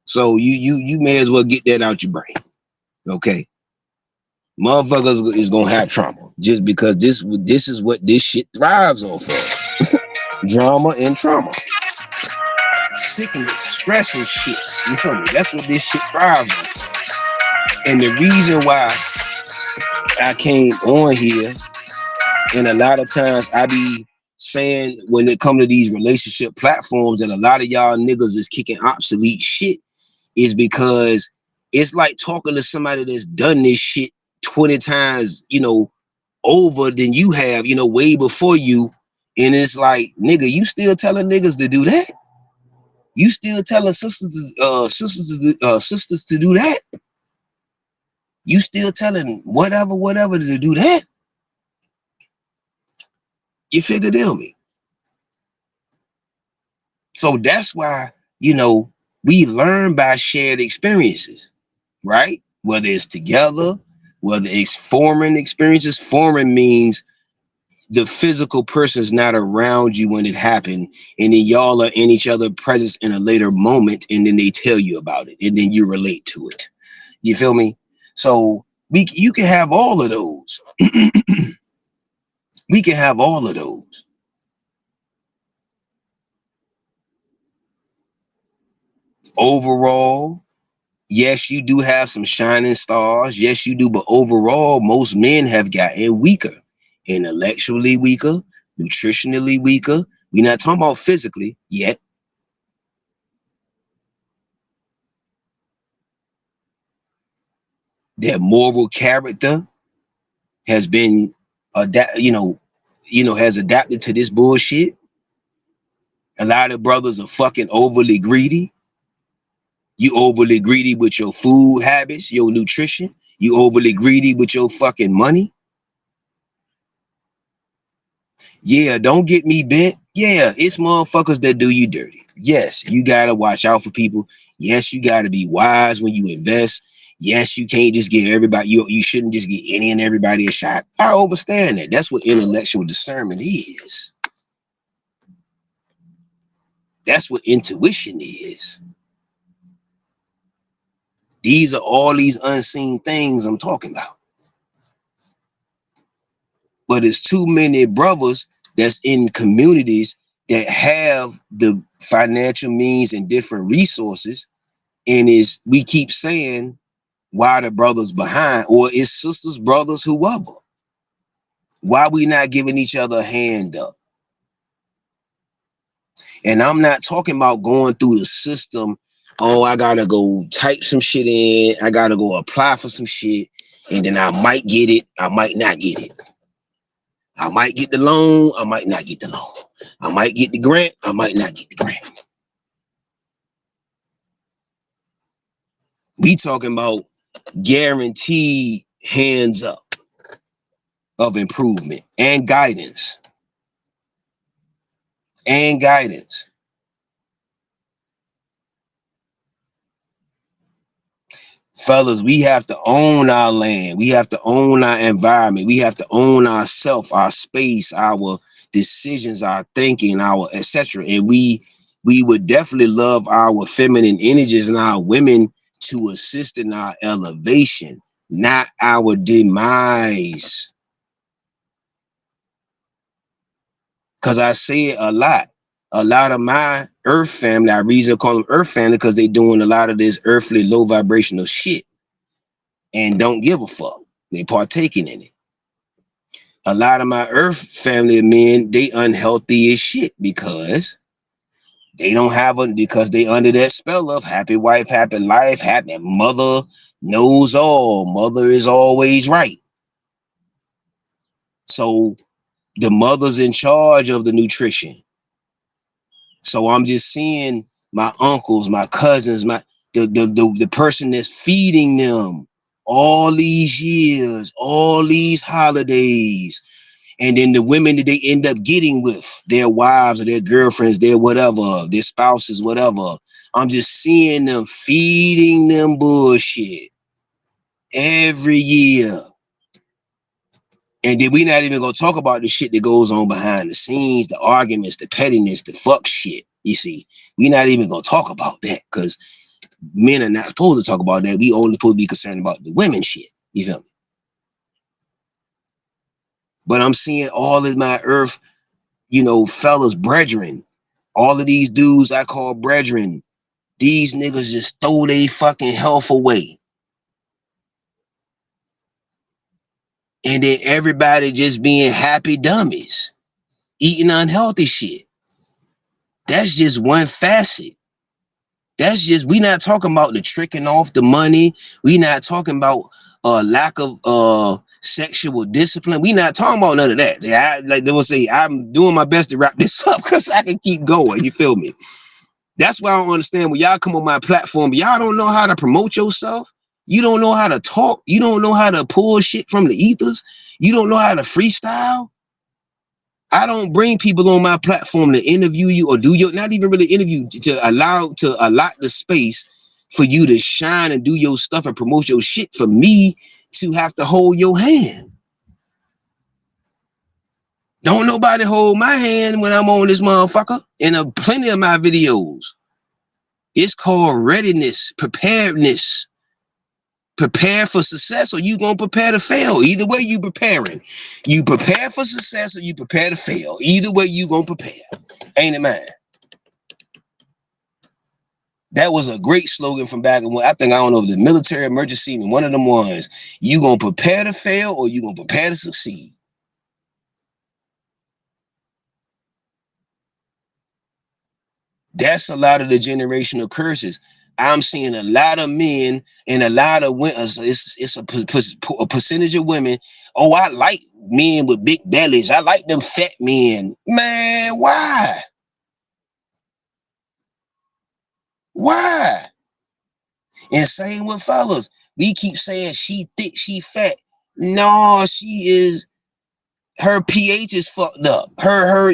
So you may as well get that out your brain. Okay? Motherfuckers is gonna have trauma just because this is what this shit thrives off of. Drama and trauma. sickness, stress and shit. You feel me? That's what this shit thrives on. And the reason why I came on here, and a lot of times I be saying when it come to these relationship platforms that a lot of y'all niggas is kicking obsolete shit, is because it's like talking to somebody that's done this shit 20 times, over than you have, way before you. And it's like, nigga, you still telling niggas to do that? You still telling sisters to do that? You still telling whatever to do that? You figure deal me. So that's why, we learn by shared experiences, right? Whether it's together, whether it's foreign experiences. Foreign means the physical person's not around you when it happened, and then y'all are in each other's presence in a later moment, and then they tell you about it, and then you relate to it. You feel me? So you can have all of those. We can have all of those. Overall, yes, you do have some shining stars. Yes, you do. But overall, most men have gotten weaker, intellectually weaker, nutritionally weaker. We're not talking about physically yet. Their moral character has been has adapted to this bullshit. A lot of brothers are fucking overly greedy. You overly greedy with your food habits, your nutrition. You overly greedy with your fucking money. Yeah, don't get me bent. Yeah, it's motherfuckers that do you dirty. Yes, you gotta watch out for people. Yes, you gotta be wise when you invest. Yes, you can't just give everybody, you shouldn't just give any and everybody a shot. I understand that. That's what intellectual discernment is. That's what intuition is. These are all these unseen things I'm talking about. But it's too many brothers that's in communities that have the financial means and different resources, and we keep saying, why the brothers behind, or it's sisters, brothers, whoever. Why we not giving each other a hand up? And I'm not talking about going through the system. Oh, I gotta go type some shit in. I gotta go apply for some shit, and then I might get it. I might not get it. I might get the loan. I might not get the loan. I might get the grant. I might not get the grant. We talking about guaranteed hands up of improvement and guidance. And guidance. Fellas, we have to own our land. We have to own our environment. We have to own ourself, our space, our decisions, our thinking, our etc. And we would definitely love our feminine energies and our women to assist in our elevation, not our demise. Because I say it a lot of my earth family, I reason call them earth family because they doing a lot of this earthly low vibrational shit and don't give a fuck. They partaking in it. A lot of my earth family men, they unhealthy as shit because they don't have because they under that spell of happy wife, happy life, happy mother knows all. Mother is always right. So the mother's in charge of the nutrition. So I'm just seeing my uncles, my cousins, the person that's feeding them all these years, all these holidays, and then the women that they end up getting with, their wives or their girlfriends, their whatever, their spouses, whatever. I'm just seeing them feeding them bullshit every year. And then we not even gonna talk about the shit that goes on behind the scenes, the arguments, the pettiness, the fuck shit. You see, we not even gonna talk about that because men are not supposed to talk about that. We only supposed to be concerned about the women shit. You feel me? But I'm seeing all of my earth, fellas, brethren, All of these dudes I call brethren, these niggas just throw their fucking health away. And then everybody just being happy dummies, eating unhealthy shit. That's just one facet. That's just, we not talking about the tricking off the money. We not talking about lack of sexual discipline. We not talking about none of that. Like they will say, I'm doing my best to wrap this up because I can keep going. You feel me? That's why I don't understand when y'all come on my platform, y'all don't know how to promote yourself. You don't know how to talk. You don't know how to pull shit from the ethers. You don't know how to freestyle. I don't bring people on my platform to interview you or do your, not even really interview, to allot the space for you to shine and do your stuff and promote your shit for me to have to hold your hand. Don't nobody hold my hand when I'm on this motherfucker. In plenty of my videos. It's called readiness, preparedness. Prepare for success or you gonna prepare to fail. Either way you preparing. You prepare for success or you prepare to fail. Either way you gonna prepare. Ain't it, man? That was a great slogan from back in when I don't know, the military emergency, one of them ones. You gonna prepare to fail or you gonna prepare to succeed. That's a lot of the generational curses. I'm seeing a lot of men and a lot of women. It's a percentage of women. Oh, I like men with big bellies. I like them fat men. Man, why? Why? And same with fellas. We keep saying she thick, she fat. No, she is. Her pH is fucked up.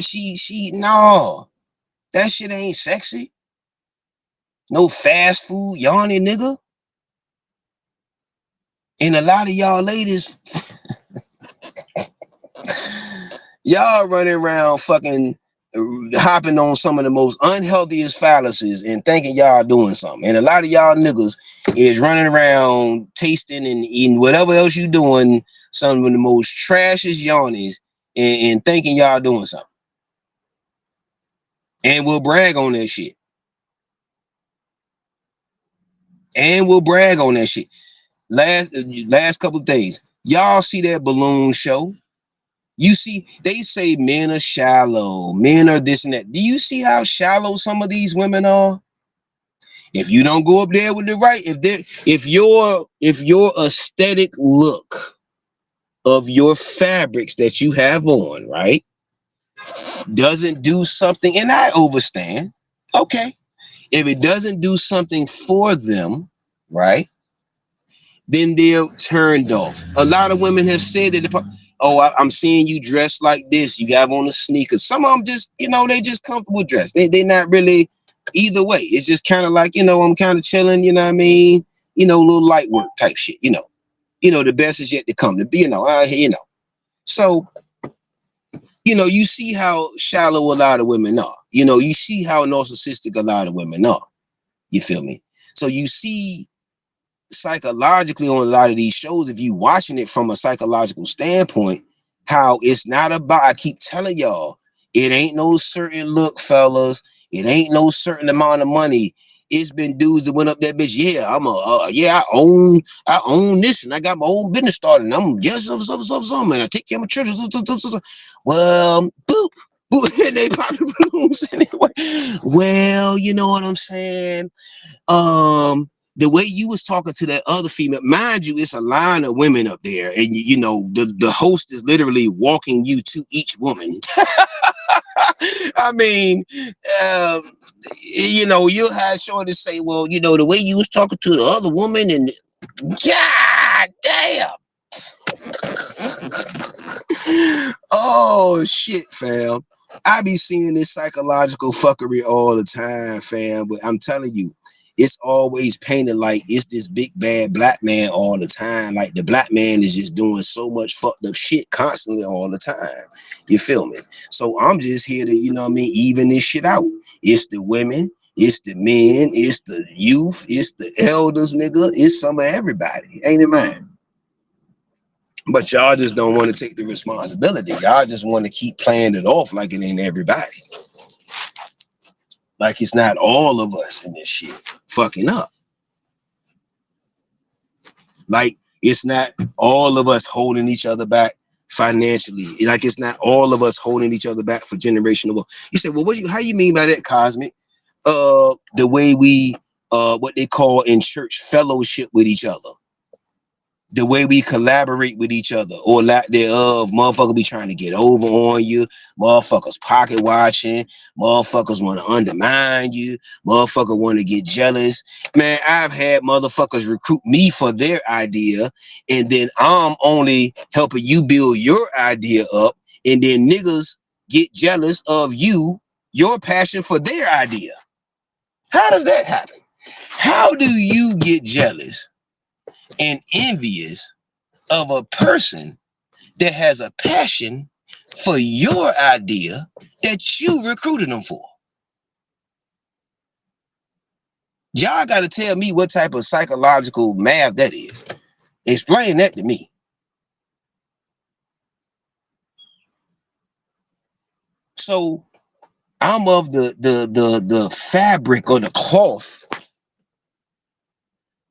She. No, that shit ain't sexy. No fast food, yawny nigga. And a lot of y'all ladies, y'all running around fucking hopping on some of the most unhealthiest fallacies and thinking y'all doing something. And a lot of y'all niggas is running around tasting and eating whatever else you doing, some of the most trashiest yawnies and thinking y'all doing something. And we'll brag on that shit. Last couple of days, y'all see that balloon show? You see, they say men are shallow, men are this and that. Do you see how shallow some of these women are? If you don't go up there with the right, if your aesthetic look of your fabrics that you have on, right, doesn't do something, and I overstand, okay, if it doesn't do something for them, right, then they're turned off. A lot of women have said that, I'm seeing you dressed like this. You have on the sneakers. Some of them just, they just comfortable dress. They're not really either way. It's just kind of like, I'm kind of chilling, you know what I mean? Little light work type shit, the best is yet to come. So, you see how shallow a lot of women are. You see how narcissistic a lot of women are. You feel me? So you see psychologically on a lot of these shows, if you watching it from a psychological standpoint, how it's not about, I keep telling y'all, it ain't no certain look, fellas. It ain't no certain amount of money. It's been dudes that went up that bitch. Yeah, I own this, and I got my own business started. And I'm something, and I take care of my children. Well, boop, boop, and they pop the balloons anyway. Well, you know what I'm saying? The way you was talking to that other female, mind you, it's a line of women up there, and the host is literally walking you to each woman. I mean, you'll have Shorty say, well, the way you was talking to the other woman, and God damn. Oh shit, fam. I be seeing this psychological fuckery all the time, fam, but I'm telling you, it's always painted like it's this big bad black man all the time. Like the black man is just doing so much fucked up shit constantly all the time. You feel me? So I'm just here to, even this shit out. It's the women, it's the men, it's the youth, it's the elders, nigga. It's some of everybody. Ain't it, man? But y'all just don't want to take the responsibility. Y'all just want to keep playing it off like it ain't everybody. Like it's not all of us in this shit fucking up. Like it's not all of us holding each other back financially. Like it's not all of us holding each other back for generational wealth. You say, well, how you mean by that, Cosmic? The way we what they call in church fellowship with each other. The way we collaborate with each other or lack thereof. Motherfucker be trying to get over on you. Motherfuckers pocket watching. Motherfuckers want to undermine you. Motherfucker want to get jealous. Man, I've had motherfuckers recruit me for their idea, and then I'm only helping you build your idea up, and then niggas get jealous of you, your passion for their idea. How does that happen? How do you get jealous and envious of a person that has a passion for your idea that you recruited them for? Y'all got to tell me what type of psychological math that is. Explain that to me. So I'm of the fabric or the cloth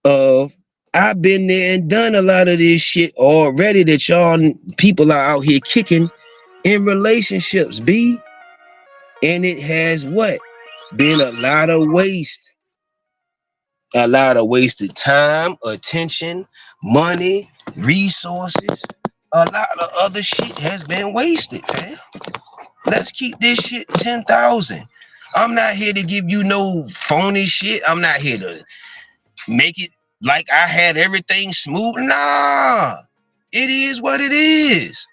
of I've been there and done a lot of this shit already that y'all people are out here kicking in relationships, B. And it has what? Been a lot of waste. A lot of wasted time, attention, money, resources. A lot of other shit has been wasted, fam. Let's keep this shit 10,000. I'm not here to give you no phony shit. I'm not here to make it like I had everything smooth. Nah, it is what it is.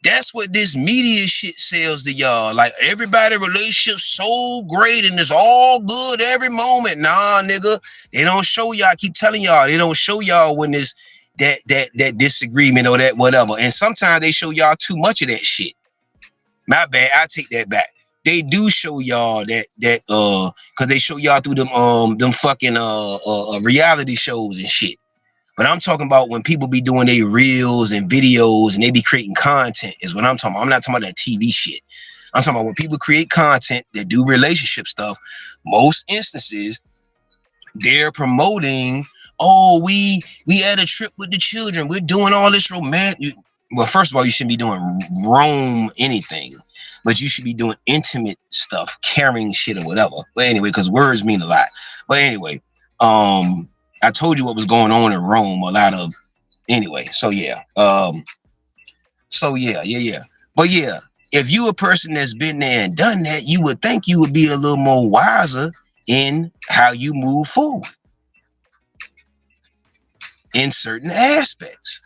That's what this media shit sells to y'all. Like everybody relationship so great and it's all good every moment. Nah, nigga, they don't show y'all. I keep telling y'all, they don't show y'all when there's that disagreement or that whatever. And sometimes they show y'all too much of that shit. My bad, I take that back. They do show y'all that because they show y'all through them fucking reality shows and shit. But I'm talking about when people be doing their reels and videos and they be creating content is what I'm talking about. I'm not talking about that TV shit. I'm talking about when people create content that do relationship stuff. Most instances, they're promoting, oh, we had a trip with the children. We're doing all this romantic. Well, first of all, you shouldn't be doing anything, but you should be doing intimate stuff, caring shit or whatever. But anyway, because words mean a lot. But anyway, I told you what was going on in Rome. A lot of anyway. So yeah. Yeah. But yeah, if you a person that's been there and done that, you would think you would be a little more wiser in how you move forward in certain aspects.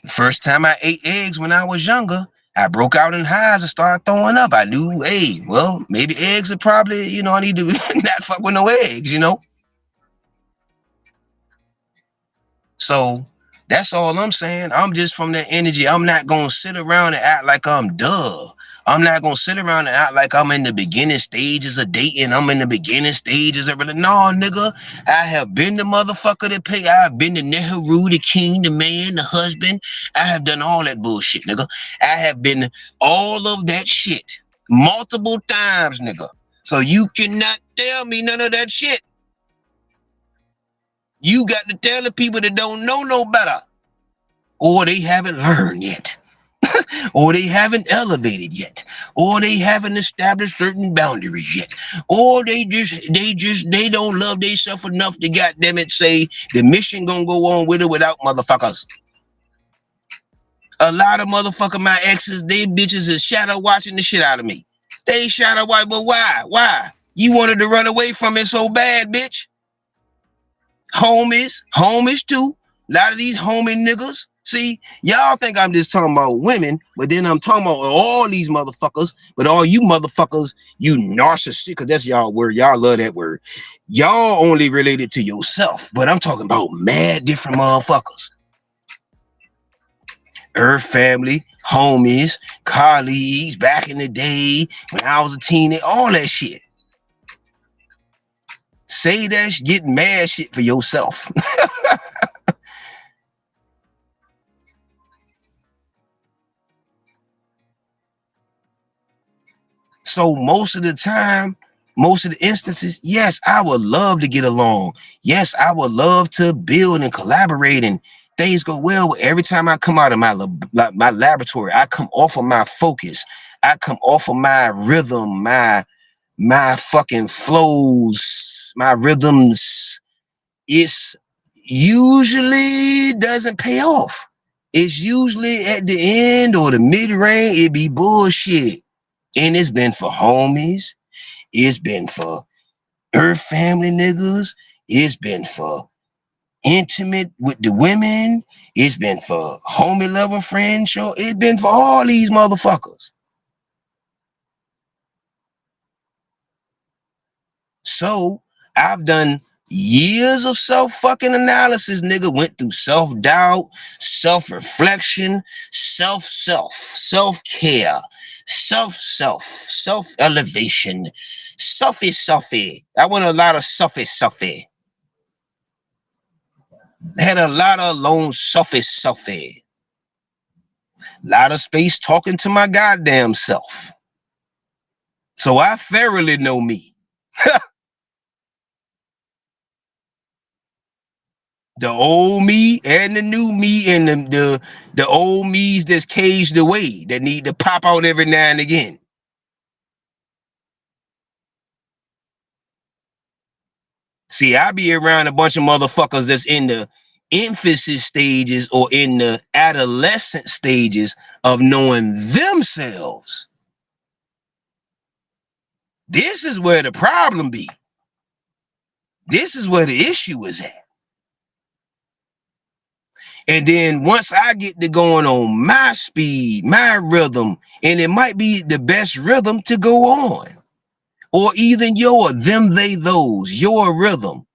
First time I ate eggs when I was younger, I broke out in hives and started throwing up. I knew, hey, well, maybe eggs are probably, I need to not fuck with no eggs, So that's all I'm saying. I'm just from that energy. I'm not going to sit around and act like I'm duh. I'm not going to sit around and act like I'm in the beginning stages of dating. I'm in the beginning stages of really. No, nigga. I have been the motherfucker that pay. I've been the Nehru, the king, the man, the husband. I have done all that bullshit, nigga. I have been all of that shit multiple times, nigga. So you cannot tell me none of that shit. You got to tell the people that don't know no better, or they haven't learned yet, or they haven't elevated yet, or they haven't established certain boundaries yet, or they don't love themselves enough to goddamn it say the mission gonna go on with it without motherfuckers. A lot of motherfucker my exes, they bitches is shadow watching the shit out of me. They shadow watch, but why? Why? You wanted to run away from it so bad, bitch. Homies too. A lot of these homie niggas. See, y'all think I'm just talking about women, but then I'm talking about all these motherfuckers. But all you motherfuckers, you narcissist, because that's y'all word. Y'all love that word. Y'all only related to yourself, but I'm talking about mad different motherfuckers. Earth family, homies, colleagues, back in the day when I was a teenager, all that shit. Say that shit, get mad shit for yourself. So most of the time, most of the instances, yes, I would love to get along. Yes, I would love to build and collaborate and things go well. Every time I come out of my laboratory, I come off of my focus. I come off of my rhythm, my fucking flows, my rhythms. It's usually doesn't pay off. It's usually at the end or the mid-range, it be bullshit. And it's been for homies. It's been for earth family niggas. It's been for intimate with the women. It's been for homie level friends. Show. It's been for all these motherfuckers. So I've done years of self-fucking analysis, nigga. Went through self-doubt, self-reflection, self-care, self-elevation, selfie. I went a lot of selfie. Had a lot of alone selfie. A lot of space talking to my goddamn self. So I thoroughly know me. The old me and the new me and the old me's that's caged away that need to pop out every now and again. See, I be around a bunch of motherfuckers that's in the emphasis stages or in the adolescent stages of knowing themselves. This is where the problem be. This is where the issue is at. And then once I get to going on my speed, my rhythm, and it might be the best rhythm to go on, or even your, them, they, those, your rhythm.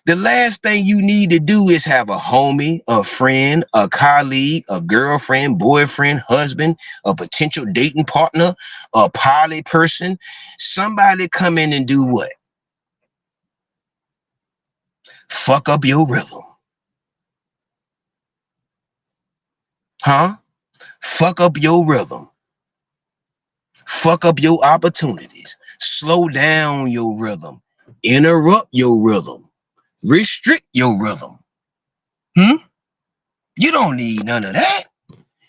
The last thing you need to do is have a homie, a friend, a colleague, a girlfriend, boyfriend, husband, a potential dating partner, a poly person, somebody come in and do what? Fuck up your rhythm. Huh? Fuck up your rhythm. Fuck up your opportunities. Slow down your rhythm. Interrupt your rhythm. Restrict your rhythm. You don't need none of that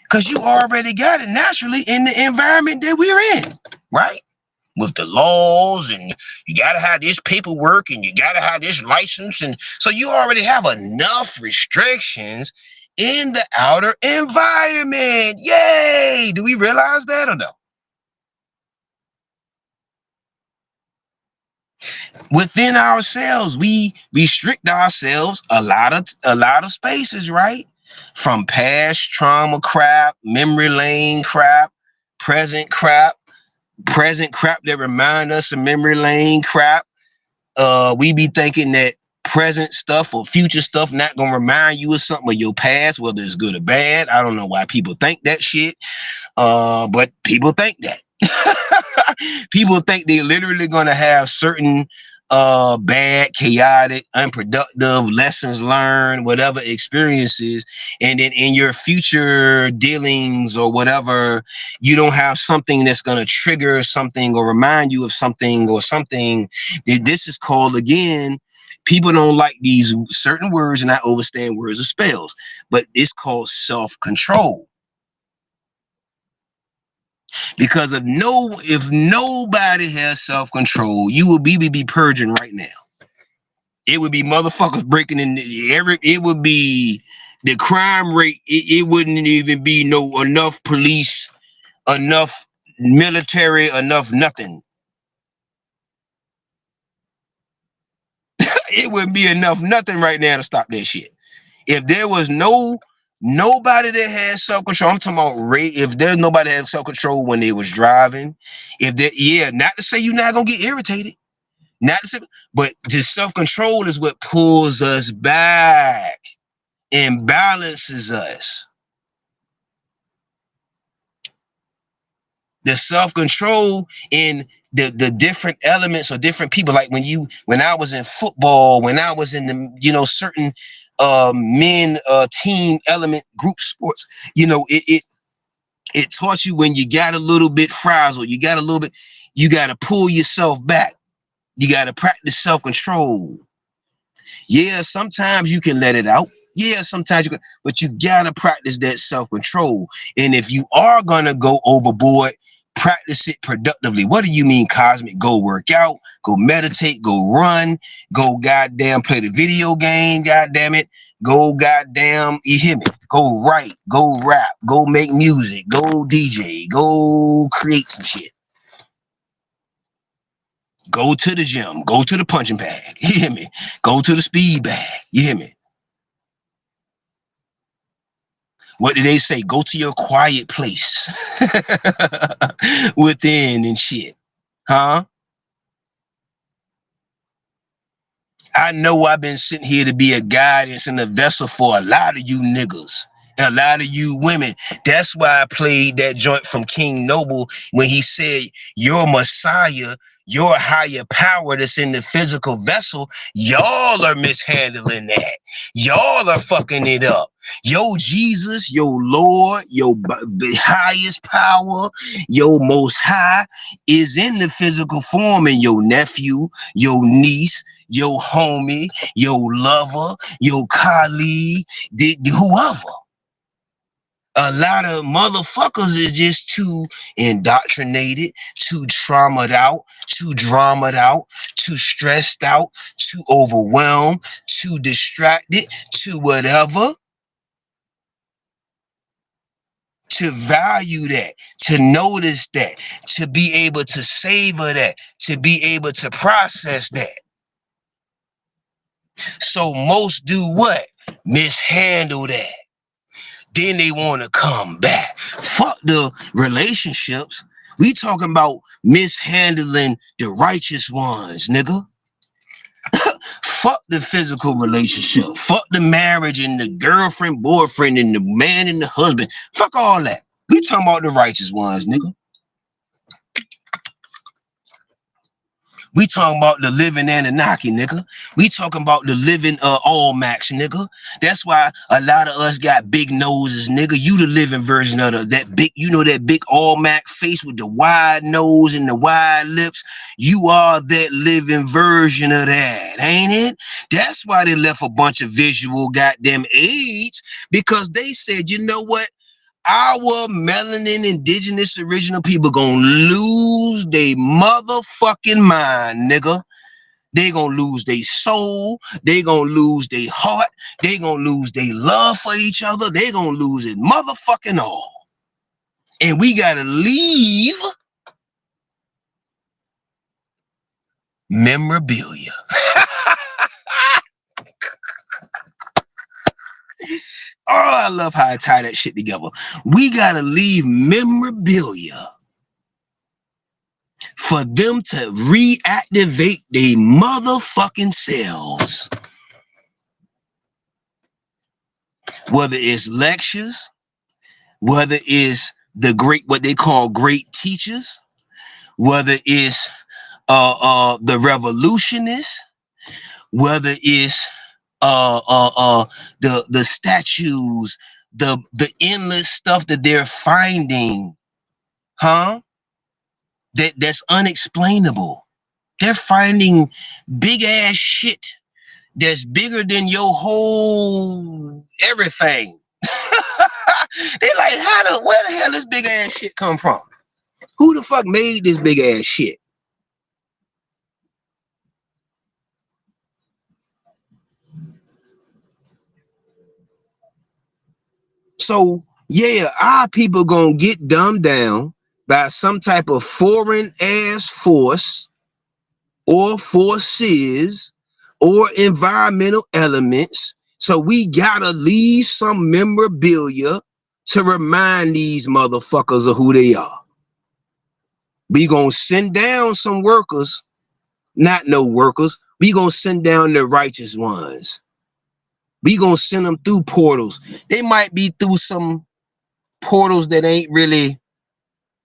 because you already got it naturally in the environment that we're in, right? With the laws, and you gotta have this paperwork, and you gotta have this license, and so you already have enough restrictions in the outer environment. Yay! Do we realize that or no? Within ourselves, we restrict ourselves a lot of spaces, right? From past trauma crap, memory lane crap, present crap that remind us of memory lane crap. We be thinking that present stuff or future stuff not gonna remind you of something of your past, whether it's good or bad. I don't know why people think that shit, but people think that. People think they're literally gonna have certain bad, chaotic, unproductive lessons learned, whatever experiences, and then in your future dealings or whatever, you don't have something that's going to trigger something or remind you of something or something. This is called, again, people don't like these certain words, and I understand words or spells, but it's called self-control. Because if nobody has self-control, we would be purging right now. It would be motherfuckers breaking in it would be the crime rate. It wouldn't even be enough police, enough military, enough nothing. It wouldn't be enough nothing right now to stop that shit. If there was nobody that has self-control, I'm talking about if there's nobody that has self-control when they was driving, not to say you're not gonna get irritated, not to say, but just self-control is what pulls us back and balances us. The self-control in the different elements or different people, like when I was in football, when I was in the certain men team element group sports, It taught you when you got a little bit frazzled, you got a little bit, you got to pull yourself back. You got to practice self-control. Yeah, sometimes you can let it out. Yeah, sometimes you can, but you got to practice that self-control. And if you are going to go overboard, practice it productively. What do you mean, Cosmic? Go work out, go meditate, go run, go goddamn play the video game, goddamn it. Go goddamn, you hear me? Go write, go rap, go make music, go DJ, go create some shit. Go to the gym, go to the punching bag, you hear me? Go to the speed bag, you hear me? What did they say? Go to your quiet place within and shit, huh? I know I've been sitting here to be a guidance and a vessel for a lot of you niggas and a lot of you women. That's why I played that joint from King Noble when he said, your Messiah, your higher power that's in the physical vessel, y'all are mishandling that. Y'all are fucking it up. Yo, Jesus, your Lord, your the highest power, your most high is in the physical form, and your nephew, your niece, your homie, your lover, your colleague, whoever. A lot of motherfuckers is just too indoctrinated, too traumatized out, too dramaed out, too stressed out, too overwhelmed, too distracted, too whatever. To value that, to notice that, to be able to savor that, to be able to process that. So most do what? Mishandle that. Then they want to come back. Fuck the relationships. We talking about mishandling the righteous ones, nigga. Fuck the physical relationship. Fuck the marriage and the girlfriend, boyfriend, and the man and the husband. Fuck all that. We talking about the righteous ones, nigga. We talking about the living Anunnaki, nigga. We talking about the living All Max, nigga. That's why a lot of us got big noses, nigga. You the living version of that big, you know, that big All Max face with the wide nose and the wide lips. You are that living version of that, ain't it? That's why they left a bunch of visual goddamn aids, because they said, you know what? Our melanin indigenous original people gonna lose their motherfucking mind, nigga. They gonna lose their soul. They gonna lose their heart. They gonna lose their love for each other. They gonna lose it motherfucking all. And we gotta leave memorabilia. Oh, I love how I tie that shit together. We gotta leave memorabilia for them to reactivate their motherfucking selves. Whether it's lectures, whether it's the great, what they call great teachers, whether it's the revolutionists, whether it's the statues, the endless stuff that they're finding, huh? That's unexplainable. They're finding big ass shit that's bigger than your whole everything. They like, where the hell this big ass shit come from? Who the fuck made this big ass shit? So yeah, our people gonna get dumbed down by some type of foreign ass force or forces or environmental elements. So we gotta leave some memorabilia to remind these motherfuckers of who they are. We gonna send down some workers, not no workers. We gonna send down the righteous ones. We gonna send them through portals. They might be through some portals that ain't really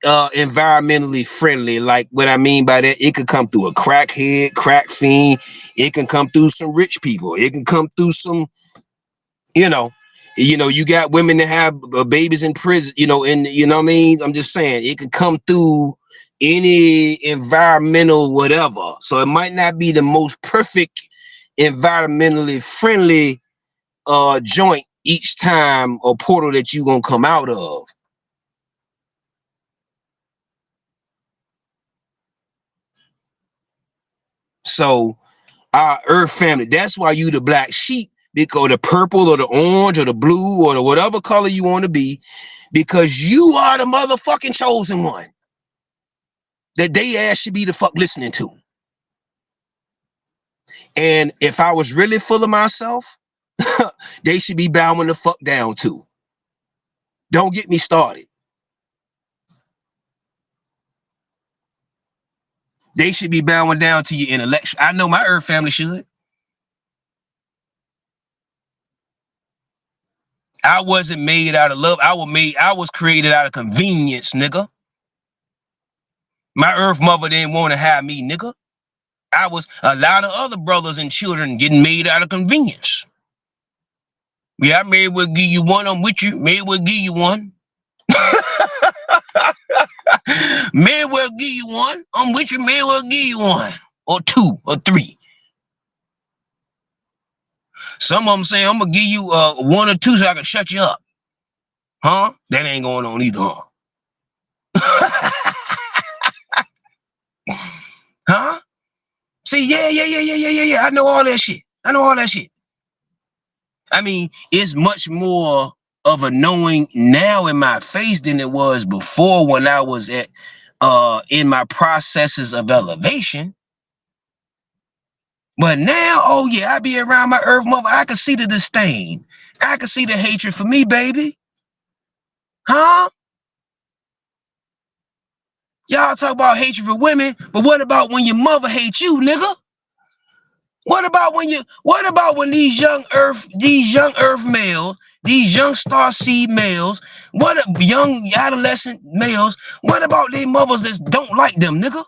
environmentally friendly. Like what I mean by that, it could come through a crackhead, crack fiend. It can come through some rich people. It can come through some, you know, You know, you got women that have babies in prison, you know, and you know what I mean? I'm just saying it can come through any environmental whatever. So it might not be the most perfect environmentally friendly joint each time or portal that you gonna come out of. So our earth family, that's why you the black sheep, because the purple or the orange or the blue or the whatever color you want to be, because you are the motherfucking chosen one that they ass should be the fuck listening to. And if I was really full of myself, they should be bowing the fuck down to. Don't get me started. They should be bowing down to your intellectual. I know my earth family should. I wasn't made out of love. I was created out of convenience, nigga. My earth mother didn't want to have me, nigga. I was a lot of other brothers and children getting made out of convenience. Yeah, I may well give you one. I'm with you. May well give you one. May well give you one. I'm with you. May well give you one or two or three. Some of them say I'm gonna give you one or two so I can shut you up. Huh? That ain't going on either, huh? Huh? See, yeah. I know all that shit. I mean, it's much more of a knowing now in my face than it was before when I was at in my processes of elevation. But now, oh yeah, I be around my earth mother. I can see the disdain. I can see the hatred for me, baby. Huh? Y'all talk about hatred for women, but what about when your mother hates you, nigga? What about when these young earth males, these young star seed males, young adolescent males, what about their mothers that don't like them, nigga?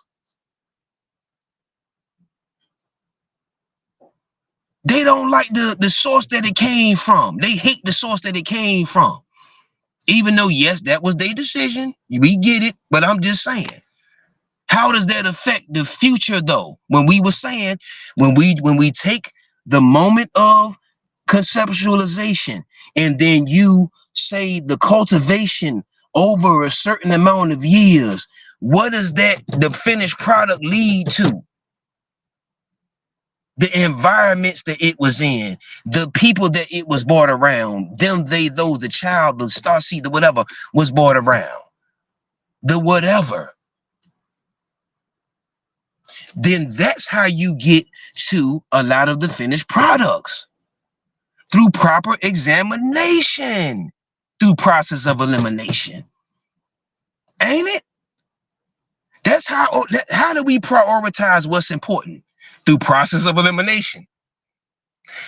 They don't like the source that it came from. They hate the source that it came from. Even though, yes, that was their decision. We get it, but I'm just saying. How does that affect the future, though? When we take the moment of conceptualization and then you say the cultivation over a certain amount of years, what does the finished product lead to? The environments that it was in, the people that it was brought around, them, they, those, the child, the star seed, the whatever was brought around, the whatever. Then that's how you get to a lot of the finished products. Through proper examination, through process of elimination. Ain't it? That's how do we prioritize what's important? Through process of elimination.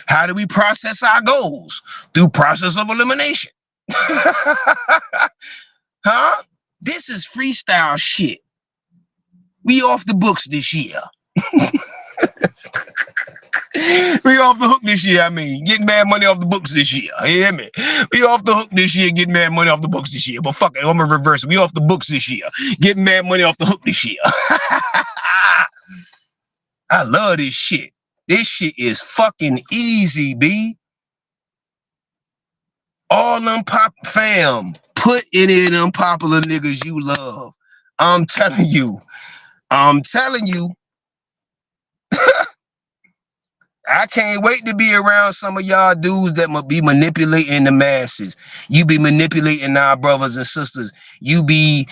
How do we process our goals? Through process of elimination. Huh? This is freestyle shit. We off the books this year. We off the hook this year. I mean, getting mad money off the books this year. You hear me? We off the hook this year, getting mad money off the books this year. But fuck it, I'm gonna reverse it. We off the books this year, getting mad money off the hook this year. I love this shit. This shit is fucking easy, B. All them fam, put any of them popular niggas you love. I'm telling you. I can't wait to be around some of y'all dudes that might be manipulating the masses. You be manipulating our brothers and sisters. You know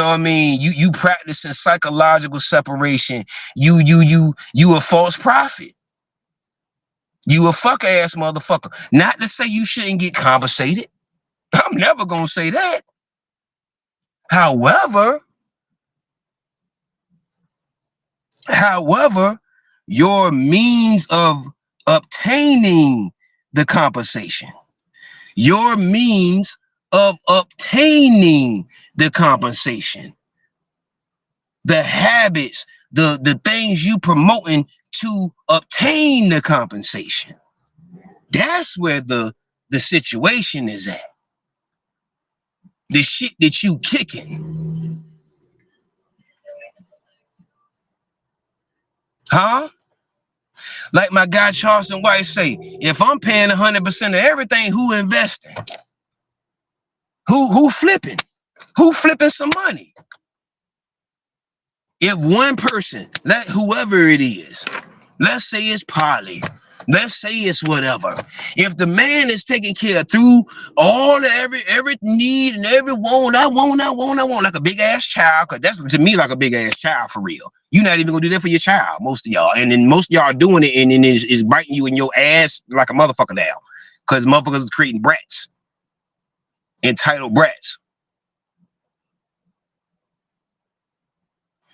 what I mean? You practicing psychological separation. You a false prophet. You a fuck ass motherfucker. Not to say you shouldn't get compensated. I'm never gonna say that. However, your means of obtaining the compensation, the habits, the things you promoting to obtain the compensation. That's where the the situation is at. The shit that you kicking. Huh? Like my guy Charleston White say, if I'm paying 100% of everything, who investing? Who flipping? Who flipping some money? If one person, let whoever it is, let's say it's Polly, let's say it's whatever. If the man is taking care through all the every need and every want, I want, like a big ass child, because that's to me like a big ass child for real. You're not even gonna do that for your child, most of y'all. And then most of y'all doing it and then is biting you in your ass like a motherfucker now. Because motherfuckers is creating brats. Entitled brats.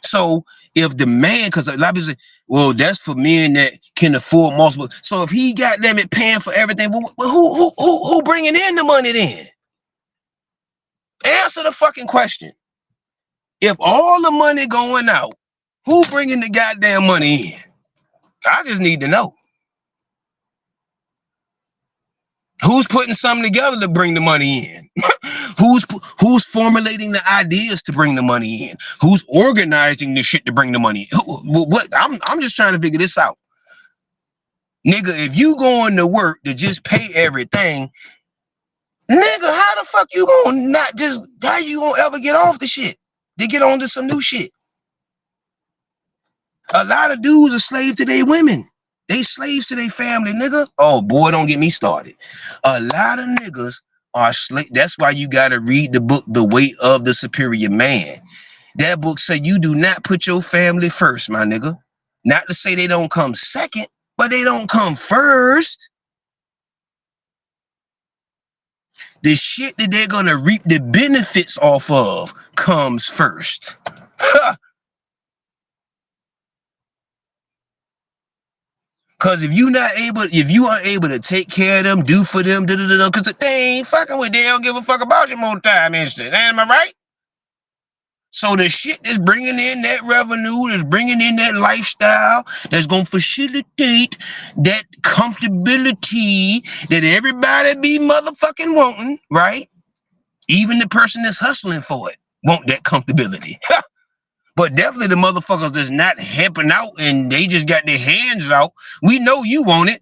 So if the man, because a lot of people say, well, that's for men that can afford multiple. So if he got them it paying for everything, well, who bringing in the money then? Answer the fucking question. If all the money going out, who bringing the goddamn money in? I just need to know. Who's putting something together to bring the money in? who's formulating the ideas to bring the money in? Who's organizing the shit to bring the money in? What? I'm just trying to figure this out. Nigga, if you going to work to just pay everything, nigga, how the fuck you gonna not just, how you gonna ever get off the shit? To get on to some new shit. A lot of dudes are slaves to their women. They slaves to their family, nigga. Oh boy, don't get me started. A lot of niggas are slaves. That's why you gotta read the book, The Weight of the Superior Man. That book say you do not put your family first, my nigga. Not to say they don't come second, but they don't come first. The shit that they're gonna reap the benefits off of comes first. Cause if you aren't able to take care of them, do for them, cause they ain't fucking with, they don't give a fuck about you more time instant. Am I right? So the shit that's bringing in that revenue, that's bringing in that lifestyle, that's gonna facilitate that comfortability that everybody be motherfucking wanting, right? Even the person that's hustling for it want that comfortability. But definitely the motherfuckers that's not helping out and they just got their hands out, we know you want it.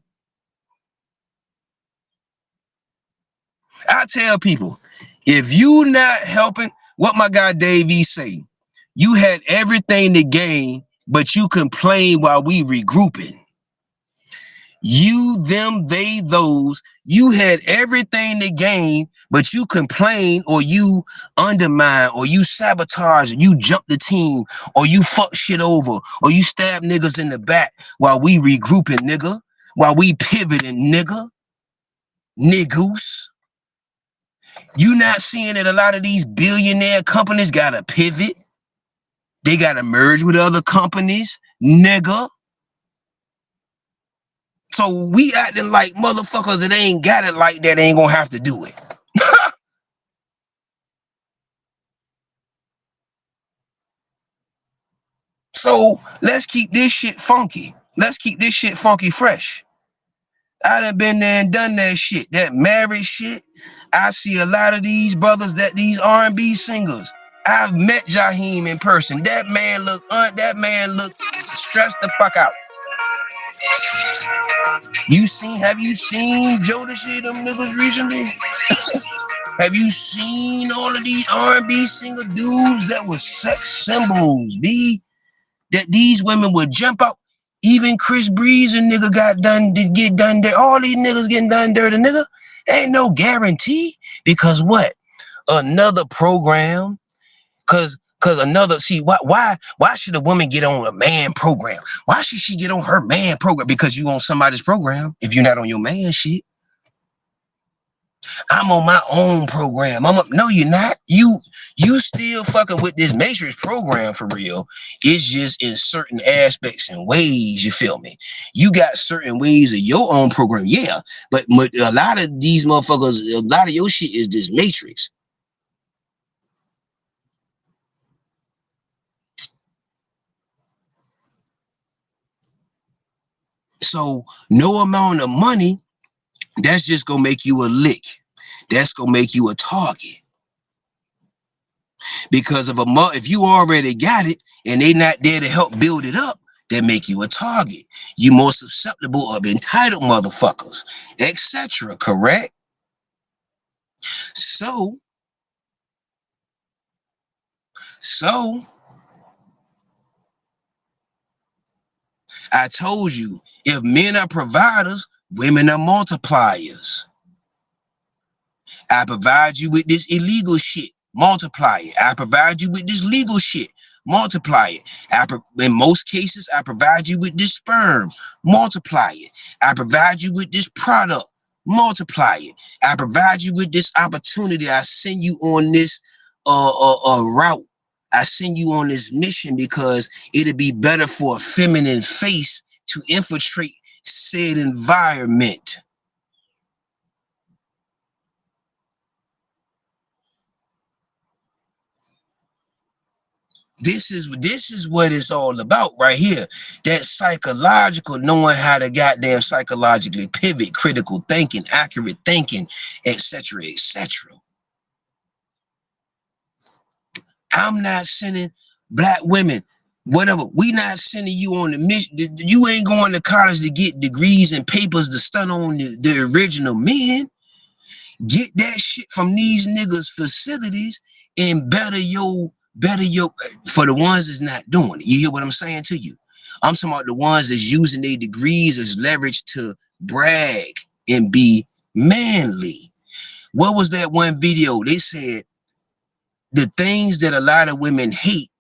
I tell people, if you not helping, what my guy Dave E say, you had everything to gain, but you complain while we regrouping. You, them, they, those, you had everything to gain, but you complain or you undermine or you sabotage or you jump the team or you fuck shit over or you stab niggas in the back while we regrouping, nigga, while we pivoting, nigga, niggoose. You not seeing that a lot of these billionaire companies gotta pivot? They gotta merge with other companies, nigga. So we acting like motherfuckers that ain't got it like that ain't gonna have to do it. So let's keep this shit funky. Let's keep this shit funky fresh. I done been there and done that shit. That marriage shit. I see a lot of these brothers, that these R&B singers. I've met Jaheim in person. That man look stressed the fuck out. Have you seen Jodeci, them niggas recently? Have you seen all of these R&B singer dudes that were sex symbols, B? That these women would jump out. Even Chris Breeze and nigga got done, did get done there. All these niggas getting done dirty, nigga. Ain't no guarantee. Because what? Another program. Cause another, see, why should a woman get on a man program? Why should she get on her man program? Because you on somebody's program if you're not on your man shit. I'm on my own program. No, you're not. You still fucking with this Matrix program for real. It's just in certain aspects and ways, you feel me? You got certain ways of your own program, yeah. But a lot of these motherfuckers, a lot of your shit is this Matrix. So no amount of money That's just gonna make you a lick. That's gonna make you a target. Because if you already got it and they not there to help build it up, they make you a target. You more susceptible of entitled motherfuckers, etc. Correct? So I told you, if men are providers, women are multipliers. I provide you with this illegal shit, multiply it. I provide you with this legal shit, multiply it. In most cases, I provide you with this sperm, multiply it. I provide you with this product, multiply it. I provide you with this opportunity. I send you on this route. I send you on this mission because it'll be better for a feminine face to infiltrate said environment. This is what it's all about right here. That psychological, knowing how to goddamn psychologically pivot, critical thinking, accurate thinking, etc., etc. I'm not sending black women, whatever. We not sending you on the mission. You ain't going to college to get degrees and papers to stun on the original men. Get that shit from these niggas' facilities and better your for the ones that's not doing it. You hear what I'm saying to you? I'm talking about the ones that's using their degrees as leverage to brag and be manly. What was that one video? They said the things that a lot of women hate,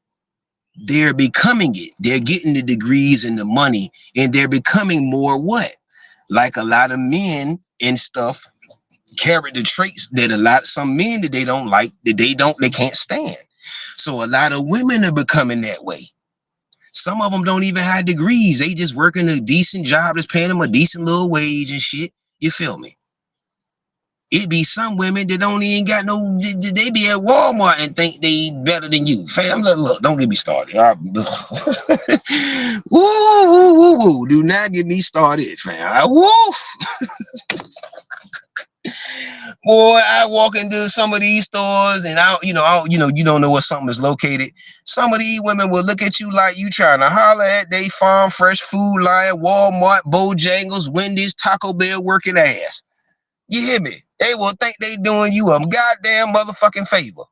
they're becoming it. They're getting the degrees and the money, and they're becoming more what? Like a lot of men and stuff, character traits that some men that they don't like, that they can't stand. So a lot of women are becoming that way. Some of them don't even have degrees. They just working a decent job that's paying them a decent little wage and shit. You feel me? It be some women that don't even got no, they be at Walmart and think they better than you. Fam, look, don't get me started. Woo, do not get me started, fam. Woo. Boy, I walk into some of these stores and you don't know where something is located. Some of these women will look at you like you trying to holler at they farm fresh food line, Walmart, Bojangles, Wendy's, Taco Bell working ass. You hear me? They will think they doing you a goddamn motherfucking favor.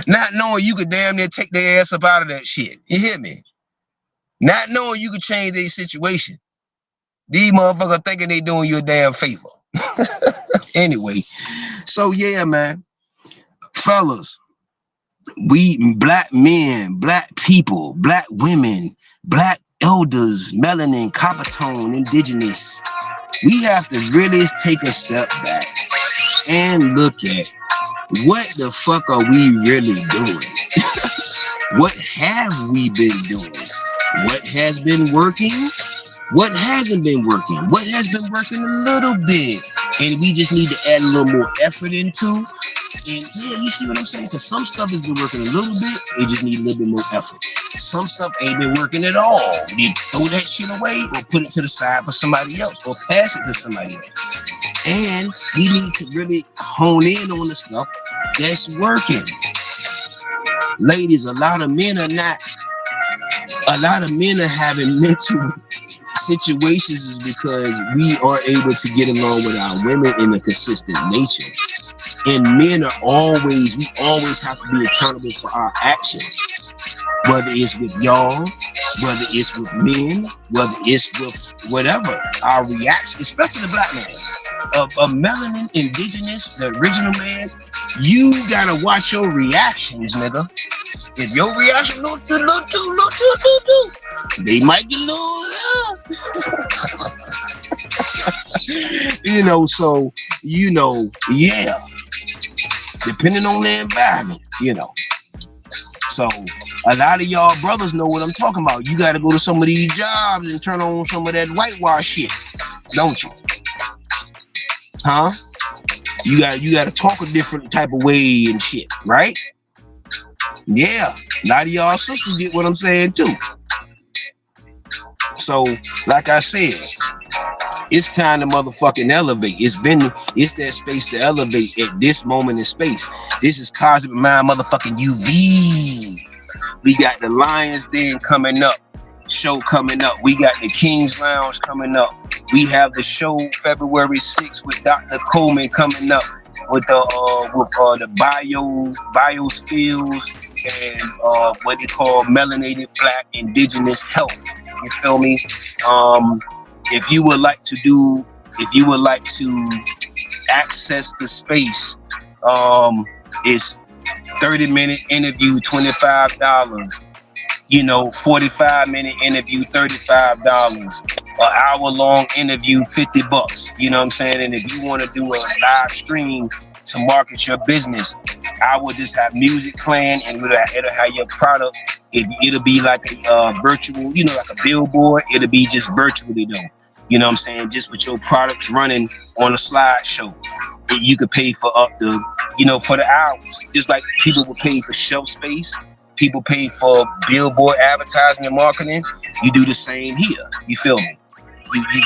Not knowing you could damn near take their ass up out of that shit. You hear me? Not knowing you could change their situation. These motherfuckers thinking they doing you a damn favor. Anyway, so yeah, man. Fellas, we black men, black people, black women, black elders, melanin, copper tone, indigenous, we have to really take a step back and look at what the fuck are we really doing? What have we been doing? What has been working? What hasn't been working? What has been working a little bit? And we just need to add a little more effort into. And yeah, you see what I'm saying? Because some stuff has been working a little bit. It just needs a little bit more effort. Some stuff ain't been working at all. You throw that shit away or put it to the side for somebody else or pass it to somebody else. And we need to really hone in on the stuff that's working. Ladies, a lot of men are having mental situations is because we are able to get along with our women in a consistent nature. And men are we always have to be accountable for our actions. Whether it's with y'all, whether it's with men, whether it's with whatever, our reaction, especially the black man. A melanin, indigenous, the original man, you gotta watch your reactions, nigga. If your reaction little too, they might get a little so yeah, depending on the environment, so a lot of y'all brothers know what I'm talking about. You got to go to some of these jobs and turn on some of that whitewash shit, don't you? Huh? You got to talk a different type of way and shit, right? Yeah, a lot of y'all sisters get what I'm saying too. So, like I said, it's time to motherfucking elevate. It's that space to elevate at this moment in space. This is Cosmic Mind motherfucking UV. We got the Lions Den coming up. Show coming up. We got the King's Lounge coming up. We have the show February 6th with Dr. Coleman coming up with the biospheres and what they call melanated black indigenous health. You feel me? If you would like to access the space, it's 30-minute interview, $25. 45-minute interview, $35. An hour-long interview, $50. You know what I'm saying? And if you want to do a live stream to market your business, I will just have music playing, and it'll have your product. It'll be like a virtual, like a billboard. It'll be just virtually though. You know what I'm saying? Just with your products running on a slideshow. You could pay for up to, for the hours. Just like people will pay for shelf space. People pay for billboard advertising and marketing. You do the same here. You feel me?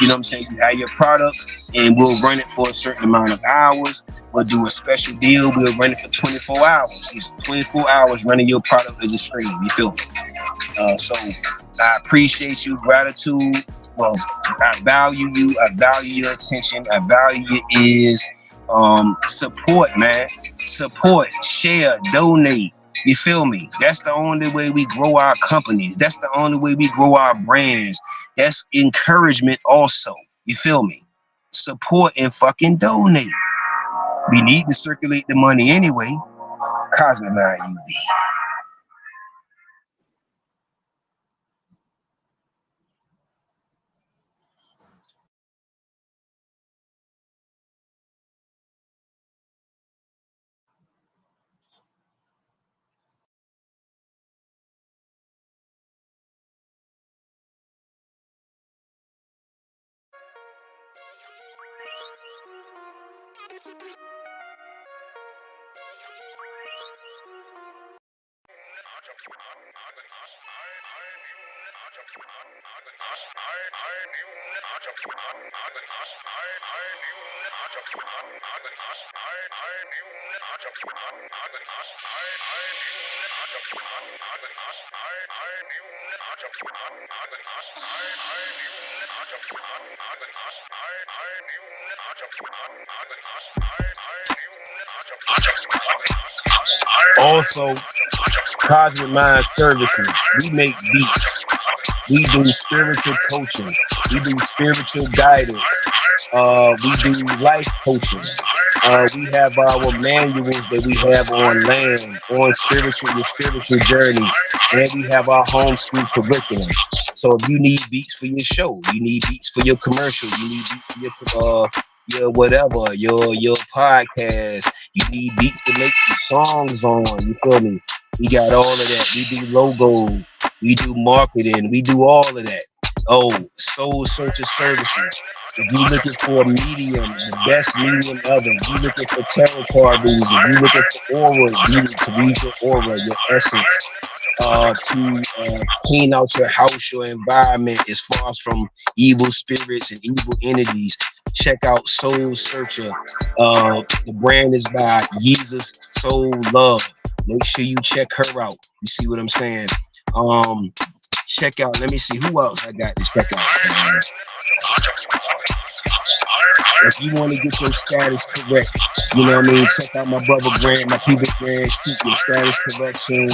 You know what I'm saying? You have your products and we'll run it for a certain amount of hours. We'll do a special deal. We'll run it for 24 hours. It's 24 hours running your product as a stream. You feel me? So I appreciate you. Gratitude. Well, I value you. I value your attention. I value your ears. Support, man. Support, share, donate. You feel me? That's the only way we grow our companies. That's the only way we grow our brands. That's encouragement also. You feel me? Support and fucking donate. We need to circulate the money anyway. Cosmic Mind UV. Also, Cosmic Mind Services. We make beats. We do spiritual coaching. We do spiritual guidance. We do life coaching. We have our manuals that we have on land, on your spiritual journey, and we have our homeschool curriculum. So if you need beats for your show, you need beats for your commercial, you need beats for your whatever, your podcast, you need beats to make your songs on. You feel me? We got all of that. We do logos, we do marketing, we do all of that. Oh, Soul Searcher Services. If you're looking for a medium, the best medium ever, if you're looking for tarot card readings, if you're looking for auras, to read your aura, your essence, to clean out your house, your environment as far as from evil spirits and evil entities, check out Soul Searcher. The brand is by Jesus Soul Love. Make sure you check her out. You see what I'm saying? Check out, let me see who else I got to check out. If you want to get your status correct, you know what I mean, check out my brother Grant, my people Grant, shoot your status correction,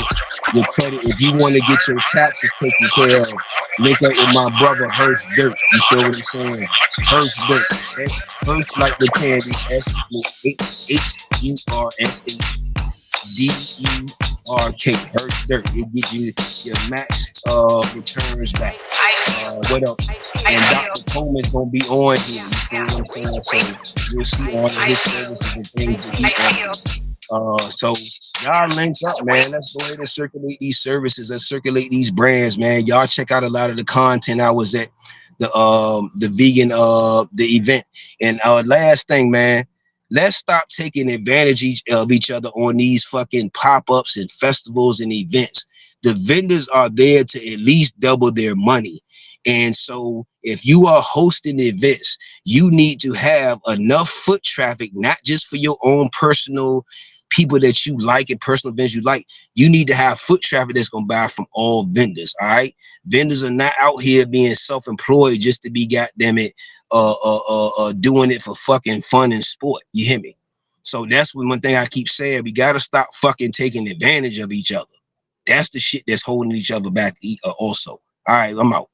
your credit. If you want to get your taxes taken care of, link up with my brother Hurst Dirt. You feel what I'm saying? Hurst Dirt. Hurst like the candy. HURSHDERK. Hurst Dirt. It gives you your max returns back. What else? And Dr. Coleman's gonna be on here. You feel what I'm saying? So you'll see all of his services and things that he offers. So y'all link up, man. Let's go ahead and circulate these services. Let's circulate these brands, man. Y'all check out a lot of the content. I was at the vegan the event. And last thing, man, let's stop taking advantage of each other on these fucking pop-ups and festivals and events. The vendors are there to at least double their money. And so if you are hosting events, you need to have enough foot traffic, not just for your own personal people that you like and personal events you like. You need to have foot traffic that's going to buy from all vendors. All right. Vendors are not out here being self-employed just to be goddamn it doing it for fucking fun and sport. You hear me? So that's one thing I keep saying. We got to stop fucking taking advantage of each other. That's the shit that's holding each other back also. All right, I'm out.